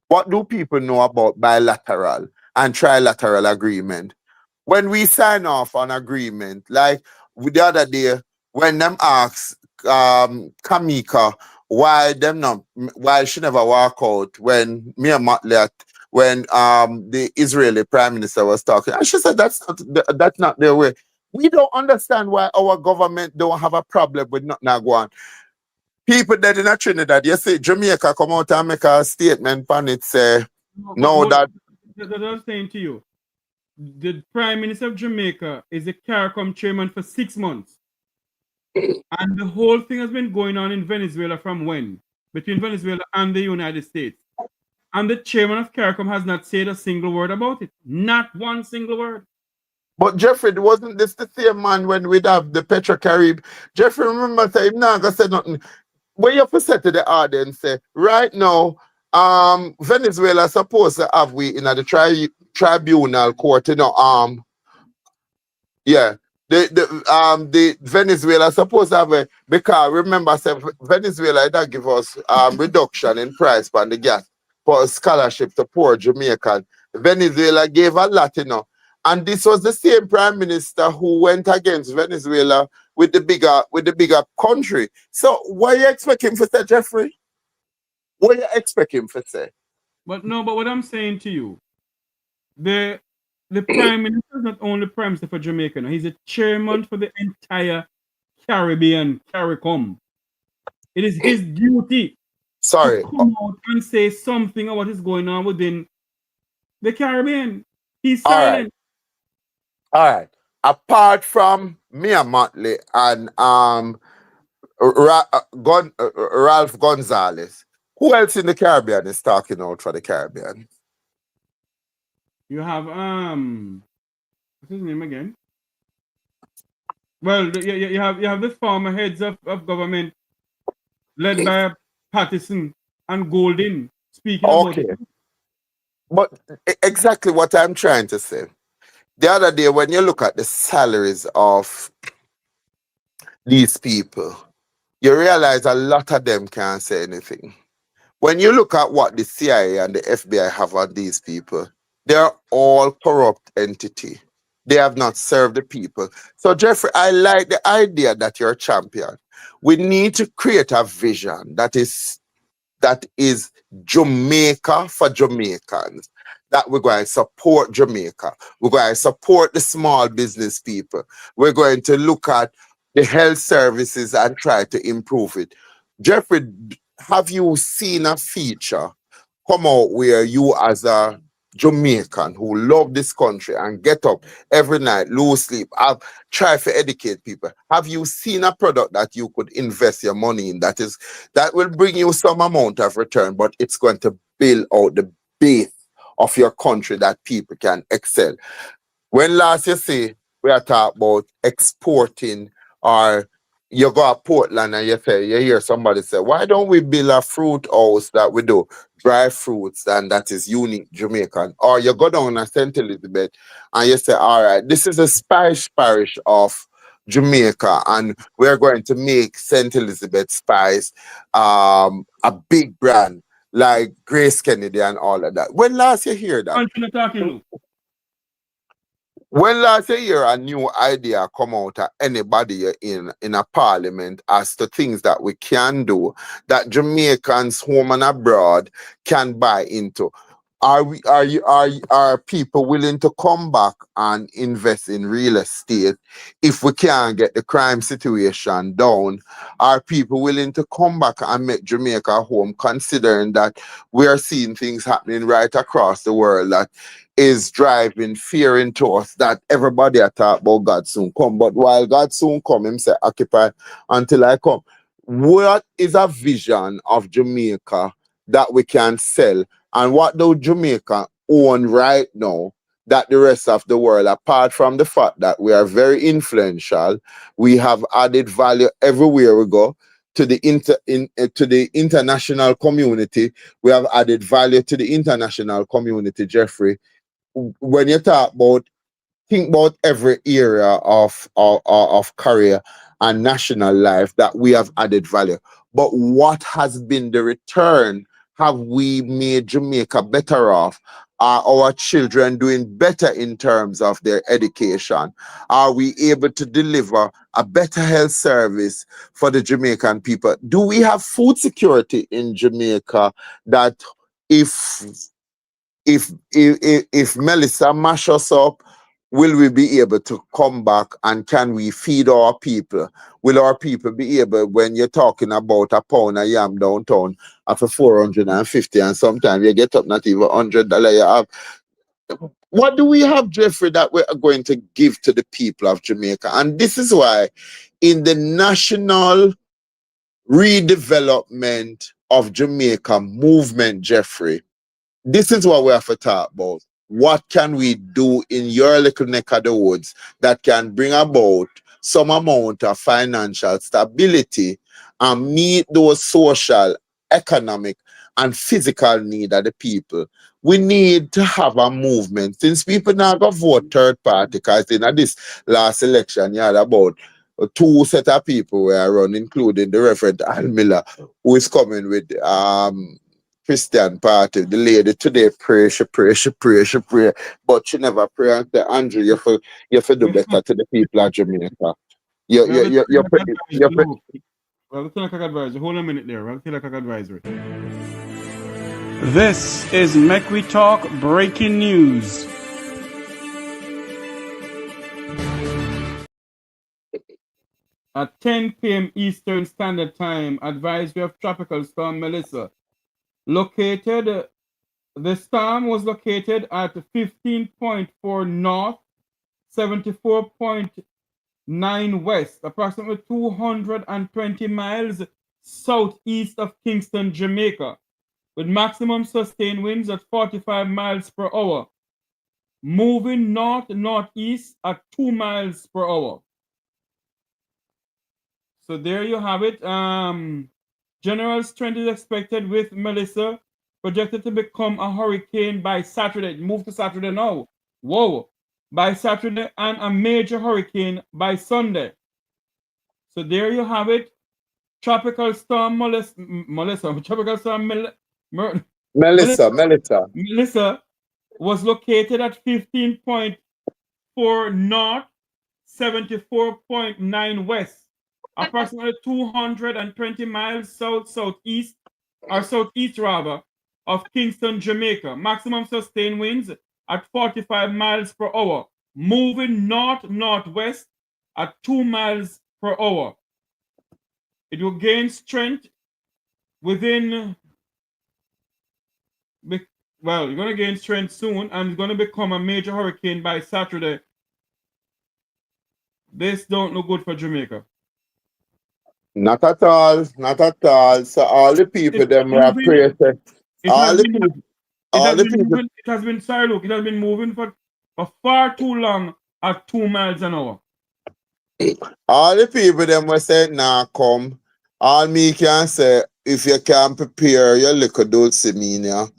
What do people know about bilateral and trilateral agreement? When we sign off on agreement, like the other day, when them asked Kamika why she never walk out when me and Matlet, when the Israeli Prime Minister was talking, and she said that's not their way. We don't understand why our government don't have a problem with not going. People that in Trinidad, you see Jamaica come out and make a statement and it say no that That's what I'm saying to you. The Prime Minister of Jamaica is a CARICOM chairman for 6 months. And the whole thing has been going on in Venezuela from when? Between Venezuela and the United States. And the chairman of CARICOM has not said a single word about it. Not one single word. But Jeffrey, wasn't this the same man when we'd have the Petrocarib? Jeffrey, remember say him not gonna say nothing. What you have to say to the audience, say, right now, Venezuela supposed to have we in the tribunal court, yeah. The Venezuela supposed to have a because remember say Venezuela that give us reduction in price on the gas for a scholarship to poor Jamaican. Venezuela gave a lot, and this was the same prime minister who went against Venezuela with the bigger country. So what you expect him to say, Jeffrey? What you expect him to say? But what I'm saying to you, the Prime Minister is not only Prime Minister for Jamaica, he's a chairman for the entire Caribbean, CARICOM. It is his duty Sorry. to come out and say something of what is going on within the Caribbean. He's silent. All right. Apart from Mia Motley and Ralph Gonzalez, who else in the Caribbean is talking out for the Caribbean? You have what's his name again? Well, you have the former heads of government led by Pattison and Golden speaking about it. But exactly what I'm trying to say. The other day, when you look at the salaries of these people, you realize a lot of them can't say anything. When you look at what the CIA and the FBI have on these people, they're all corrupt entity. They have not served the people. So, Jeffrey, I like the idea that you're a champion. We need to create a vision that is Jamaica for Jamaicans. That we're going to support Jamaica. We're going to support the small business people. We're going to look at the health services and try to improve it. Jeffrey, have you seen a feature come out where you as a Jamaican who love this country and get up every night, lose sleep, try to educate people? Have you seen a product that you could invest your money in that will bring you some amount of return, but it's going to build out the base of your country that people can excel? When last you see we are talking about exporting, or you go to Portland and you hear somebody say, why don't we build a fruit house that we do dry fruits and that is unique Jamaican? Or you go down to St. Elizabeth and you say, all right, this is a spice parish of Jamaica and we're going to make St. Elizabeth Spice a big brand like Grace Kennedy and all of that. When last you hear that? When last year a new idea come out of anybody in a parliament as to things that we can do that Jamaicans home and abroad can buy into. Are people willing to come back and invest in real estate if we can't get the crime situation down? Are people willing to come back and make Jamaica home, considering that we are seeing things happening right across the world that is driving fear into us that everybody are talk about God soon come. But while God soon come, him say, occupy until I come. What is a vision of Jamaica that we can sell? And what do Jamaica own right now that the rest of the world, apart from the fact that we are very influential, we have added value everywhere we go to the to the international community. We have added value to the international community, Jeffrey. When you talk about, think about every area of career and national life that we have added value. But what has been the return? Have we made Jamaica better off? Are our children doing better in terms of their education? Are we able to deliver a better health service for the Jamaican people? Do we have food security in Jamaica that if if Melissa mash us up, will we be able to come back and can we feed our people? Will our people be able, when you're talking about a pound of yam downtown for 450 and sometimes you get up not even $100 you have. What do we have, Jeffrey, that we're going to give to the people of Jamaica? And this is why in the national redevelopment of Jamaica movement, Jeffrey, this is what we have to talk about. What can we do in your little neck of the woods that can bring about some amount of financial stability and meet those social, economic, and physical need of the people? We need to have a movement. Since people now go vote third party, because in this last election, you had about two set of people were run, including the Reverend Al Miller, who is coming with Christian party. The lady today pray, but she never pray and say, Andrew, you have do better to the people of Jamaica. You, We have you, the you, 10 you, o'clock you, you, advisory. We have the 10 o'clock advisory. Hold on a minute there. We have the 10 o'clock advisory. This is Make We Talk breaking news. At 10 p.m. Eastern Standard Time, advisory of Tropical Storm Melissa. The storm was located at 15.4 north, 74.9 west, approximately 220 miles southeast of Kingston, Jamaica, with maximum sustained winds at 45 miles per hour, moving north-northeast at 2 miles per hour. So there you have it. General strength is expected with Melissa projected to become a hurricane by Saturday. Move to Saturday now. Whoa. By Saturday, and a major hurricane by Sunday. So there you have it. Tropical storm Melissa was located at 15.4 north, 74.9 west, approximately 220 miles southeast of Kingston, Jamaica. Maximum sustained winds at 45 miles per hour, moving north-northwest at 2 miles per hour. It will gain strength within, well, you're going to gain strength soon, and it's going to become a major hurricane by Saturday. This don't look good for Jamaica. Not at all. Not at all. So all the people them were praising. It has been moving for far too long at 2 miles an hour. All the people them were saying, nah, come. All me can say, if you can prepare your little dulcimina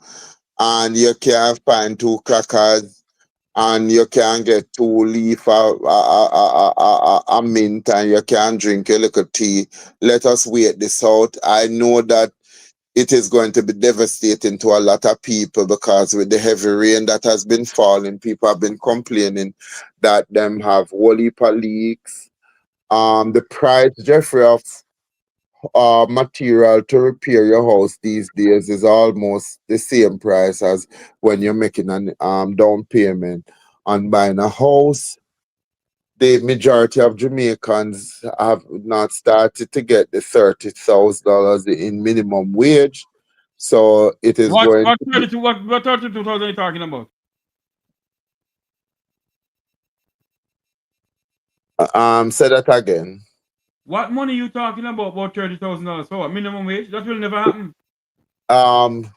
and you can find 2 crackers and you can get 2 leaf a mint and you can drink a little tea, let us wait this out. I know that it is going to be devastating to a lot of people because with the heavy rain that has been falling, people have been complaining that them have whole heap of leaks. The price, Jeffrey, of material to repair your house these days is almost the same price as when you're making an down payment on buying a house. The majority of Jamaicans have not started to get the $30,000 in minimum wage. So it is What going what to be, 32 what 32,000 are you talking about? say that again. What money you talking about $30,000 for? What, minimum wage? That will never happen. Um,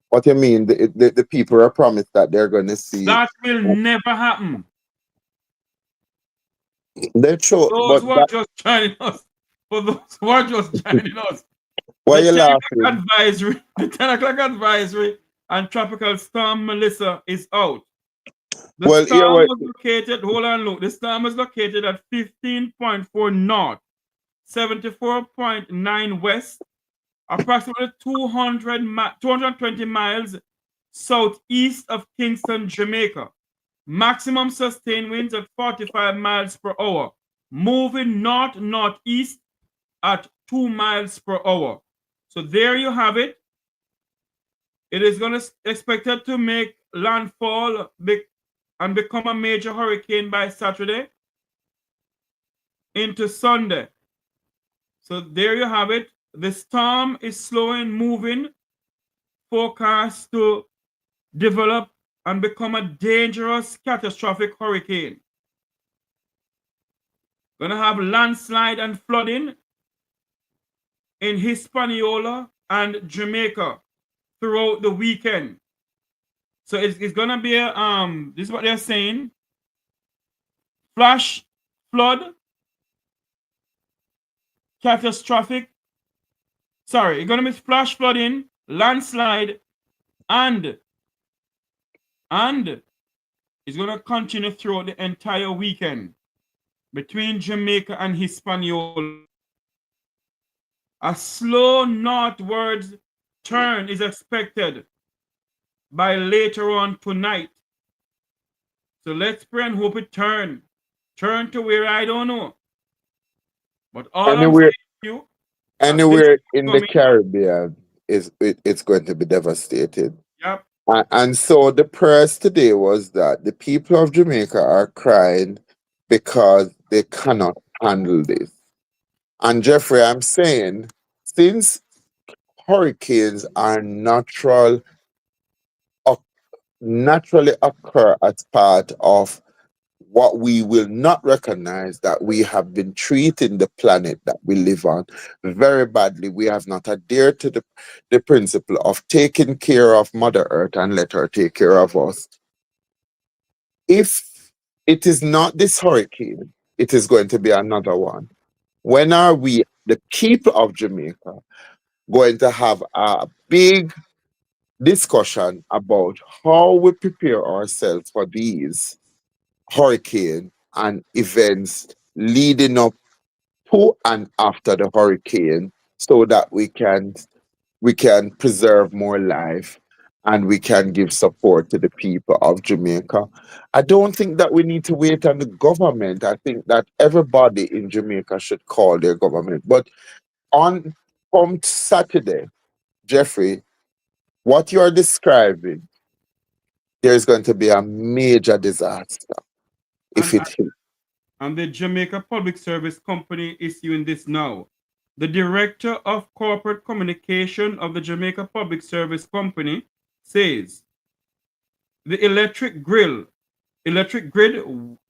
what you mean? The people are promised that they're going to see. That will never happen. They're true, Those but who are that, just joining us, for those who are just joining us, why the you 10 o'clock laughing? advisory, the 10 o'clock advisory and tropical storm Melissa is out. The Well, here storm what was located, hold on, look, the storm was located at 15.4 north, 74.9 west, approximately 220 miles southeast of Kingston, Jamaica. Maximum sustained winds at 45 miles per hour, moving north-northeast at 2 miles per hour. So there you have it. It is going to expected to make landfall and become a major hurricane by Saturday into Sunday. So there you have it. The storm is slowing, moving, forecast to develop and become a dangerous, catastrophic hurricane. Gonna have landslide and flooding in Hispaniola and Jamaica throughout the weekend. So it's gonna be this is what they're saying: flash flood, catastrophic. Sorry, it's gonna be flash flooding, landslide, and it's gonna continue throughout the entire weekend between Jamaica and Hispaniola. A slow northwards turn is expected by later on tonight. So let's pray and hope it turn to where I don't know. But all I'm saying anywhere to you, anywhere in the coming. Caribbean it's going to be devastated. Yep. And so the prayers today was that the people of Jamaica are crying because they cannot handle this. And Jeffrey, I'm saying, since hurricanes are naturally occur as part of what we will not recognize, that we have been treating the planet that we live on very badly. We have not adhered to the principle of taking care of Mother Earth and let her take care of us. If it is not this hurricane, it is going to be another one. When are we, the people of Jamaica, going to have a big discussion about how we prepare ourselves for these hurricane and events leading up to and after the hurricane, so that we can preserve more life and we can give support to the people of Jamaica. I don't think that we need to wait on the government. I think that everybody in Jamaica should call their government. But on come Saturday, Jeffrey, what you're describing, there's going to be a major disaster if And, it hits. and the Jamaica Public Service Company issuing this now. The Director of Corporate Communication of the Jamaica Public Service Company says the electric grid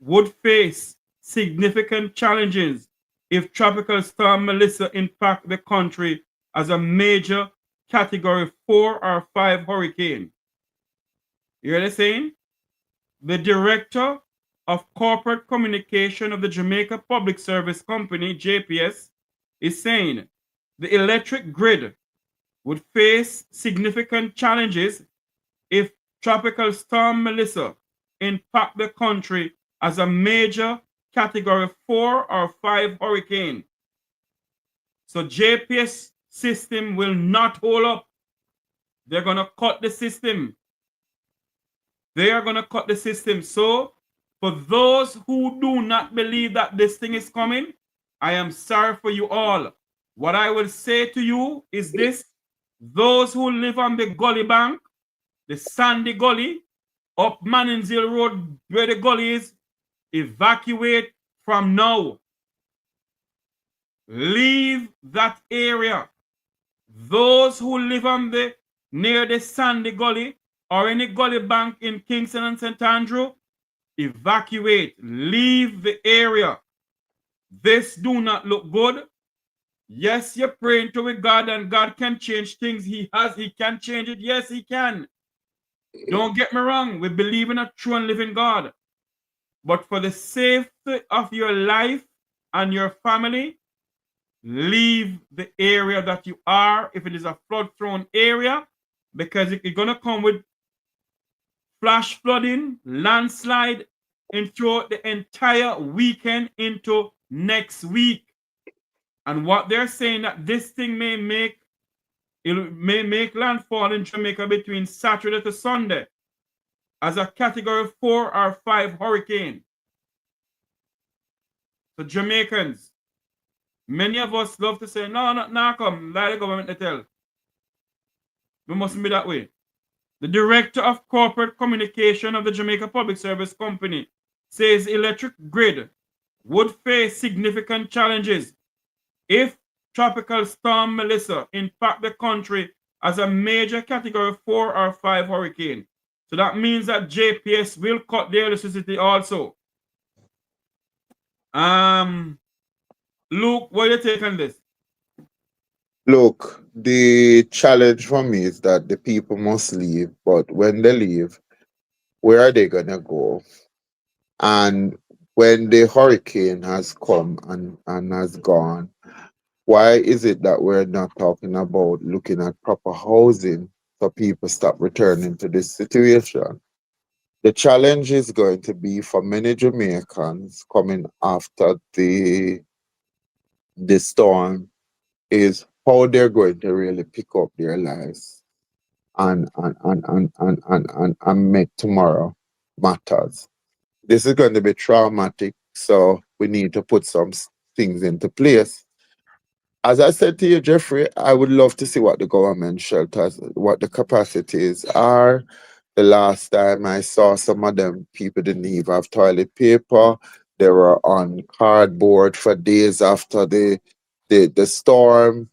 would face significant challenges if Tropical Storm Melissa impact the country as a major Category 4 or 5 hurricane. You hear what I'm saying? The Director of Corporate Communication of the Jamaica Public Service Company, JPS, is saying the electric grid would face significant challenges if Tropical Storm Melissa impact the country as a major Category 4 or 5 hurricane. So JPS system will not hold up. They're going to cut the system. They are going to cut the system. So, for those who do not believe that this thing is coming, I am sorry for you all. What I will say to you is this: those who live on the gully bank, the sandy gully, up Manningsville Road, where the gully is, evacuate from now. Leave that area. Those who live on the near the sandy gully or any gully bank in Kingston and St. Andrew, evacuate. Leave the area. This do not look good. Yes, you're praying to God and God can change things. He can change it. Yes, he can. Don't get me wrong. We believe in a true and living God. But for the safety of your life and your family, leave the area that you are if it is a flood-prone area, because it's going to come with flash flooding, landslide, and throughout the entire weekend into next week. And what they're saying that this thing may make landfall in Jamaica between Saturday to Sunday as a category 4 or 5 hurricane. So Jamaicans, many of us love to say, no, come, let the government to tell. We mustn't be that way. The director of corporate communication of the Jamaica Public Service Company says electric grid would face significant challenges if Tropical Storm Melissa impact the country as a major category 4 or 5 hurricane. So that means that JPS will cut their electricity also. Luke, what do you take on this? Look, the challenge for me is that the people must leave, but when they leave, where are they gonna go? And when the hurricane has come and has gone, why is it that we're not talking about looking at proper housing so people stop returning to this situation? The challenge is going to be for many Jamaicans coming after the storm is how they're going to really pick up their lives and make tomorrow matters. This is going to be traumatic, so we need to put some things into place. As I said to you, Jeffrey, I would love to see what the government shelters, what the capacities are. The last time I saw some of them, people didn't even have toilet paper. They were on cardboard for days after the storm,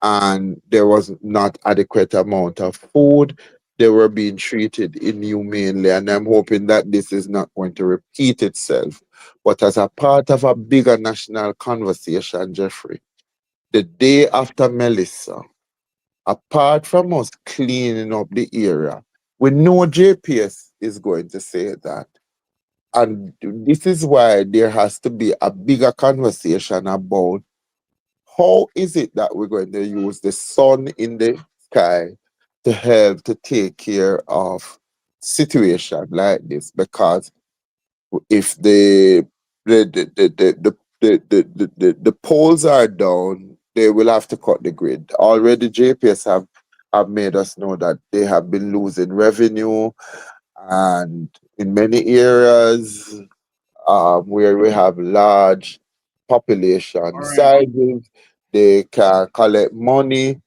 and there was not adequate amount of food. They were being treated inhumanely, and I'm hoping that this is not going to repeat itself. But as a part of a bigger national conversation, Jeffrey, the day after Melissa, apart from us cleaning up the area, we know JPS is going to say that. And this is why there has to be a bigger conversation about how is it that we're going to use the sun in the sky to help to take care of situation like this. Because if the poles are down, they will have to cut the grid. Already JPS have made us know that they have been losing revenue, and in many areas where we have large population sizes, they can collect money.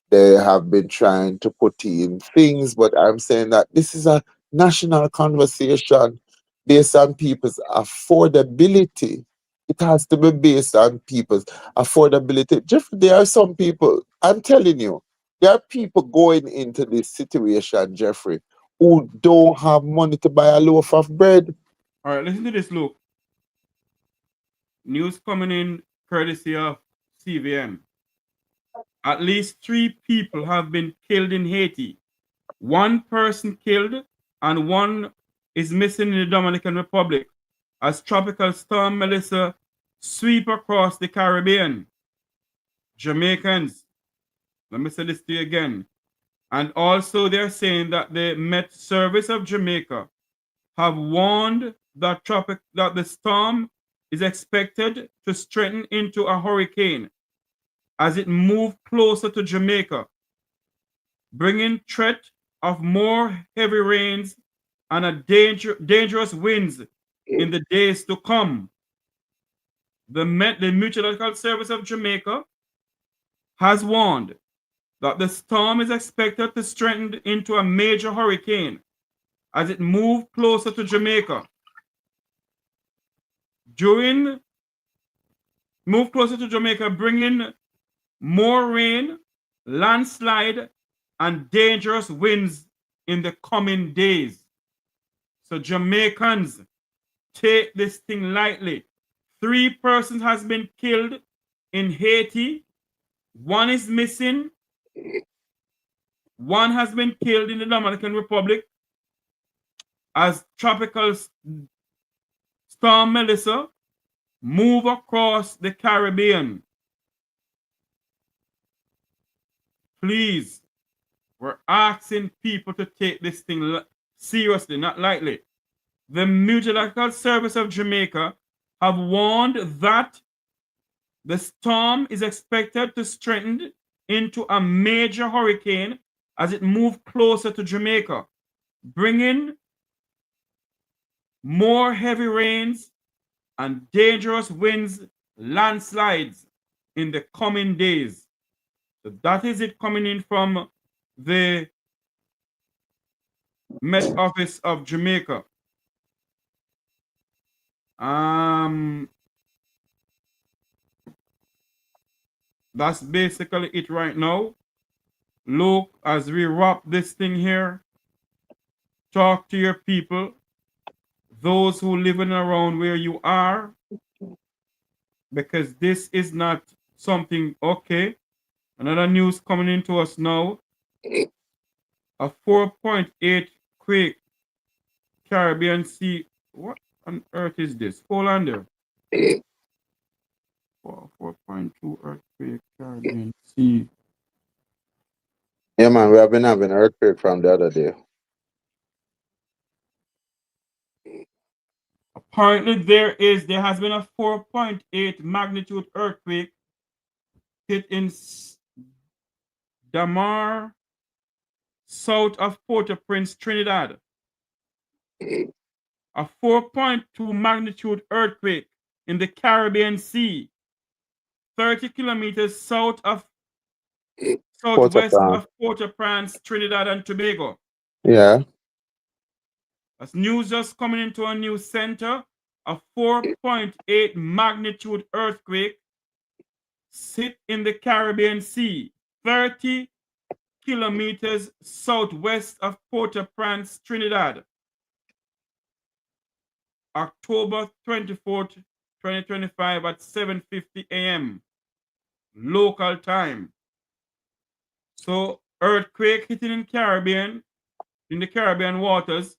They have been trying to put in things, but I'm saying that this is a national conversation based on people's affordability. It has to be based on people's affordability. Jeff, there are some people, I'm telling you, there are people going into this situation, Jeffrey, who don't have money to buy a loaf of bread. All right, listen to this, Luke. News coming in courtesy of CVM. At least 3 people have been killed in Haiti. 1 person killed and 1 is missing in the Dominican Republic as Tropical Storm Melissa sweep across the Caribbean. Jamaicans, let me say this to you again. And also they're saying that the Met Service of Jamaica have warned that the storm is expected to strengthen into a hurricane. as it moved closer to Jamaica, bringing threat of more heavy rains and a dangerous winds in the days to come. The Meteorological Service of Jamaica has warned that the storm is expected to strengthen into a major hurricane as it moves closer to Jamaica. Bringing more rain, landslide, and dangerous winds in the coming days. So Jamaicans, take this thing lightly. 3 persons has been killed in Haiti. 1 is missing. 1 has been killed in the Dominican Republic as tropical storm Melissa move across the Caribbean. Please, we're asking people to take this thing seriously, not lightly. The Meteorological Service of Jamaica have warned that the storm is expected to strengthen into a major hurricane as it moves closer to Jamaica, bringing more heavy rains and dangerous winds, landslides in the coming days. So that is it coming in from the Met Office of Jamaica. That's basically it right now. Look, as we wrap this thing here, talk to your people, those who living around where you are, because this is not something okay. Another news coming into us now. A 4.8 quake, Caribbean Sea. What on earth is this? Hold on there. 4.2 earthquake, Caribbean Sea. Yeah, man, we have been having an earthquake from the other day. Apparently, there has been a 4.8 magnitude earthquake hit in Damar, south of Port-au-Prince, Trinidad. A 4.2 magnitude earthquake in the Caribbean Sea, 30 kilometers southwest of Port-au-Prince, Trinidad and Tobago. Yeah. As news just coming into a news center, a 4.8 magnitude earthquake hit in the Caribbean Sea, 30 kilometers southwest of Port-au-Prince, Trinidad. October 24th, 2025 at 7:50 a.m. local time. So earthquake hitting in the Caribbean waters,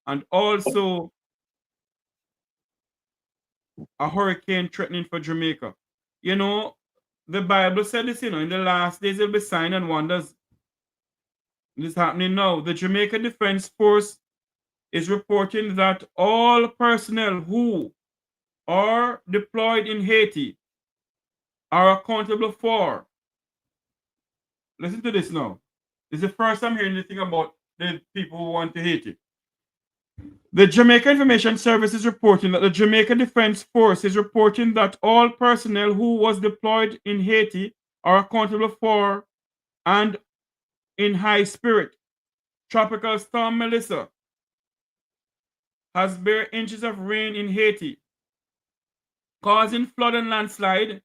and also a hurricane threatening for Jamaica. You know, the Bible said this, in the last days there will be signs and wonders. This is happening now. The Jamaica Defense Force is reporting that all personnel who are deployed in Haiti are accountable for. Listen to this now. This is the first time hearing anything about the people who want to Haiti. The Jamaica Information Service is reporting that the Jamaica Defense Force is reporting that all personnel who was deployed in Haiti are accountable for and in high spirit. Tropical storm Melissa has bare inches of rain in Haiti, causing flood and landslide.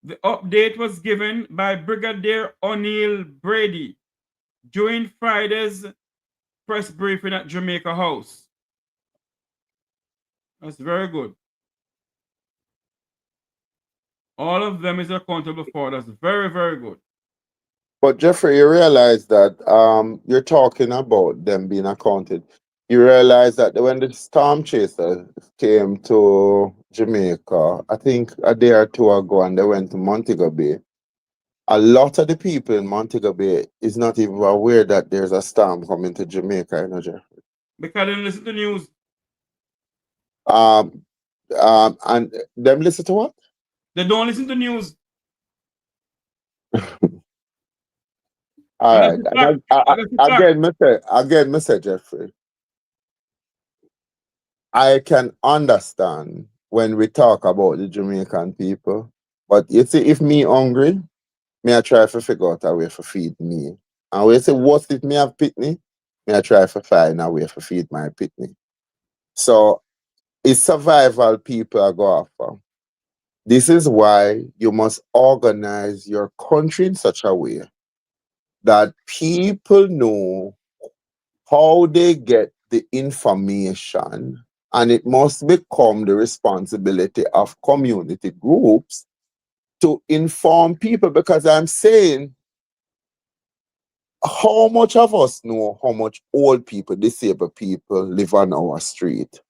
The update was given by Brigadier O'Neill Brady during Friday's press briefing at Jamaica House. That's very good. All of them is accountable for. That's very, very good. But Jeffrey, you realize that you're talking about them being accounted. You realize that when the storm chaser came to Jamaica, I think a day or two ago, and they went to Montego Bay, a lot of the people in Montego Bay is not even aware that there's a storm coming to Jamaica, Jeffrey. Because they don't listen to news. And them listen to what? They don't listen to news. All And that's right. the fact. And that's the fact. Mr. Jeffrey, I can understand when we talk about the Jamaican people, but you see, if me hungry, me I try to figure out a way to feed me. And we say, what if me have pitney? Me I try to find a way to feed my pitney. So it's survival people are go after. This is why you must organize your country in such a way that people know how they get the information, and it must become the responsibility of community groups to inform people, because I'm saying, how much of us know how much old people, disabled people live on our street?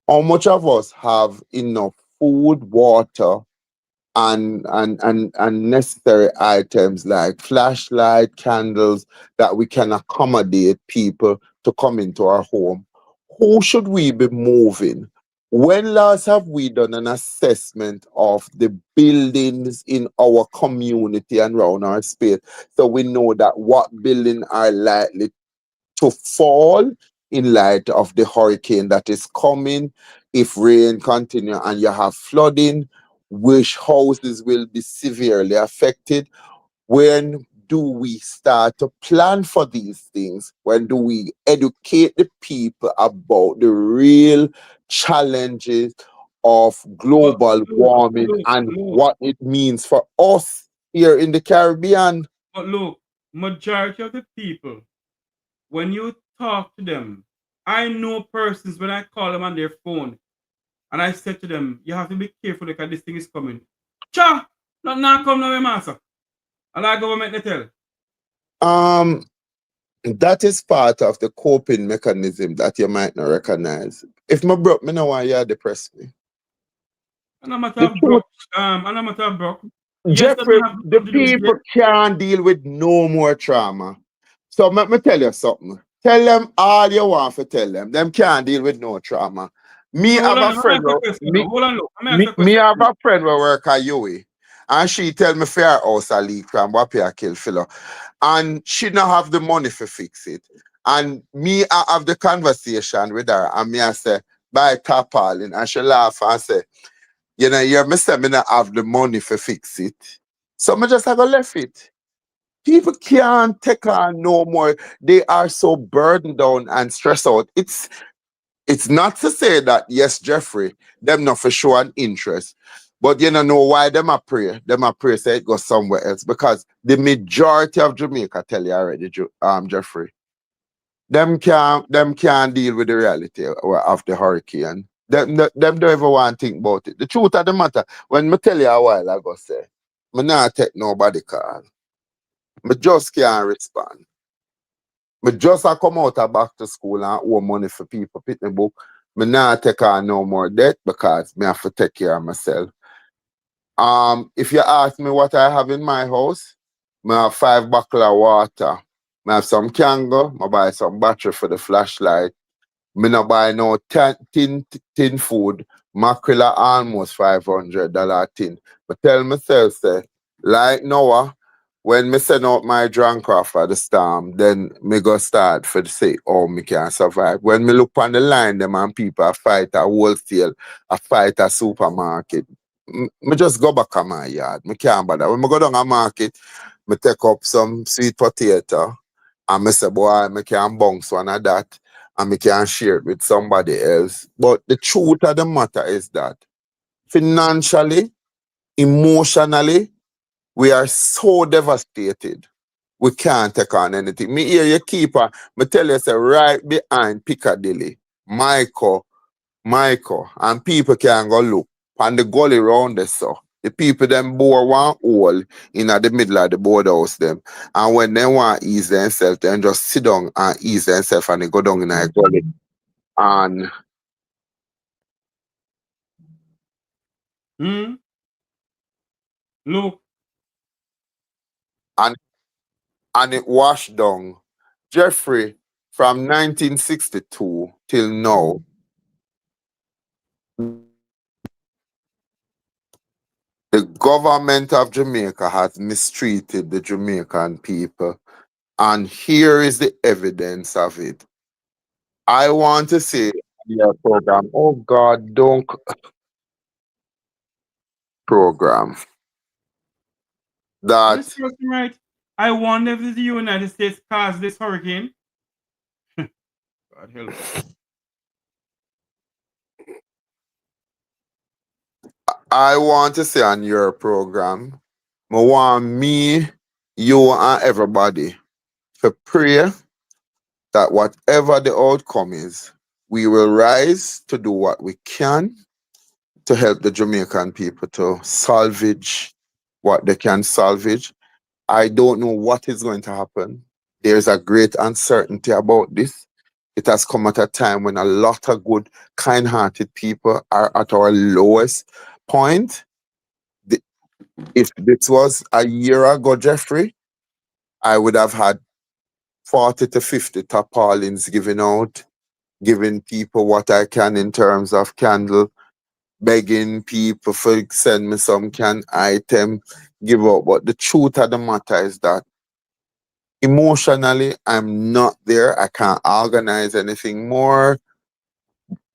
How much of us have enough food, water, and necessary items like flashlight, candles, that we can accommodate people to come into our home? Who should we be moving? When last have we done an assessment of the buildings in our community and around our space, so we know that what buildings are likely to fall in light of the hurricane that is coming? If rain continue and you have flooding, which houses will be severely affected? When do we start to plan for these things? When do we educate the people about the real challenges of But global warming and look, what it means for us here in the Caribbean? but look, majority of the people, when you talk to them, I know persons when I call them on their phone and I said to them, you have to be careful because this thing is coming. Cha! Not now come now, master. And I government they tell. Um, that is part of the coping mechanism that you might not recognize. If my broke, me no want you to depress me. And I'm matter The of truth, broke. And I'm matter of broke. Yes, that Jeffrey, don't have the nothing to do with it. people can't deal with no more trauma. So let me tell you something. Tell them all you want to tell them. Them can't deal with no trauma. Me So hold have on, a let me friend. ask you a question now. Me Hold on, look. Let me ask me you a me question. have a friend who work at UWI, and she tell me for her house a leak from what pay a kill filler, and she not have the money to fix it. And me I have the conversation with her, and me I say buy tarpaulin, and she laugh and say, you know, you me say me not have the money to fix it, so me just have to left it. People can't take on no more. They are so burdened down and stressed out. It's not to say that, yes, Jeffrey, them not for sure an interest. But you don't know why them a pray. Them a pray say it goes somewhere else. Because the majority of Jamaica tell you already, Jeffrey. Them can't deal with the reality of the hurricane. Them don't ever want to think about it. The truth of the matter, when me tell you a while ago, say, me not take nobody call. Me just can't respond. Me just a come out of back to school and owe money for people pick me book. Me not take on no more debt because me have to take care of myself. If you ask me what I have in my house, me have 5 bottle of water. Me have some candle, me buy some battery for the flashlight. Me no buy no tin food. Mackerel are almost $500 tin. But tell myself, say, like Noah, when me send out my drunk off for the storm, then me go start for the say, oh, me can survive. When me look on the line, them and people a fight a wholesale, a fight a supermarket. Me just go back on my yard. Me can't bother. When me go down a market, me take up some sweet potato and me say, boy, me can bounce one of that and me can share it with somebody else. But the truth of the matter is that financially, emotionally, we are so devastated. We can't take on anything. Me hear your keeper, me tell you, say, right behind Piccadilly, Michael, and people can go look. And the gully round there, so. The people them bore one hole in at the middle of the boardhouse them. And when they want to ease themselves, then just sit down and ease themselves and they go down in a gully. And Look, and and it washed down. Jeffrey, from 1962 till now, The government of Jamaica has mistreated the Jamaican people, and here is the evidence of it. I want to say, your program, oh God, don't program Is this that person right? I wonder if the United States caused this hurricane. God help us. I want to say on your program, I want me, you, and everybody to pray that whatever the outcome is, we will rise to do what we can to help the Jamaican people to salvage what they can salvage. I don't know what is going to happen. There's a great uncertainty about this. It has come at a time when a lot of good, kind hearted people are at our lowest point. The- If this was a year ago, Jeffrey, I would have had 40 to 50 tarpaulins given out, giving people what I can in terms of candle, begging people for send me some can item, give up. But the truth of the matter is that emotionally, I'm not there. I can't organize anything more.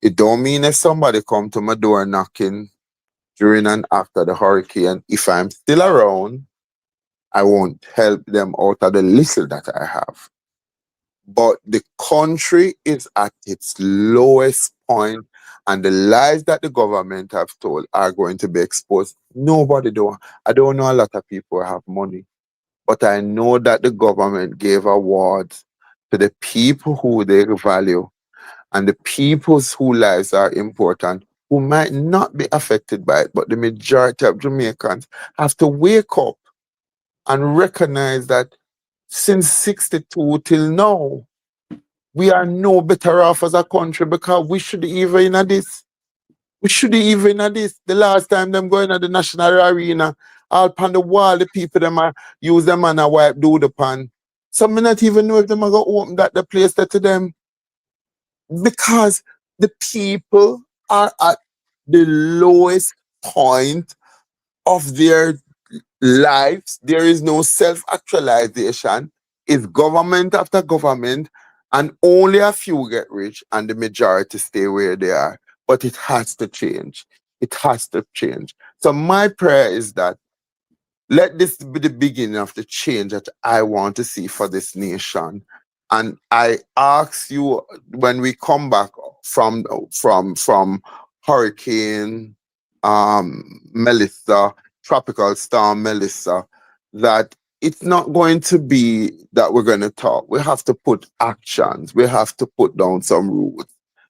It don't mean if somebody come to my door knocking during and after the hurricane, if I'm still around, I won't help them out of the little that I have. But the country is at its lowest point, and the lies that the government have told are going to be exposed. Nobody do. I don't know a lot of people have money, but I know that the government gave awards to the people who they value and the people's whose lives are important, who might not be affected by it, but the majority of Jamaicans have to wake up and recognize that since 62 till now, we are no better off as a country because we should even in this. We should even in this. The last time them going at the national arena, all upon the wall, the people them are use them and a wipe do the pan. Some may not even know if them are gonna open that the place there to them. Because the people are at the lowest point of their lives. There is no self-actualization. It's government after government, and only a few get rich, and the majority stay where they are. But it has to change. It has to change. So my prayer is that let this be the beginning of the change that I want to see for this nation. And I ask you when we come back from Hurricane Melissa, Tropical Storm Melissa, that it's not going to be that we're going to talk. We have to put actions. We have to put down some rules.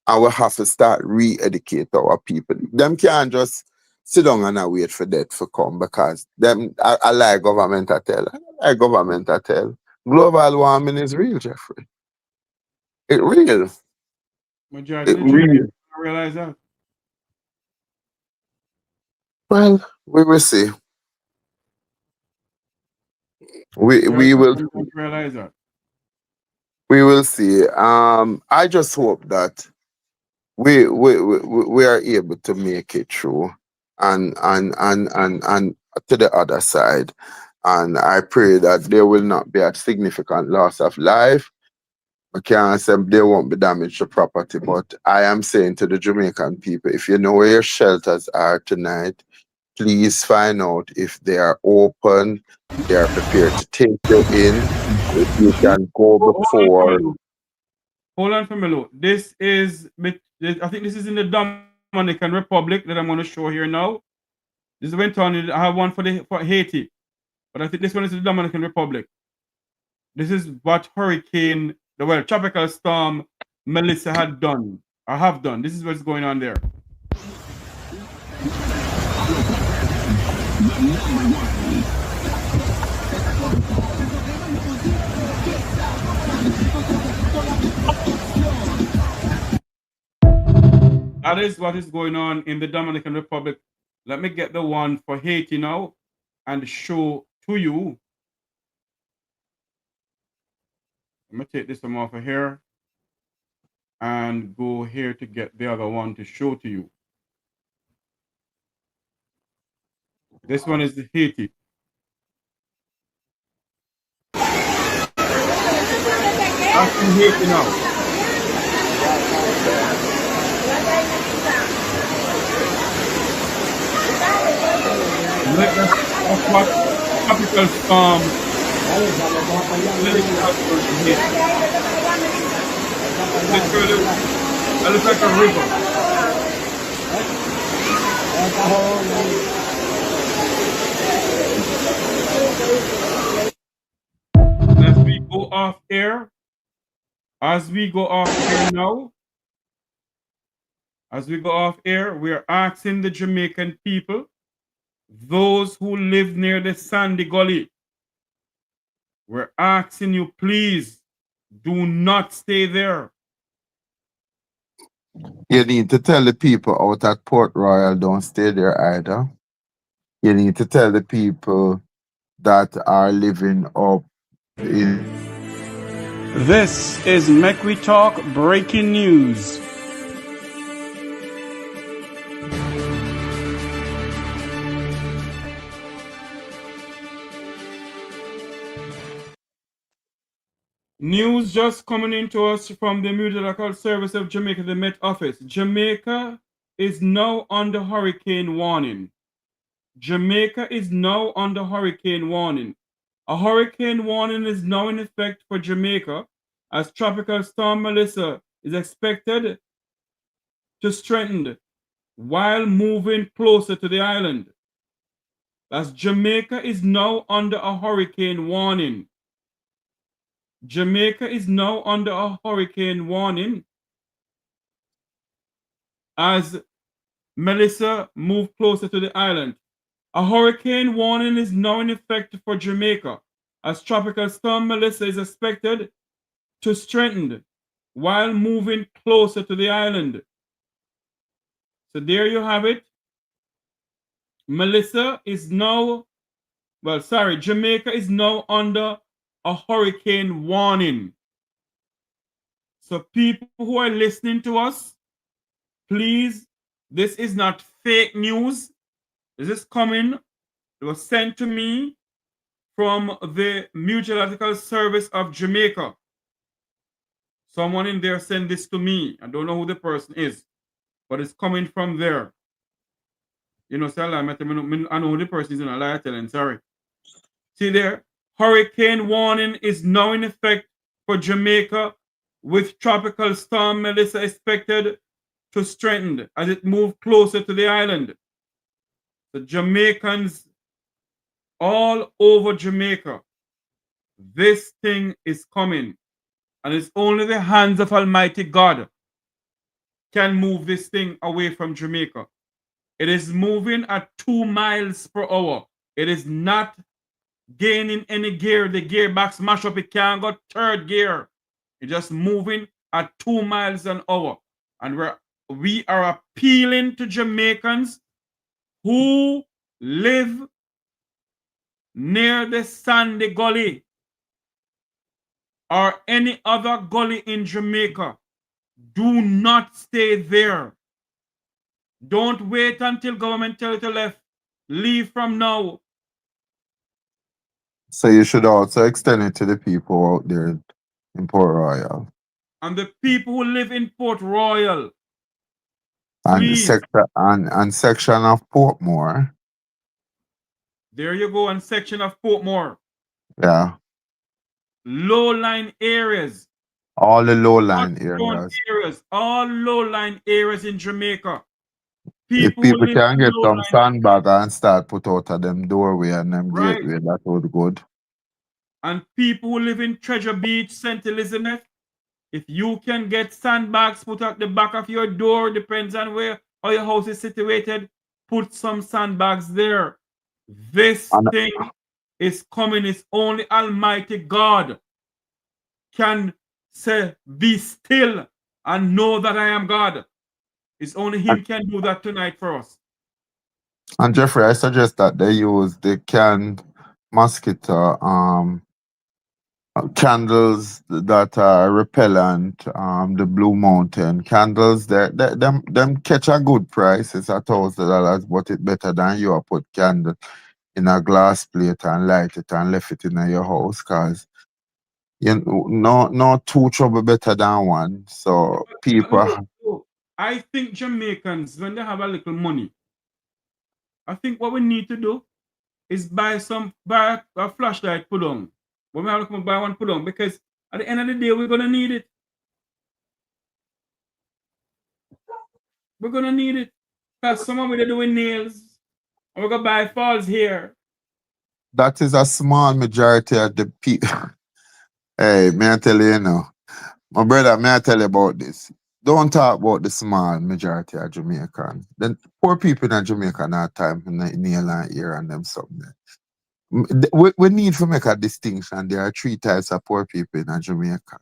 And we have to start re-educate our people. Them can't just sit down and I wait for that to come because them I like government I tell. I like government I tell. Global warming is real, Jeffrey. It real. Majority It of the Jamaicans real. don't realize that. Well, we will see. We Majority of will them don't realize that. we will see. I just hope that we are able to make it through and to the other side. And I pray that there will not be a significant loss of life. I can't say there won't be damage to property, but I am saying to the Jamaican people, if you know where your shelters are tonight, please find out if they are open, they are prepared to take you in. If you can go Hold on for me, before. Lou. Hold on for me, Lou. This is, I think this is in the Dominican Republic that I'm going to show here now. This went on. I have one for Haiti, but I think this one is the Dominican Republic. This is what tropical storm Melissa had done. I have done. This is what's going on there. That is what is going on in the Dominican Republic. Let me get the one for Haiti now and show to you. Let me take this one off of here and go here to get the other one to show to you. This one is the Haiti. That's in Haiti now. That's what tropical storm. It looks like a river. As we go off air now, we are asking the Jamaican people, those who live near the Sandy Gully, we're asking you, please do not stay there. You need to tell the people out at Port Royal don't stay there either. You need to tell the people that are living up in. This is Make We Talk breaking news. News just coming into us from the Meteorological Service of Jamaica, the Met Office. Jamaica is now under hurricane warning. Jamaica is now under hurricane warning. A hurricane warning is now in effect for Jamaica as Tropical Storm Melissa is expected to strengthen while moving closer to the island. As Jamaica is now under a hurricane warning. Jamaica is now under a hurricane warning as Melissa moved closer to the island. A hurricane warning is now in effect for Jamaica as Tropical Storm Melissa is expected to strengthen while moving closer to the island. So there you have it. Jamaica is now under a hurricane warning. So people who are listening to us, please, this is not fake news. This is coming. It was sent to me from the Meteorological Service of Jamaica. Someone in there sent this to me. I don't know who the person is, but it's coming from there. You know, I know who the person is in a lie telling, sorry. See there, hurricane warning is now in effect for Jamaica with Tropical Storm Melissa expected to strengthen as it moves closer to the island. The Jamaicans all over Jamaica, this thing is coming. And it's only the hands of Almighty God can move this thing away from Jamaica. It is moving at 2 miles per hour. It is not gaining any gear. The gearbox mash up. It can't go third gear. It's just moving at 2 miles an hour. And we are appealing to Jamaicans who live near the Sandy Gully or any other gully in Jamaica. Do not stay there. Don't wait until government tells you to left. Leave from now. So you should also extend it to the people out there in Port Royal. And the people who live in Port Royal. And section of Portmore. There you go, and section of Portmore. Yeah. Low-lying areas. All the low-lying areas. All low-lying areas in Jamaica. If people can get some sandbag and start put out of them doorway and them gateway, that would good. And people who live in Treasure Beach, St. Elizabeth, if you can get sandbags put at the back of your door, depends on where or your house is situated, put some sandbags there. This thing is coming. It's only Almighty God can say, be still and know that I am God. It's only Him can do that tonight for us. And Jeffrey, I suggest that they use the canned mosquito Candles that are repellent, the Blue Mountain candles, them catch a good price. It's $1,000, but it better than you put candle in a glass plate and light it and left it in your house, cause no two trouble better than one. So people, Look, I think Jamaicans, when they have a little money, I think what we need to do is buy a flashlight put on. When we have to buy one put on, because at the end of the day, we're gonna need it. We're gonna need it. Because some of them are doing nails. And we're gonna buy falls here. that is a small majority of the people. Hey, may I tell you, my brother, may I tell you about this? Don't talk about the small majority of Jamaican. The poor people in Jamaica not time in nail and ear and them something. We need to make a distinction. There are three types of poor people in Jamaica.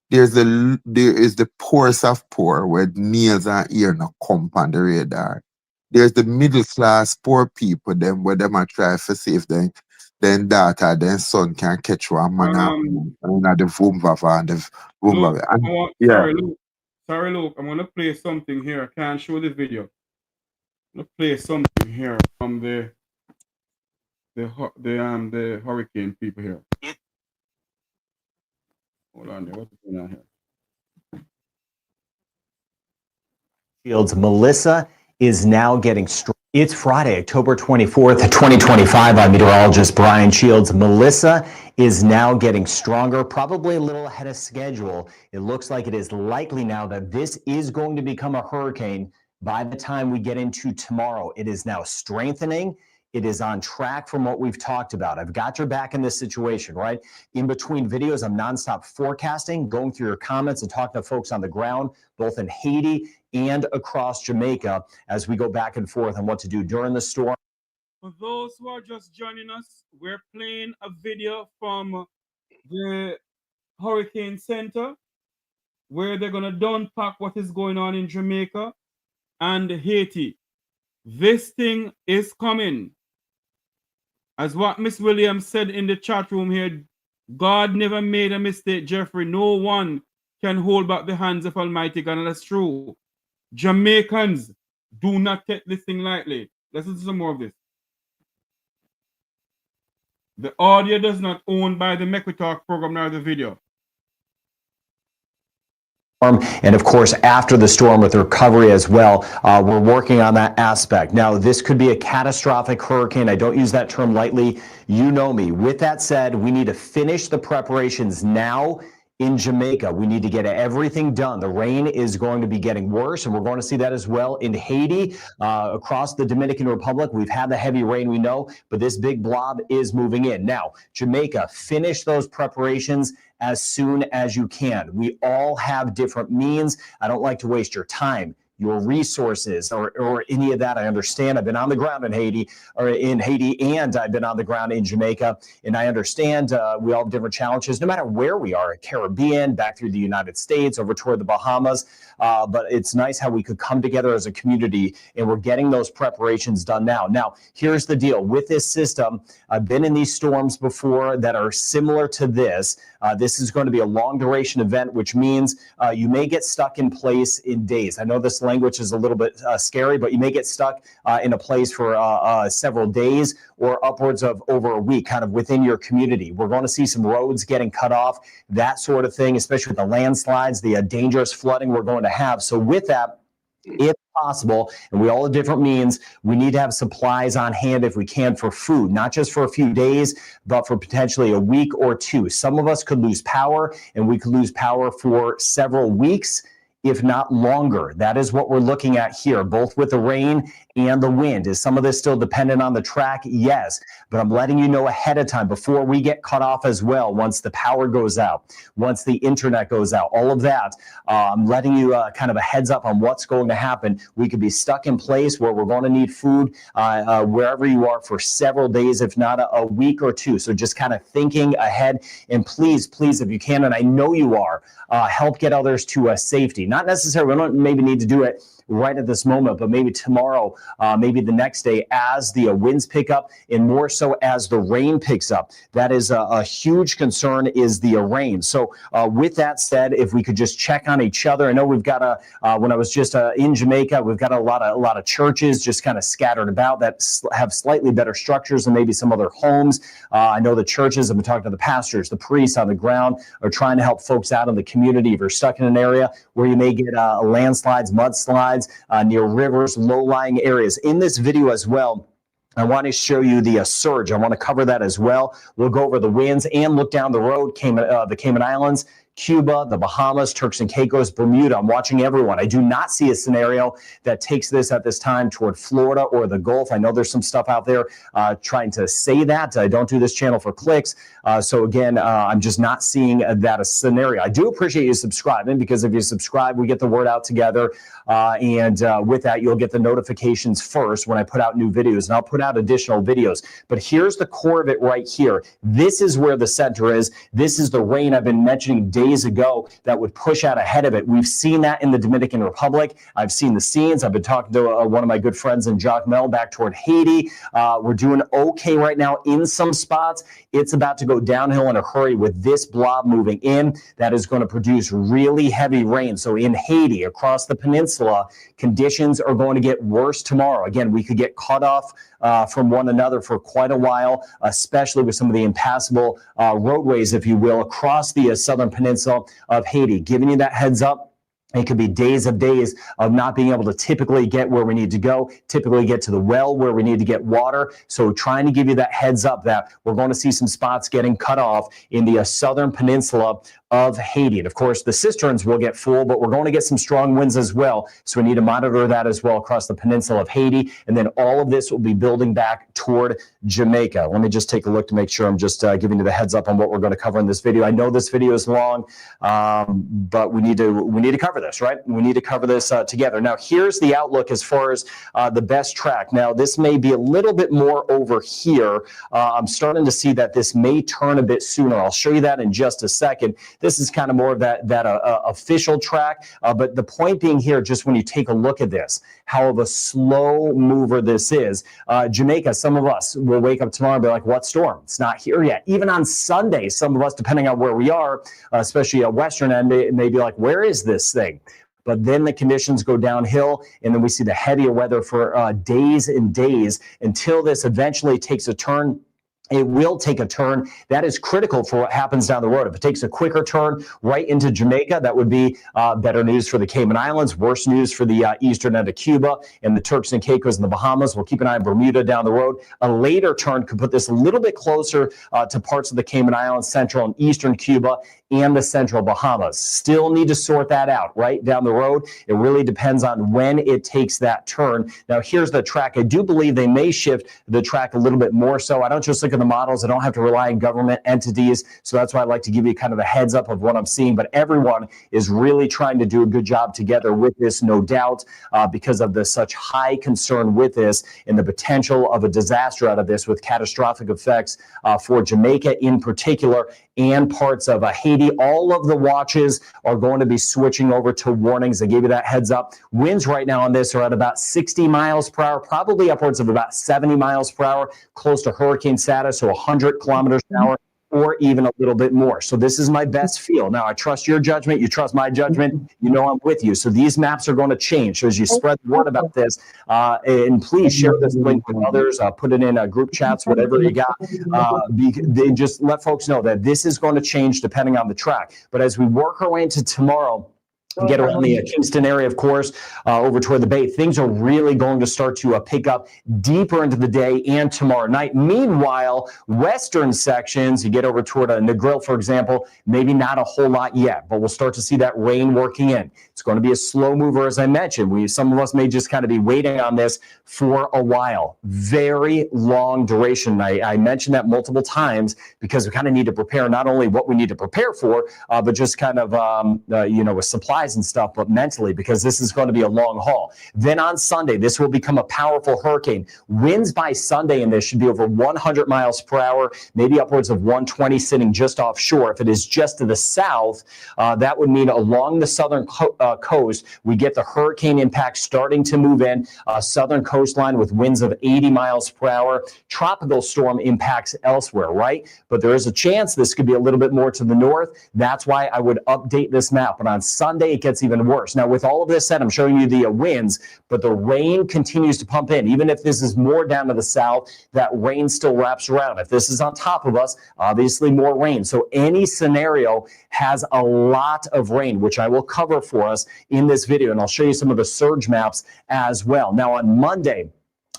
There is the poorest of poor, where nails and ear not come on the radar. There's the middle class poor people, them where them are try to see if then daughter, then son can catch one man and the Vumvava and the Look, Vumvava. Yeah. Sorry, Luke. I'm gonna play something here. I can't show this video. I'm gonna play something here from the hurricane people here. Hold on there. What's going on here? Fields, Melissa is now getting strong. It's Friday, October 24th, 2025. I'm meteorologist Brian Shields. Melissa is now getting stronger, probably a little ahead of schedule. It looks like it is likely now that this is going to become a hurricane by the time we get into tomorrow. It is now strengthening. It is on track from what we've talked about. I've got your back in this situation, right? In between videos, I'm nonstop forecasting, going through your comments and talking to folks on the ground, both in Haiti and across Jamaica, as we go back and forth on what to do during the storm. For those who are just joining us, we're playing a video from the Hurricane Center where they're going to unpack what is going on in Jamaica and Haiti. This thing is coming. As what Miss Williams said in the chat room here, God never made a mistake, Jeffrey. No one can hold back the hands of Almighty God, and that's true. Jamaicans do not take this thing lightly. Let's listen to some more of this. The audio does not own by the Make We Talk program nor the video. And of course, after the storm with recovery as well, we're working on that aspect. Now, this could be a catastrophic hurricane. I don't use that term lightly. You know me. With that said, we need to finish the preparations now in Jamaica. We need to get everything done. The rain is going to be getting worse, and we're going to see that as well in Haiti, across the Dominican Republic. We've had the heavy rain, we know, but this big blob is moving in. Now, Jamaica, finish those preparations as soon as you can. We all have different means. I don't like to waste your time, your resources, or any of that. I understand. I've been on the ground in Haiti, and I've been on the ground in Jamaica, and I understand we all have different challenges, no matter where we are, Caribbean, back through the United States, over toward the Bahamas. But it's nice how we could come together as a community, and we're getting those preparations done now. Now, here's the deal. With this system, I've been in these storms before that are similar to this. This is going to be a long duration event, which means you may get stuck in place in days. I know this language is a little bit scary, but you may get stuck in a place for several days or upwards of over a week, kind of within your community. We're going to see some roads getting cut off, that sort of thing, especially with the landslides, the dangerous flooding we're going to have. So with that, if possible, and we all have different means, we need to have supplies on hand if we can for food, not just for a few days, but for potentially a week or two. Some of us could lose power, and we could lose power for several weeks, if not longer. That is what we're looking at here, both with the rain and the wind. Is some of this still dependent on the track? Yes, but I'm letting you know ahead of time before we get cut off as well. Once the power goes out, once the internet goes out, all of that, I'm letting you kind of a heads up on what's going to happen. We could be stuck in place where we're going to need food wherever you are for several days, if not a week or two. So just kind of thinking ahead, and please, if you can, and I know you are, help get others to safety. Not necessarily, we don't maybe need to do it right at this moment, but maybe tomorrow, maybe the next day as the winds pick up and more so as the rain picks up. That is a huge concern, is the rain. So with that said, if we could just check on each other. I know we've got when I was just in Jamaica, we've got a lot of churches just kind of scattered about that have slightly better structures than maybe some other homes. I know the churches, I've been talking to the pastors, the priests on the ground are trying to help folks out in the community. If you're stuck in an area where you may get landslides, mudslides, near rivers, low-lying areas. In this video as well, I want to show you the surge. I want to cover that as well. We'll go over the winds and look down the road, the Cayman Islands, Cuba, the Bahamas, Turks and Caicos, Bermuda. I'm watching everyone. I do not see a scenario that takes this at this time toward Florida or the Gulf. I know there's some stuff out there trying to say that. I don't do this channel for clicks. So again, I'm just not seeing that a scenario. I do appreciate you subscribing, because if you subscribe, we get the word out together. And with that, you'll get the notifications first when I put out new videos, and I'll put out additional videos. But here's the core of it right here. This is where the center is. This is the rain I've been mentioning days ago that would push out ahead of it. We've seen that in the Dominican Republic. I've seen the scenes. I've been talking to one of my good friends in Jacques Mel back toward Haiti. We're doing okay right now in some spots. It's about to go downhill in a hurry with this blob moving in. That is going to produce really heavy rain. So in Haiti, across the peninsula, conditions are going to get worse tomorrow. Again, we could get cut off from one another for quite a while, especially with some of the impassable roadways, if you will, across the southern peninsula of Haiti. Giving you that heads up. It could be days of not being able to typically get where we need to go, typically get to the well where we need to get water. So trying to give you that heads up that we're going to see some spots getting cut off in the southern peninsula of Haiti. And of course, the cisterns will get full, but we're going to get some strong winds as well. So we need to monitor that as well across the peninsula of Haiti. And then all of this will be building back toward Jamaica. Let me just take a look to make sure I'm just giving you the heads up on what we're going to cover in this video. I know this video is long, but we need to cover this, right? We need to cover this together. Now, here's the outlook as far as the best track. Now, this may be a little bit more over here. I'm starting to see that this may turn a bit sooner. I'll show you that in just a second. This is kind of more of that official track. But the point being here, just when you take a look at this, how of a slow mover this is. Jamaica, some of us will wake up tomorrow and be like, what storm? It's not here yet. Even on Sunday, some of us, depending on where we are, especially at Western end, may be like, where is this thing? But then the conditions go downhill, and then we see the heavier weather for days and days until this eventually takes a turn. It will take a turn. That is critical for what happens down the road. If it takes a quicker turn right into Jamaica, that would be better news for the Cayman Islands, worse news for the eastern end of Cuba and the Turks and Caicos and the Bahamas. We'll keep an eye on Bermuda down the road. A later turn could put this a little bit closer to parts of the Cayman Islands, central and eastern Cuba, and the central Bahamas. Still need to sort that out right down the road. It really depends on when it takes that turn. Now, here's the track. I do believe they may shift the track a little bit more so. I don't just look at the models. I don't have to rely on government entities. So that's why I like to give you kind of a heads up of what I'm seeing. But everyone is really trying to do a good job together with this, no doubt, because of the such high concern with this and the potential of a disaster out of this with catastrophic effects for Jamaica in particular and parts of Haiti. All of the watches are going to be switching over to warnings. I gave you that heads up. Winds right now on this are at about 60 miles per hour, probably upwards of about 70 miles per hour, close to hurricane status, so 100 kilometers an hour, or even a little bit more. So this is my best feel. Now, I trust your judgment. You trust my judgment. You know I'm with you. So these maps are going to change. So as you spread the word about this, and please share this link with others, put it in group chats, whatever you got. Just let folks know that this is going to change depending on the track. But as we work our way into tomorrow, get around the Kingston area, of course, over toward the Bay, things are really going to start to pick up deeper into the day and tomorrow night. Meanwhile, western sections, you get over toward Negril, for example, maybe not a whole lot yet, but we'll start to see that rain working in. It's going to be a slow mover, as I mentioned. Some of us may just kind of be waiting on this for a while. Very long duration. I mentioned that multiple times because we kind of need to prepare not only what we need to prepare for, but just kind of, with supply eyes and stuff, but mentally, because this is going to be a long haul. Then on Sunday, this will become a powerful hurricane. Winds by Sunday in this should be over 100 miles per hour, maybe upwards of 120 sitting just offshore. If it is just to the south, that would mean along the southern coast, we get the hurricane impact starting to move in, southern coastline with winds of 80 miles per hour. Tropical storm impacts elsewhere, right? But there is a chance this could be a little bit more to the north. That's why I would update this map. But on Sunday, it gets even worse. Now, with all of this said, I'm showing you the winds, but the rain continues to pump in. Even if this is more down to the south, that rain still wraps around. If this is on top of us, obviously more rain. So any scenario has a lot of rain, which I will cover for us in this video. And I'll show you some of the surge maps as well. Now, on Monday,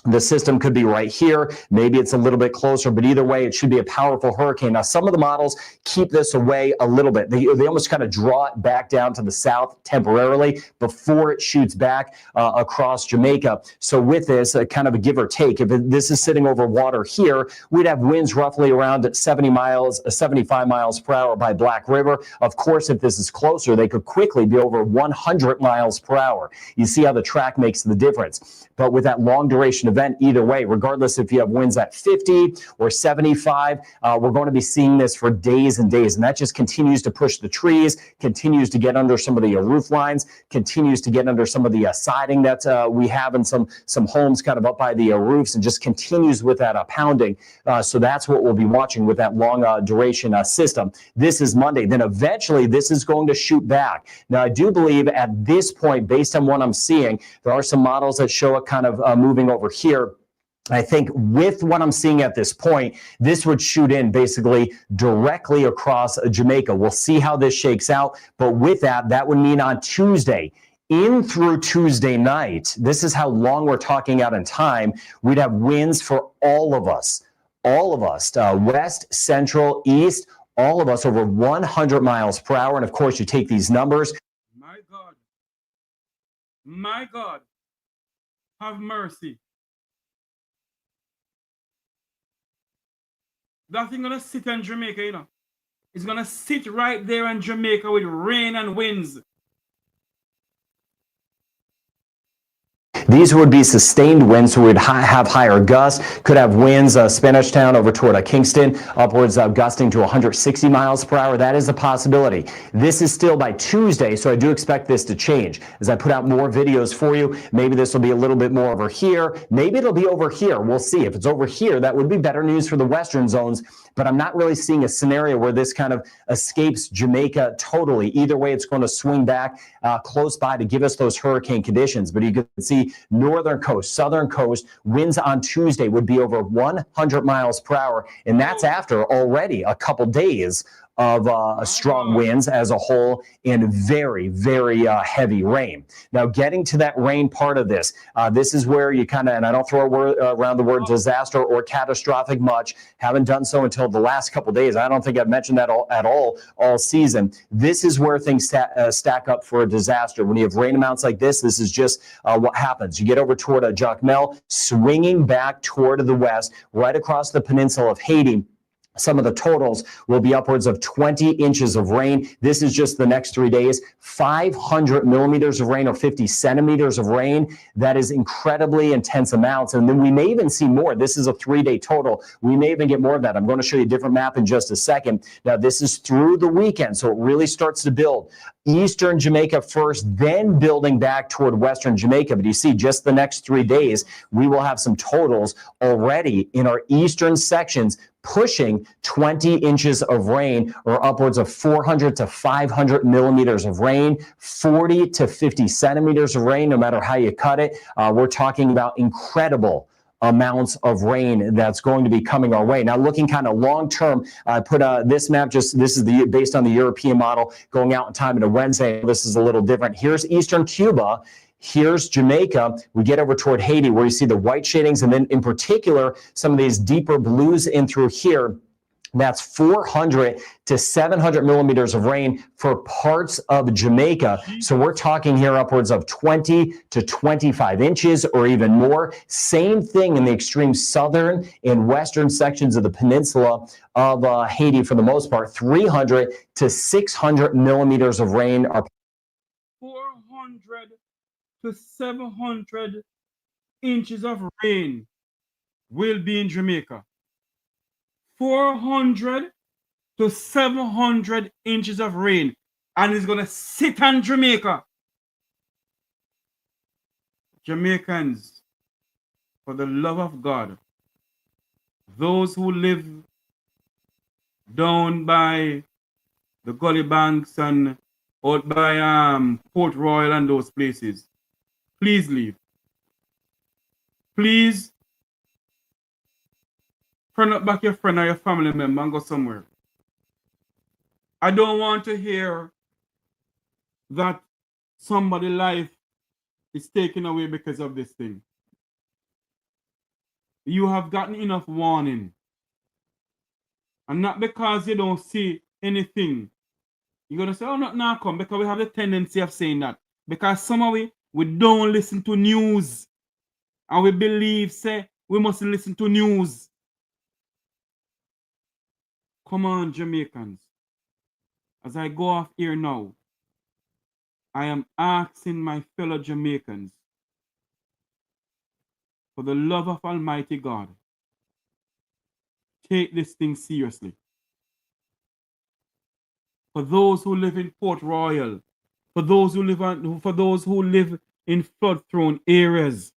the system could be right here. Maybe it's a little bit closer, but either way, it should be a powerful hurricane. Now, some of the models keep this away a little bit. They almost kind of draw it back down to the south temporarily before it shoots back across Jamaica. So with this, kind of a give or take, if this is sitting over water here, we'd have winds roughly around 75 miles per hour by Black River. Of course, if this is closer, they could quickly be over 100 miles per hour. You see how the track makes the difference. But with that long duration event, either way, regardless if you have winds at 50 or 75, we're going to be seeing this for days and days. And that just continues to push the trees, continues to get under some of the roof lines, continues to get under some of the siding that we have in some homes kind of up by the roofs, and just continues with that pounding. So that's what we'll be watching with that long duration system. This is Monday. Then eventually this is going to shoot back. Now, I do believe at this point, based on what I'm seeing, there are some models that show it kind of moving over here. I think with what I'm seeing at this point, this would shoot in basically directly across Jamaica. We'll see how this shakes out. But with that, that would mean on Tuesday, in through Tuesday night, this is how long we're talking out in time, we'd have winds for all of us, west, central, east, all of us over 100 miles per hour. And of course, you take these numbers. My God, have mercy. That thing gonna sit in Jamaica, you know. It's gonna sit right there in Jamaica with rain and winds. These would be sustained winds, so we'd have higher gusts, could have winds, Spanish Town over toward Kingston, upwards gusting to 160 miles per hour. That is a possibility. This is still by Tuesday, so I do expect this to change. As I put out more videos for you, maybe this will be a little bit more over here. Maybe it'll be over here. We'll see. If it's over here, that would be better news for the western zones, but I'm not really seeing a scenario where this kind of escapes Jamaica totally. Either way, it's going to swing back close by to give us those hurricane conditions. But you can see northern coast, southern coast, winds on Tuesday would be over 100 miles per hour. And that's after already a couple days of strong winds as a whole and very, very heavy rain. Now, getting to that rain part of this, this is where you kind of, and I don't throw around the word disaster or catastrophic much, haven't done so until the last couple days. I don't think I've mentioned that at all season. This is where things stack up for a disaster. When you have rain amounts like this is just what happens. You get over toward Jacmel, swinging back toward the west, right across the peninsula of Haiti. Some of the totals will be upwards of 20 inches of rain. This is just the next 3 days. 500 millimeters of rain or 50 centimeters of rain. That is incredibly intense amounts. And then we may even see more. This is a 3-day total. We may even get more of that. I'm going to show you a different map in just a second. Now, this is through the weekend, so it really starts to build. Eastern Jamaica first, then building back toward Western Jamaica. But you see, just the next 3 days, we will have some totals already in our eastern sections pushing 20 inches of rain or upwards of 400 to 500 millimeters of rain, 40 to 50 centimeters of rain, no matter how you cut it. We're talking about incredible amounts of rain that's going to be coming our way. Now, looking kind of long term, I put this map, this is based on the European model going out in time into Wednesday. This is a little different. Here's Eastern Cuba. Here's Jamaica. We get over toward Haiti where you see the white shadings, and then in particular, some of these deeper blues in through here. That's 400 to 700 millimeters of rain for parts of Jamaica. So we're talking here upwards of 20 to 25 inches or even more. Same thing in the extreme southern and western sections of the peninsula of Haiti for the most part. 300 to 600 millimeters of rain are to 700 inches of rain will be in Jamaica. 400 to 700 inches of rain, and it's going to sit on Jamaica. Jamaicans, for the love of God, those who live down by the Gully Banks and out by Port Royal and those places, please leave. Please friend up back your friend or your family member and go somewhere. I don't want to hear that somebody's life is taken away because of this thing. You have gotten enough warning. And not because you don't see anything. You're going to say, oh, not now come, because we have the tendency of saying that. Because some of we don't listen to news. And we believe, say, we must listen to news. Come on, Jamaicans. As I go off here now, I am asking my fellow Jamaicans, for the love of Almighty God, take this thing seriously. For those who live in Port Royal, for those who live in flood-prone areas,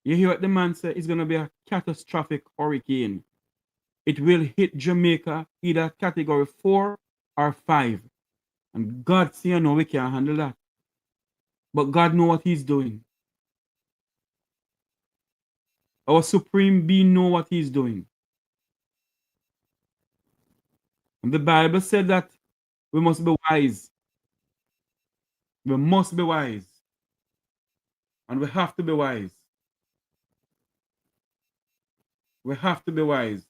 you hear what the man said? It's going to be a catastrophic hurricane. It will hit Jamaica either category 4 or 5. And God say, you know, we can't handle that. But God knows what he's doing. Our supreme being knows what he's doing. And the Bible said that we must be wise. We must be wise. And we have to be wise. We have to be wise.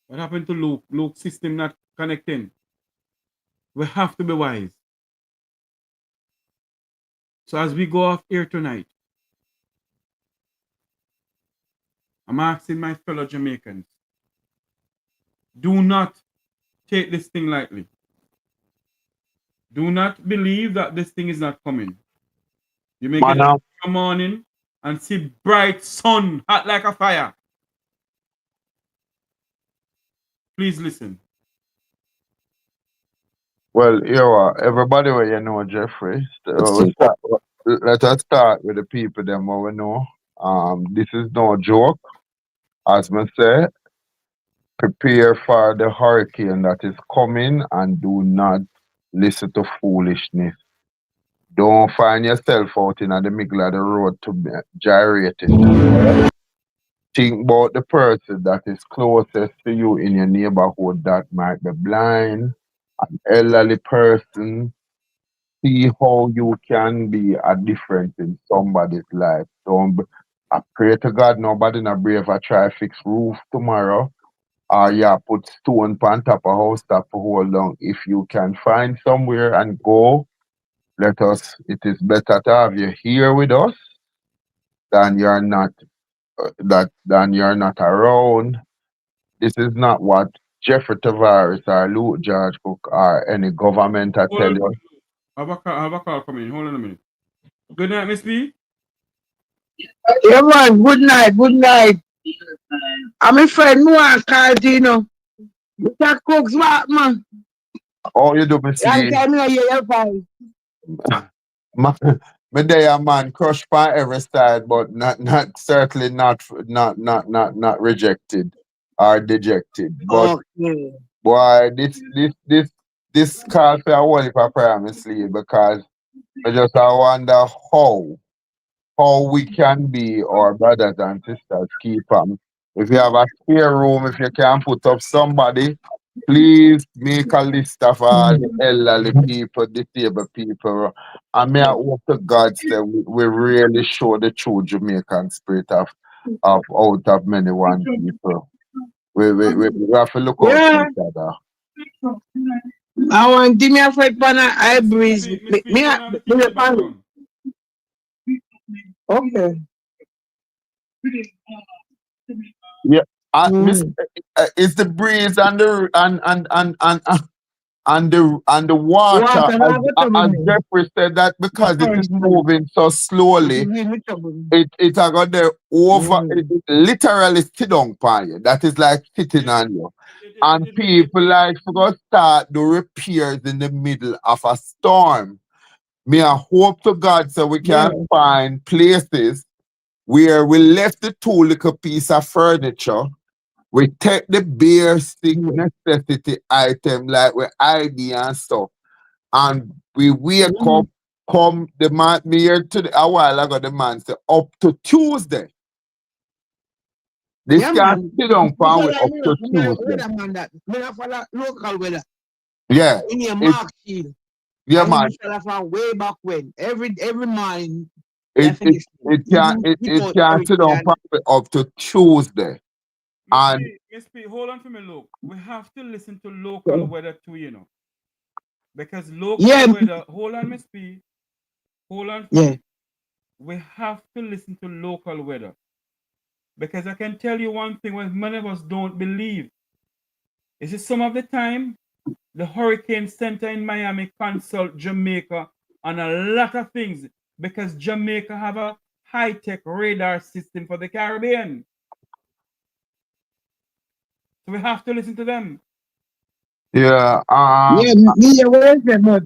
What happened to Luke? Luke's system not connecting. We have to be wise. So as we go off here tonight, I'm asking my fellow Jamaicans, do not take this thing lightly. Do not believe that this thing is not coming. You may get up in the morning and see bright sun, hot like a fire. Please listen. Well, everybody where you know, Jeffrey. Let us start with the people them who we know. This is no joke. As I say, prepare for the hurricane that is coming and do not listen to foolishness. Don't find yourself out in the middle of the road to be gyrating. Think about the person that is closest to you in your neighborhood that might be blind, an elderly person. See how you can be a difference in somebody's life. I pray to God nobody not brave I try fix roof tomorrow. Or put stone on top of house top for hold long. If you can find somewhere and go, it is better to have you here with us than you're not around. This is not what Jeffrey Tavares or Luke George Cook or any government I tell you. I have a call coming. Hold on a minute. Good night, Miss B. Yeah, man. Good night. Good night. I'm a friend who I called, you know. Mr. Cook's what, man? Oh, you do, Miss Long Lee. time I hear your voice. Me there, man, crushed by every side, but certainly not rejected or dejected. But Okay. boy, this call for a whole heap of prayer, Miss Lee, because I wonder how we can be our brothers and sisters keep them. If you have a spare room, if you can put up somebody, please make a list of all the elderly people, disabled people. And may I hope to God that we really show the true Jamaican spirit of out of many one people. We have to look out Yeah. for each other. I want to me a fight pan I breeze. Miss B, turn off the TV in the background. Okay. Yeah. Miss, it's the breeze and the And the water, Water as, now go as trouble me. Jeffrey said, that because it is Hurricane. moving so slowly, It really trouble me. it are got the it literally sit down on you. That is like sitting on you. And people like to go start the repairs in the middle of a storm. Me I hope to God so we can find places where we left the two little piece of furniture. We take the bare stick necessity item like with ID and stuff. And we wake up, come the man me here a while ago, the man said up to Tuesday. This Yeah, can't man. sit down Because for I up to me a Tuesday. weather man that me not follow local weather. Yeah. In your It, mark shield. yeah, And man. we shall have way back when. Every morning It can't sit down probably up to Tuesday. And Miss P, hold on for me, look. We have to listen to local weather too, you know. Because local weather, hold on, Miss P. Hold on for me. We have to listen to local weather. Because I can tell you one thing what many of us don't believe. Is it some of the time the Hurricane Center in Miami consult Jamaica on a lot of things because Jamaica have a high-tech radar system for the Caribbean. So we have to listen to them. yeah, me aware but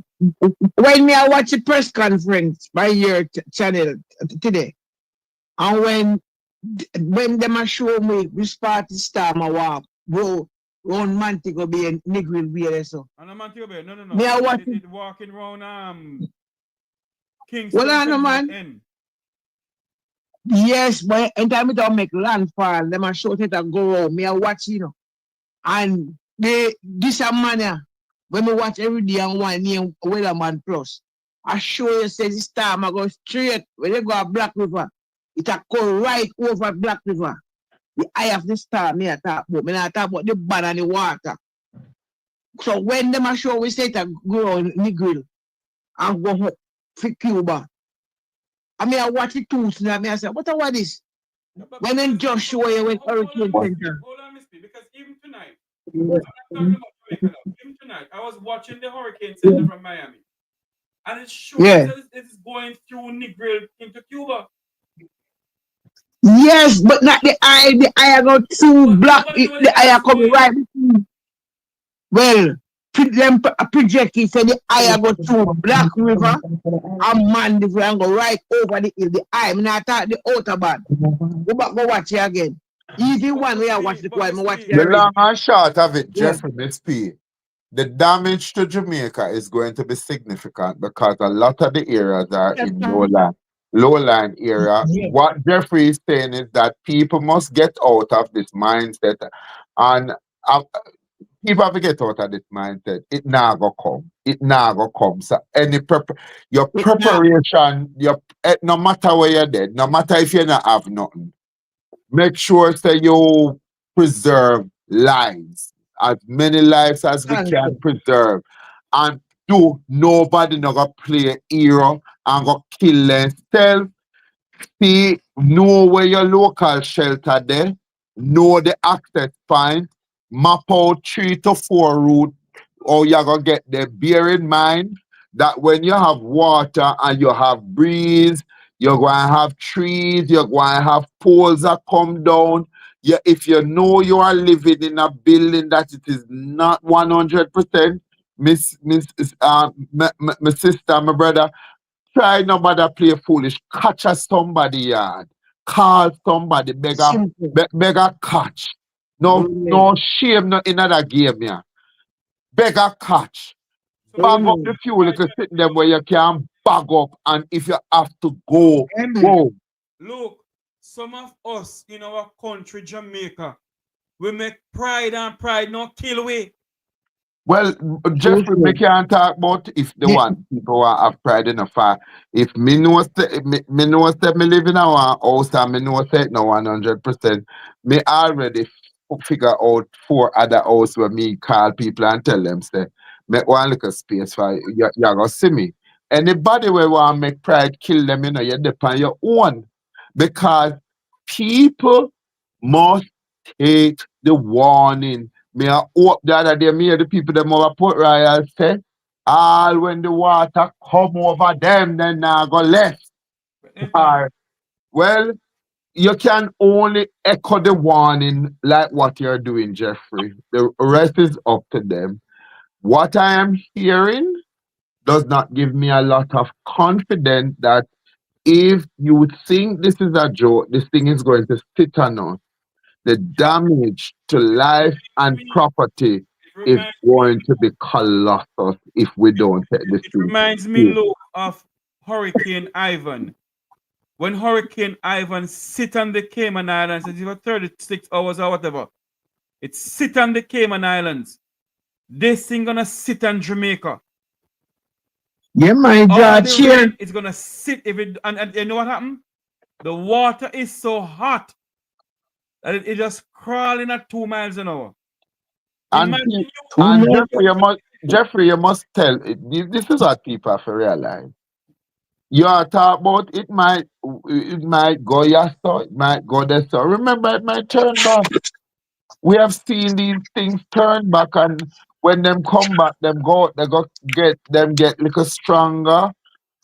when me I watch a press conference by your channel today, and when them a show me which part of Star I walk, bro, round Montego Bay and Negril Bay there so. And Montego Bay, no. Me I watch it walking around Kingston. Well, no, man. End. Yes, but anytime it don't make landfall, them a show it a go round. Me I watch, you know. And this a man when we watch every day and one name Weatherman Plus. I show you say this time I go straight when they go to Black River. It a go right over Black River. The eye of the star me I talk about. Me not talk about the band and the water. So when them a show we say it a go on Negril and go up for Cuba. I mean I watch it too, so I say, what are this? When then just show you with Hurricane Center. Hold on, Miss P, because even tonight, I'm not talking about Jamaica now. Even tonight, I was watching the Hurricane Center from Miami. And it shows that it's going through Negril into Cuba. Yes, but not the eye. The eye got too black. The eye come right. Well, them project it say the eye got too Black River and Mandeville and go right over the hill. The eye, me not talk the outer band. Go back, go watch it again. Easy one way I watch the quiet, I watch it the already. long and short of it, Jeffrey, Miss P, the damage to Jamaica is going to be significant because a lot of the areas are in lowland area. What Jeffrey is saying is that people must get out of this mindset, and people have to get out of this mindset. It now go come. It now go come. So your preparation, no matter where you're dead, no matter if you not have nothing, make sure that you preserve lives, as many lives as we can preserve, and nobody not gonna play a hero and go kill themselves. See, know where your local shelter there, know the access point, map out 3 to 4 route, or you're gonna get there. Bear in mind that when you have water and you have breeze, you're going to have trees, you're going to have poles that come down. Yeah, if you know you are living in a building that it is not 100%, my sister, my brother, try nobody play foolish. Catch somebody yard. Call somebody. Beg a catch. No shame no in that game, yeah. Beg a catch. Bag up the fuel, you can sit them where you can bag up, and if you have to go, go. Look, some of us in our country, Jamaica, we make pride and pride not kill we. Well, Jeffrey, we can't talk about if the one people have pride in the fact. If me know say me live in our house and me know say no 100%, me already figure out 4 other house where me call people and tell them say, make one little space for you gonna see me. Anybody where want make pride kill them, you know, you depend on your own. Because people must take the warning Me a hope the other day, me hear the people them over Port Royal say, all when the water come over them, then go left. Or, well, you can only echo the warning like what you're doing, Jeffrey. The rest is up to them. What I am hearing does not give me a lot of confidence that if you think this is a joke, this thing is going to sit on us. The damage to life and property is going to be colossal if we don't take this It thing reminds me, seriously. Luke, of Hurricane Ivan. When Hurricane Ivan sit on the Cayman Islands, it's for 36 hours or whatever. It sit on the Cayman Islands. This thing gonna sit on Jamaica. Yeah, my All George the here. rain is gonna sit if it and you know what happened? The water is so hot that it just crawling at 2 miles an hour. And, Imagine you and Jeffrey, you must tell this is what people have to realize. You are talking about it might go yes so, it might go there so. Remember, it might turn back. We have seen these things turn back, and when them come back, they get little stronger.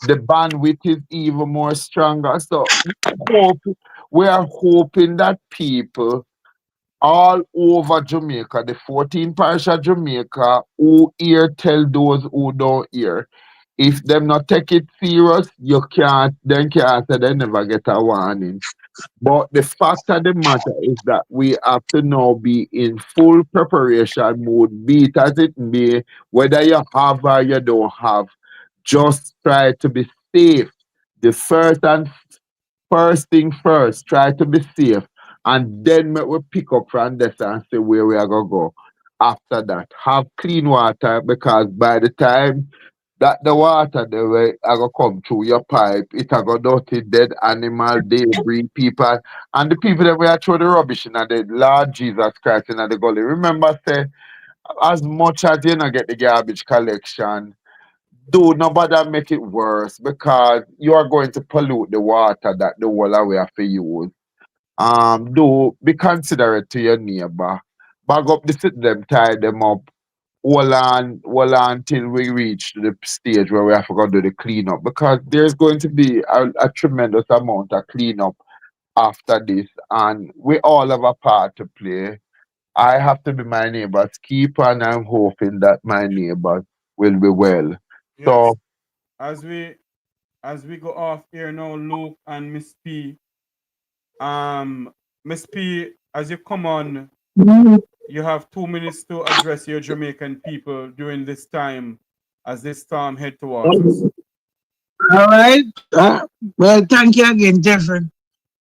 The bandwidth is even more stronger. So hope we are hoping that people all over Jamaica, the 14 parish of Jamaica, who hear tell those who don't hear. If them not take it serious, you can't say they never get a warning. But the fact of the matter is that we have to now be in full preparation mode, be it as it may, whether you have or you don't have. Just try to be safe. The first thing first, try to be safe. And then we pick up from this and see where we are going to go. After that, have clean water, because by the time that the water the way I go come through your pipe, it a go dirty dead animal, debris, people, and the people that we are throw the rubbish in the Lord Jesus Christ in the gully. Remember, say as much as you not get the garbage collection, do not bother make it worse, because you are going to pollute the water that the whole of we have to use. Do be considerate to your neighbor. Bag up the sit them, tie them up, hold on till we reach the stage where we have to go do the cleanup, because there's going to be a tremendous amount of cleanup after this, and we all have a part to play. I have to be my neighbor's keeper, and I'm hoping that my neighbors will be well. yes. So As we go off here now, Luke and Miss P. Miss P, as you come on, you have 2 minutes to address your Jamaican people during this time as this storm head towards us. All right. Well, thank you again, Jeffrey.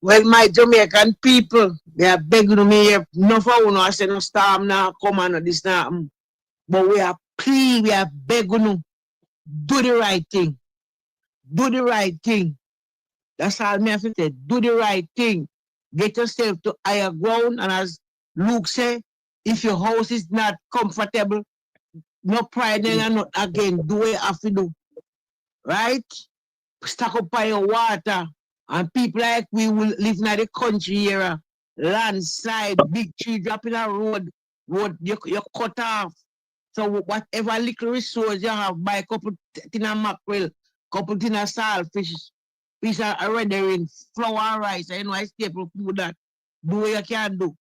Well, my Jamaican people, they are begging me here. No for you, I say no storm now, come on, this now. But we are we are begging you, do the right thing. Do the right thing. That's all me have to say. Do the right thing. Get yourself to higher ground. And as Luke said, if your house is not comfortable, no pride and not again. Do what you have to do. Right? Stack up by your water. And people like we will live in the country here. Landslide, big tree dropping a road you cut off. So whatever little resource you have, buy a couple tin of mackerel, couple tin of saltfish, piece of red herring, flour and rice, you know, I staple food that. Do what you can do.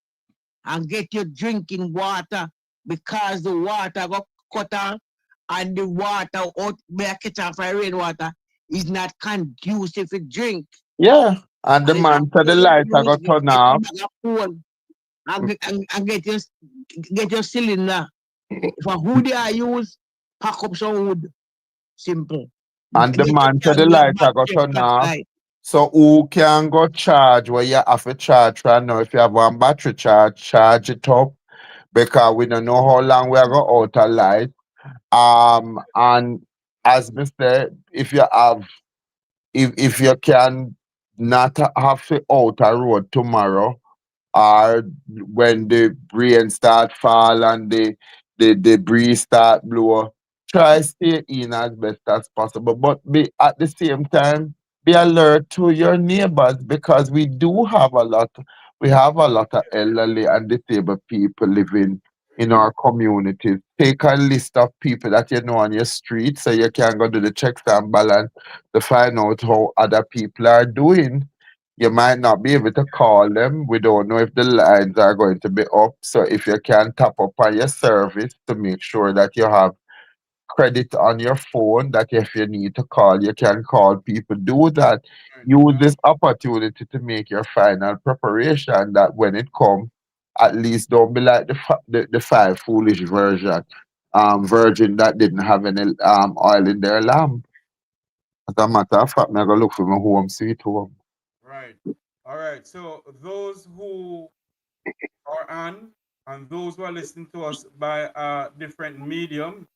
And get your drinking water, because the water got cut off, and the water out may catch off for rainwater is not conducive to drink. yeah, and the And if I man said the pay light I you, got get turn a off. bag of phone and get your cylinder. For who they are use, pack up some wood. Simple. And the Get your man said the candle and light I got battery turn off. light. So who can go charge where you have to charge right now? If you have one battery charge it up, because we don't know how long we are going out of light. And as me said, if you can not have to out a road tomorrow, or when the rain start fall and the breeze start blow, try stay in as best as possible. But be at the same time, be alert to your neighbors, because we have a lot of elderly and disabled people living in our communities. Take a list of people that you know on your street so you can go do the checks and balance to find out how other people are doing. You might not be able to call them. We don't know if the lines are going to be up. So if you can tap up on your service to make sure that you have credit on your phone, that if you need to call, you can call people. Do that. Use this opportunity to make your final preparation that when it comes, at least don't be like the five foolish virgin that didn't have any oil in their lamp. As a matter of fact, I'm going to look for my home sweet home. Right. All right. So those who are on and those who are listening to us by a different medium,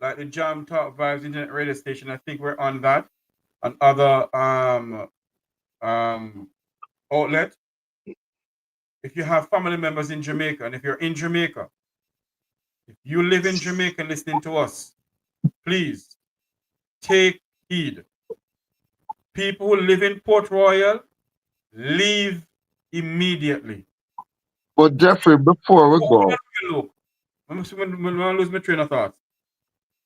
like the Jam Talk Vibes Internet Radio Station, I think we're on that. And other outlet. If you have family members in Jamaica, and if you're in Jamaica, if you live in Jamaica listening to us, please take heed. People who live in Port Royal, leave immediately. But Jeffrey, before we go, Look, I'm going to lose my train of thought.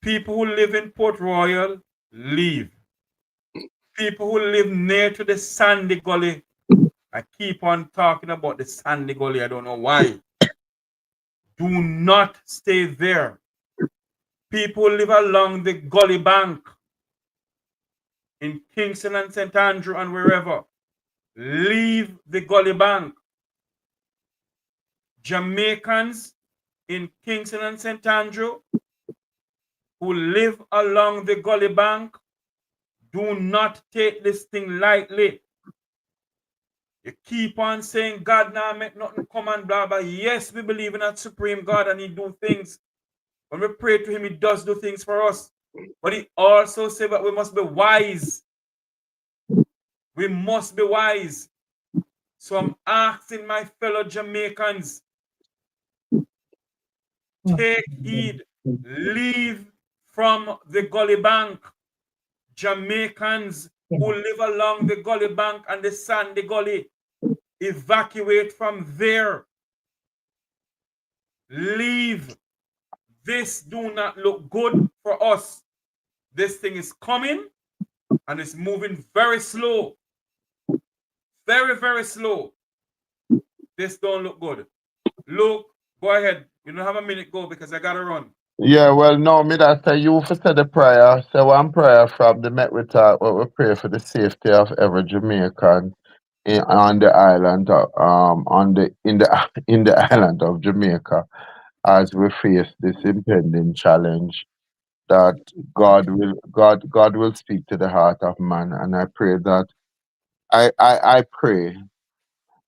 People who live in Port Royal, leave. People who live near to the Sandy Gully, I keep on talking about the Sandy Gully. I don't know why. Do not stay there. People who live along the Gully Bank in Kingston and St. Andrew and wherever, leave the Gully Bank. Jamaicans in Kingston and St. Andrew who live along the Gully Bank, do not take this thing lightly. You keep on saying God now make nothing come and blah blah. Yes, we believe in that supreme God and he do things. When we pray to him, he does do things for us. But he also said that we must be wise. We must be wise. So I'm asking my fellow Jamaicans, take heed, leave from the Gully Bank. Jamaicans who live along the Gully Bank and the Sandy Gully, evacuate from there. Leave. This do not look good for us. This thing is coming and it's moving very slow. Very, very slow. This don't look good. Luke, go ahead. You don't have a minute, go because I gotta run. yeah, well, no, me that say you for say the prayer. Say one prayer from the Met we talk, but we pray for the safety of every Jamaican on the island, on the in the in the island of Jamaica, as we face this impending challenge. That God will speak to the heart of man, and I pray that I pray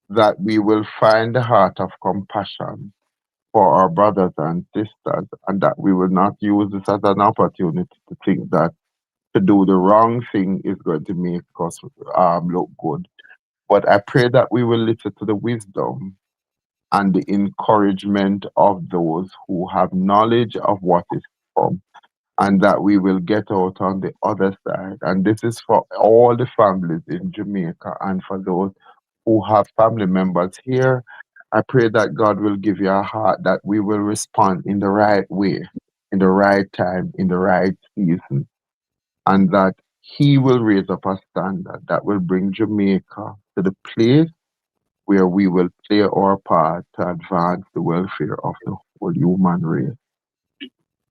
that we will find the heart of compassion for our brothers and sisters, and that we will not use this as an opportunity to think that to do the wrong thing is going to make us look good. But I pray that we will listen to the wisdom and the encouragement of those who have knowledge of what is come, and that we will get out on the other side. And this is for all the families in Jamaica and for those who have family members here. I pray that God will give you a heart that we will respond in the right way, in the right time, in the right season, and that He will raise up a standard that will bring Jamaica to the place where we will play our part to advance the welfare of the whole human race.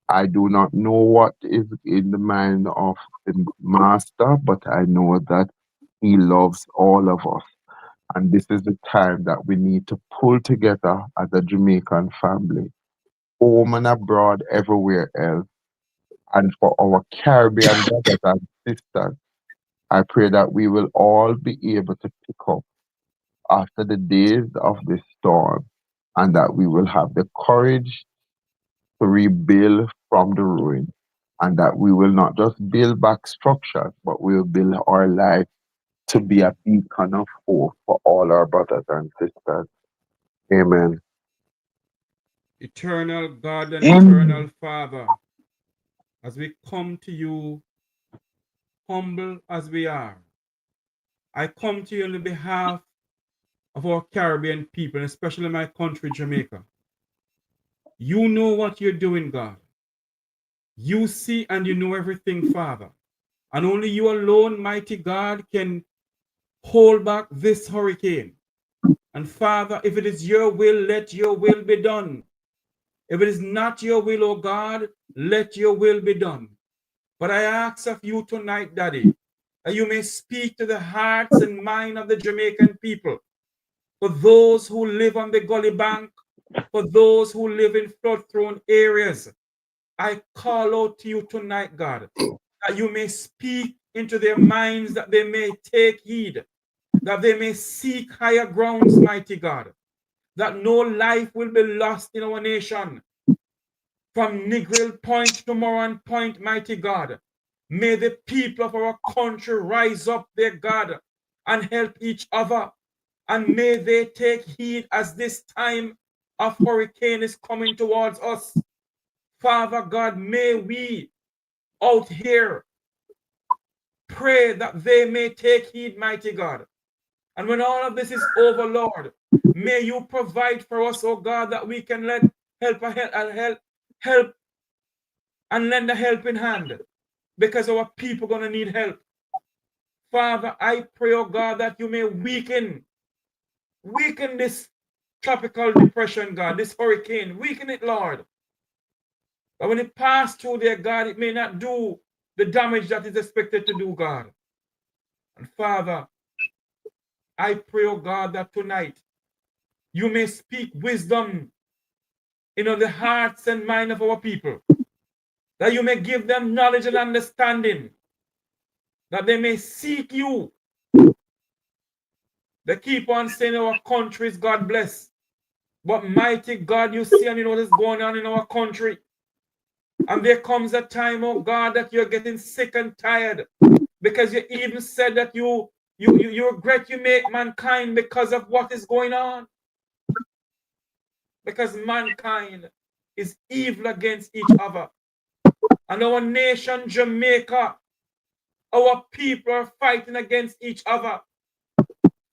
I do not know what is in the mind of the Master, but I know that He loves all of us. And this is the time that we need to pull together as a Jamaican family, home and abroad, everywhere else. And for our Caribbean brothers and sisters, I pray that we will all be able to pick up after the days of this storm, and that we will have the courage to rebuild from the ruin, and that we will not just build back structures, but we will build our life to be a beacon of hope for all our brothers and sisters. Amen. Eternal God and eternal Father, as we come to you, humble as we are, I come to you on behalf of our Caribbean people, especially my country, Jamaica. You know what you're doing, God. You see and you know everything, Father. And only you alone, mighty God, can hold back this hurricane. And Father, if it is your will, let your will be done. If it is not your will, oh God, let your will be done. But I ask of you tonight, Daddy, that you may speak to the hearts and mind of the Jamaican people, for those who live on the gully bank, for those who live in flood-thrown areas. I call out to you tonight, God, that you may speak into their minds, that they may take heed, that they may seek higher grounds, mighty God, that no life will be lost in our nation. From Negril Point to Moran Point, mighty God, may the people of our country rise up, their God, and help each other. And may they take heed as this time of hurricane is coming towards us. Father God, may we out here pray that they may take heed, mighty God. And when all of this is over, Lord, may you provide for us, oh God, that we can help and lend a helping hand, because our people are going to need help. Father, I pray, oh God, that you may weaken this tropical depression, God, this hurricane, weaken it, Lord. But when it passes through there, God, it may not do the damage that is expected to do, God. And Father, I pray, oh God, that tonight you may speak wisdom into the hearts and mind of our people, that you may give them knowledge and understanding, that they may seek you. They keep on saying our country is God bless. But mighty God, you see and you know what is going on in our country. And there comes a time, oh God, that you're getting sick and tired, because you even said that you regret you make mankind because of what is going on. Because mankind is evil against each other. And our nation, Jamaica, our people are fighting against each other.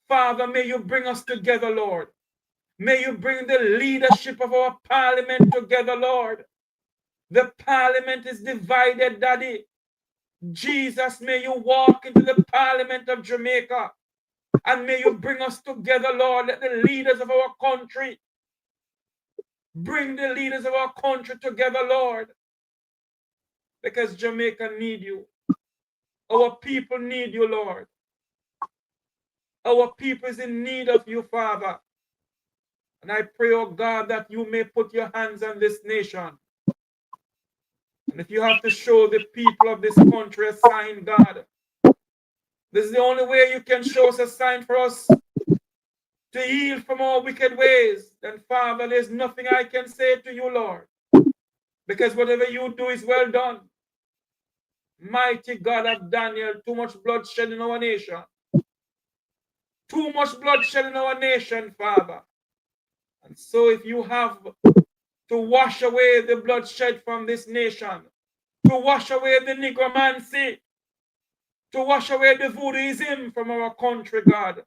Father, may you bring us together, Lord. May you bring the leadership of our parliament together, Lord. The parliament is divided, Daddy. Jesus, may you walk into the parliament of Jamaica, and may you bring us together, Lord. Let the leaders of our country bring the leaders of our country together, Lord, because Jamaica need you. Our people need you, Lord. Our people is in need of you, Father. And I pray, oh God, that you may put your hands on this nation. And if you have to show the people of this country a sign, God, this is the only way you can show us a sign for us to heal from our wicked ways. Then, Father, there's nothing I can say to you, Lord, because whatever you do is well done. Mighty God of Daniel, too much bloodshed in our nation. Too much bloodshed in our nation, Father. And so if you have to wash away the bloodshed from this nation, to wash away the necromancy, to wash away the voodooism from our country, God,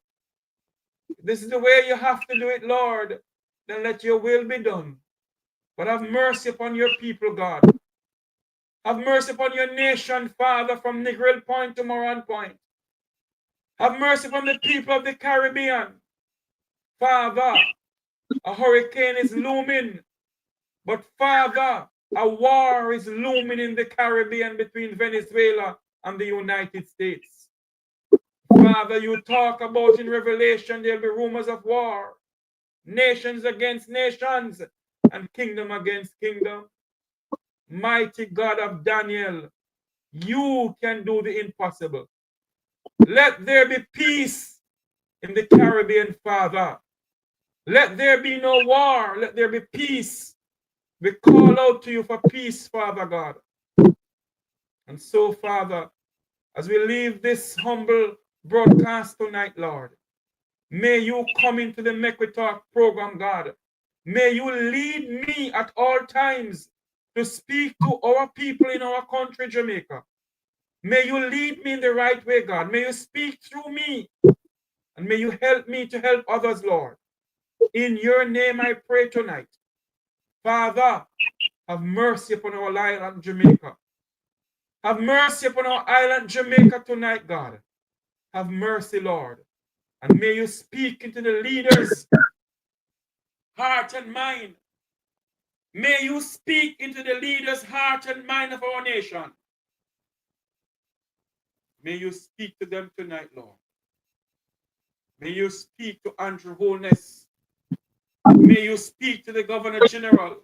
this is the way you have to do it, Lord. Then let your will be done. But have mercy upon your people, God. Have mercy upon your nation, Father, from Negril Point to Moran Point. Have mercy upon the people of the Caribbean. Father, a hurricane is looming. But Father, a war is looming in the Caribbean between Venezuela and the United States. Father, you talk about in Revelation, there'll be rumors of war. Nations against nations and kingdom against kingdom. Mighty God of Daniel, you can do the impossible. Let there be peace in the Caribbean, Father. Let there be no war. Let there be peace. We call out to you for peace, Father God. And so, Father, as we leave this humble broadcast tonight, Lord, may you come into the Make We Talk program, God. May you lead me at all times to speak to our people in our country, Jamaica. May you lead me in the right way, God. May you speak through me. And may you help me to help others, Lord. In your name I pray tonight. Father, have mercy upon our island, Jamaica. Have mercy upon our island, Jamaica, tonight, God. Have mercy, Lord. And may you speak into the leaders' heart and mind. May you speak into the leaders' heart and mind of our nation. May you speak to them tonight, Lord. May you speak to Andrew Holness. May you speak to the Governor General.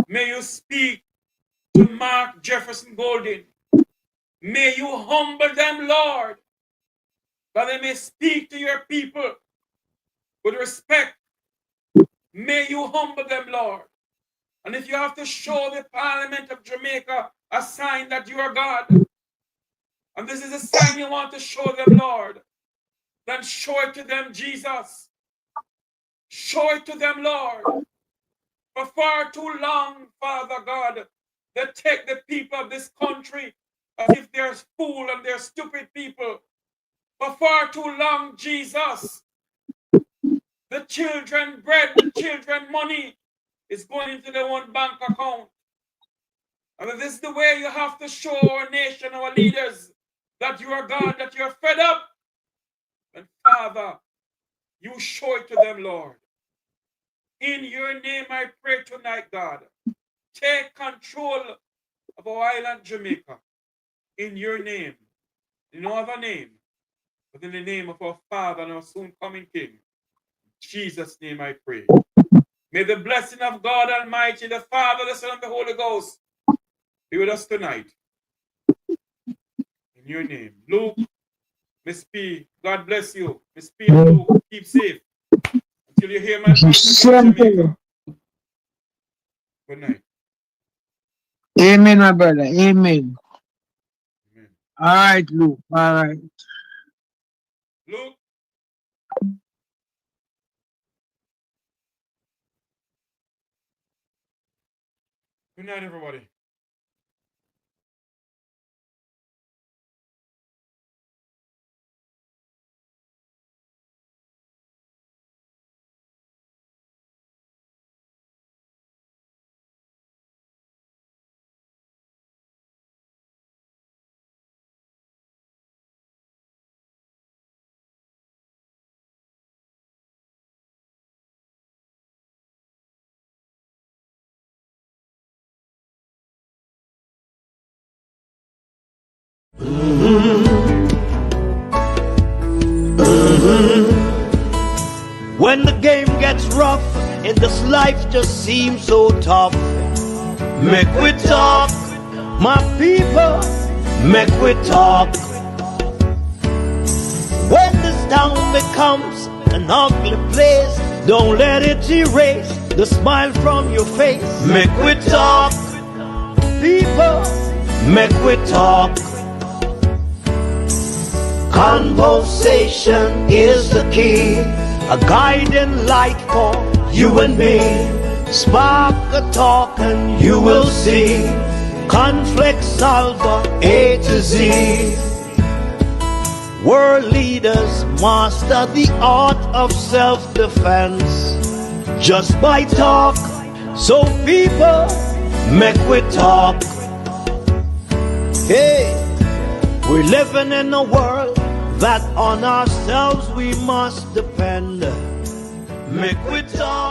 May you speak to Mark Jefferson Golden. May you humble them, Lord, that they may speak to your people with respect. May you humble them, Lord. And if you have to show the Parliament of Jamaica a sign that you are God, and this is a sign you want to show them, Lord, then show it to them, Jesus. Show it to them, Lord. For far too long, Father God, they take the people of this country as if they're fool and they're stupid people. For far too long, Jesus, the children bread, the children money is going into their own bank account. And this is the way you have to show our nation, our leaders, that you are God, that you're fed up. And Father, you show it to them, Lord. In your name I pray tonight, God. Take control of our island, Jamaica. In your name. In no other name, but in the name of our Father and our soon coming King. In Jesus' name I pray. May the blessing of God Almighty, the Father, the Son, and the Holy Ghost be with us tonight. In your name. Luke, Miss P, God bless you. Miss P and Luke, keep safe. Until you hear my voice in Jamaica. Good night. Amen, my brother. Amen. Amen. All right, Luke. All right. Luke. Good night, everybody. When the game gets rough and this life just seems so tough, make we talk, my people, make we talk. When this town becomes an ugly place, don't let it erase the smile from your face. Make we talk, people, make we talk. Conversation is the key, a guiding light for you and me. Spark a talk and you will see. Conflict solver A to Z. World leaders master the art of self-defense just by talk. So people, make we talk. Hey, we're living in a world that on ourselves we must depend. Make we talk.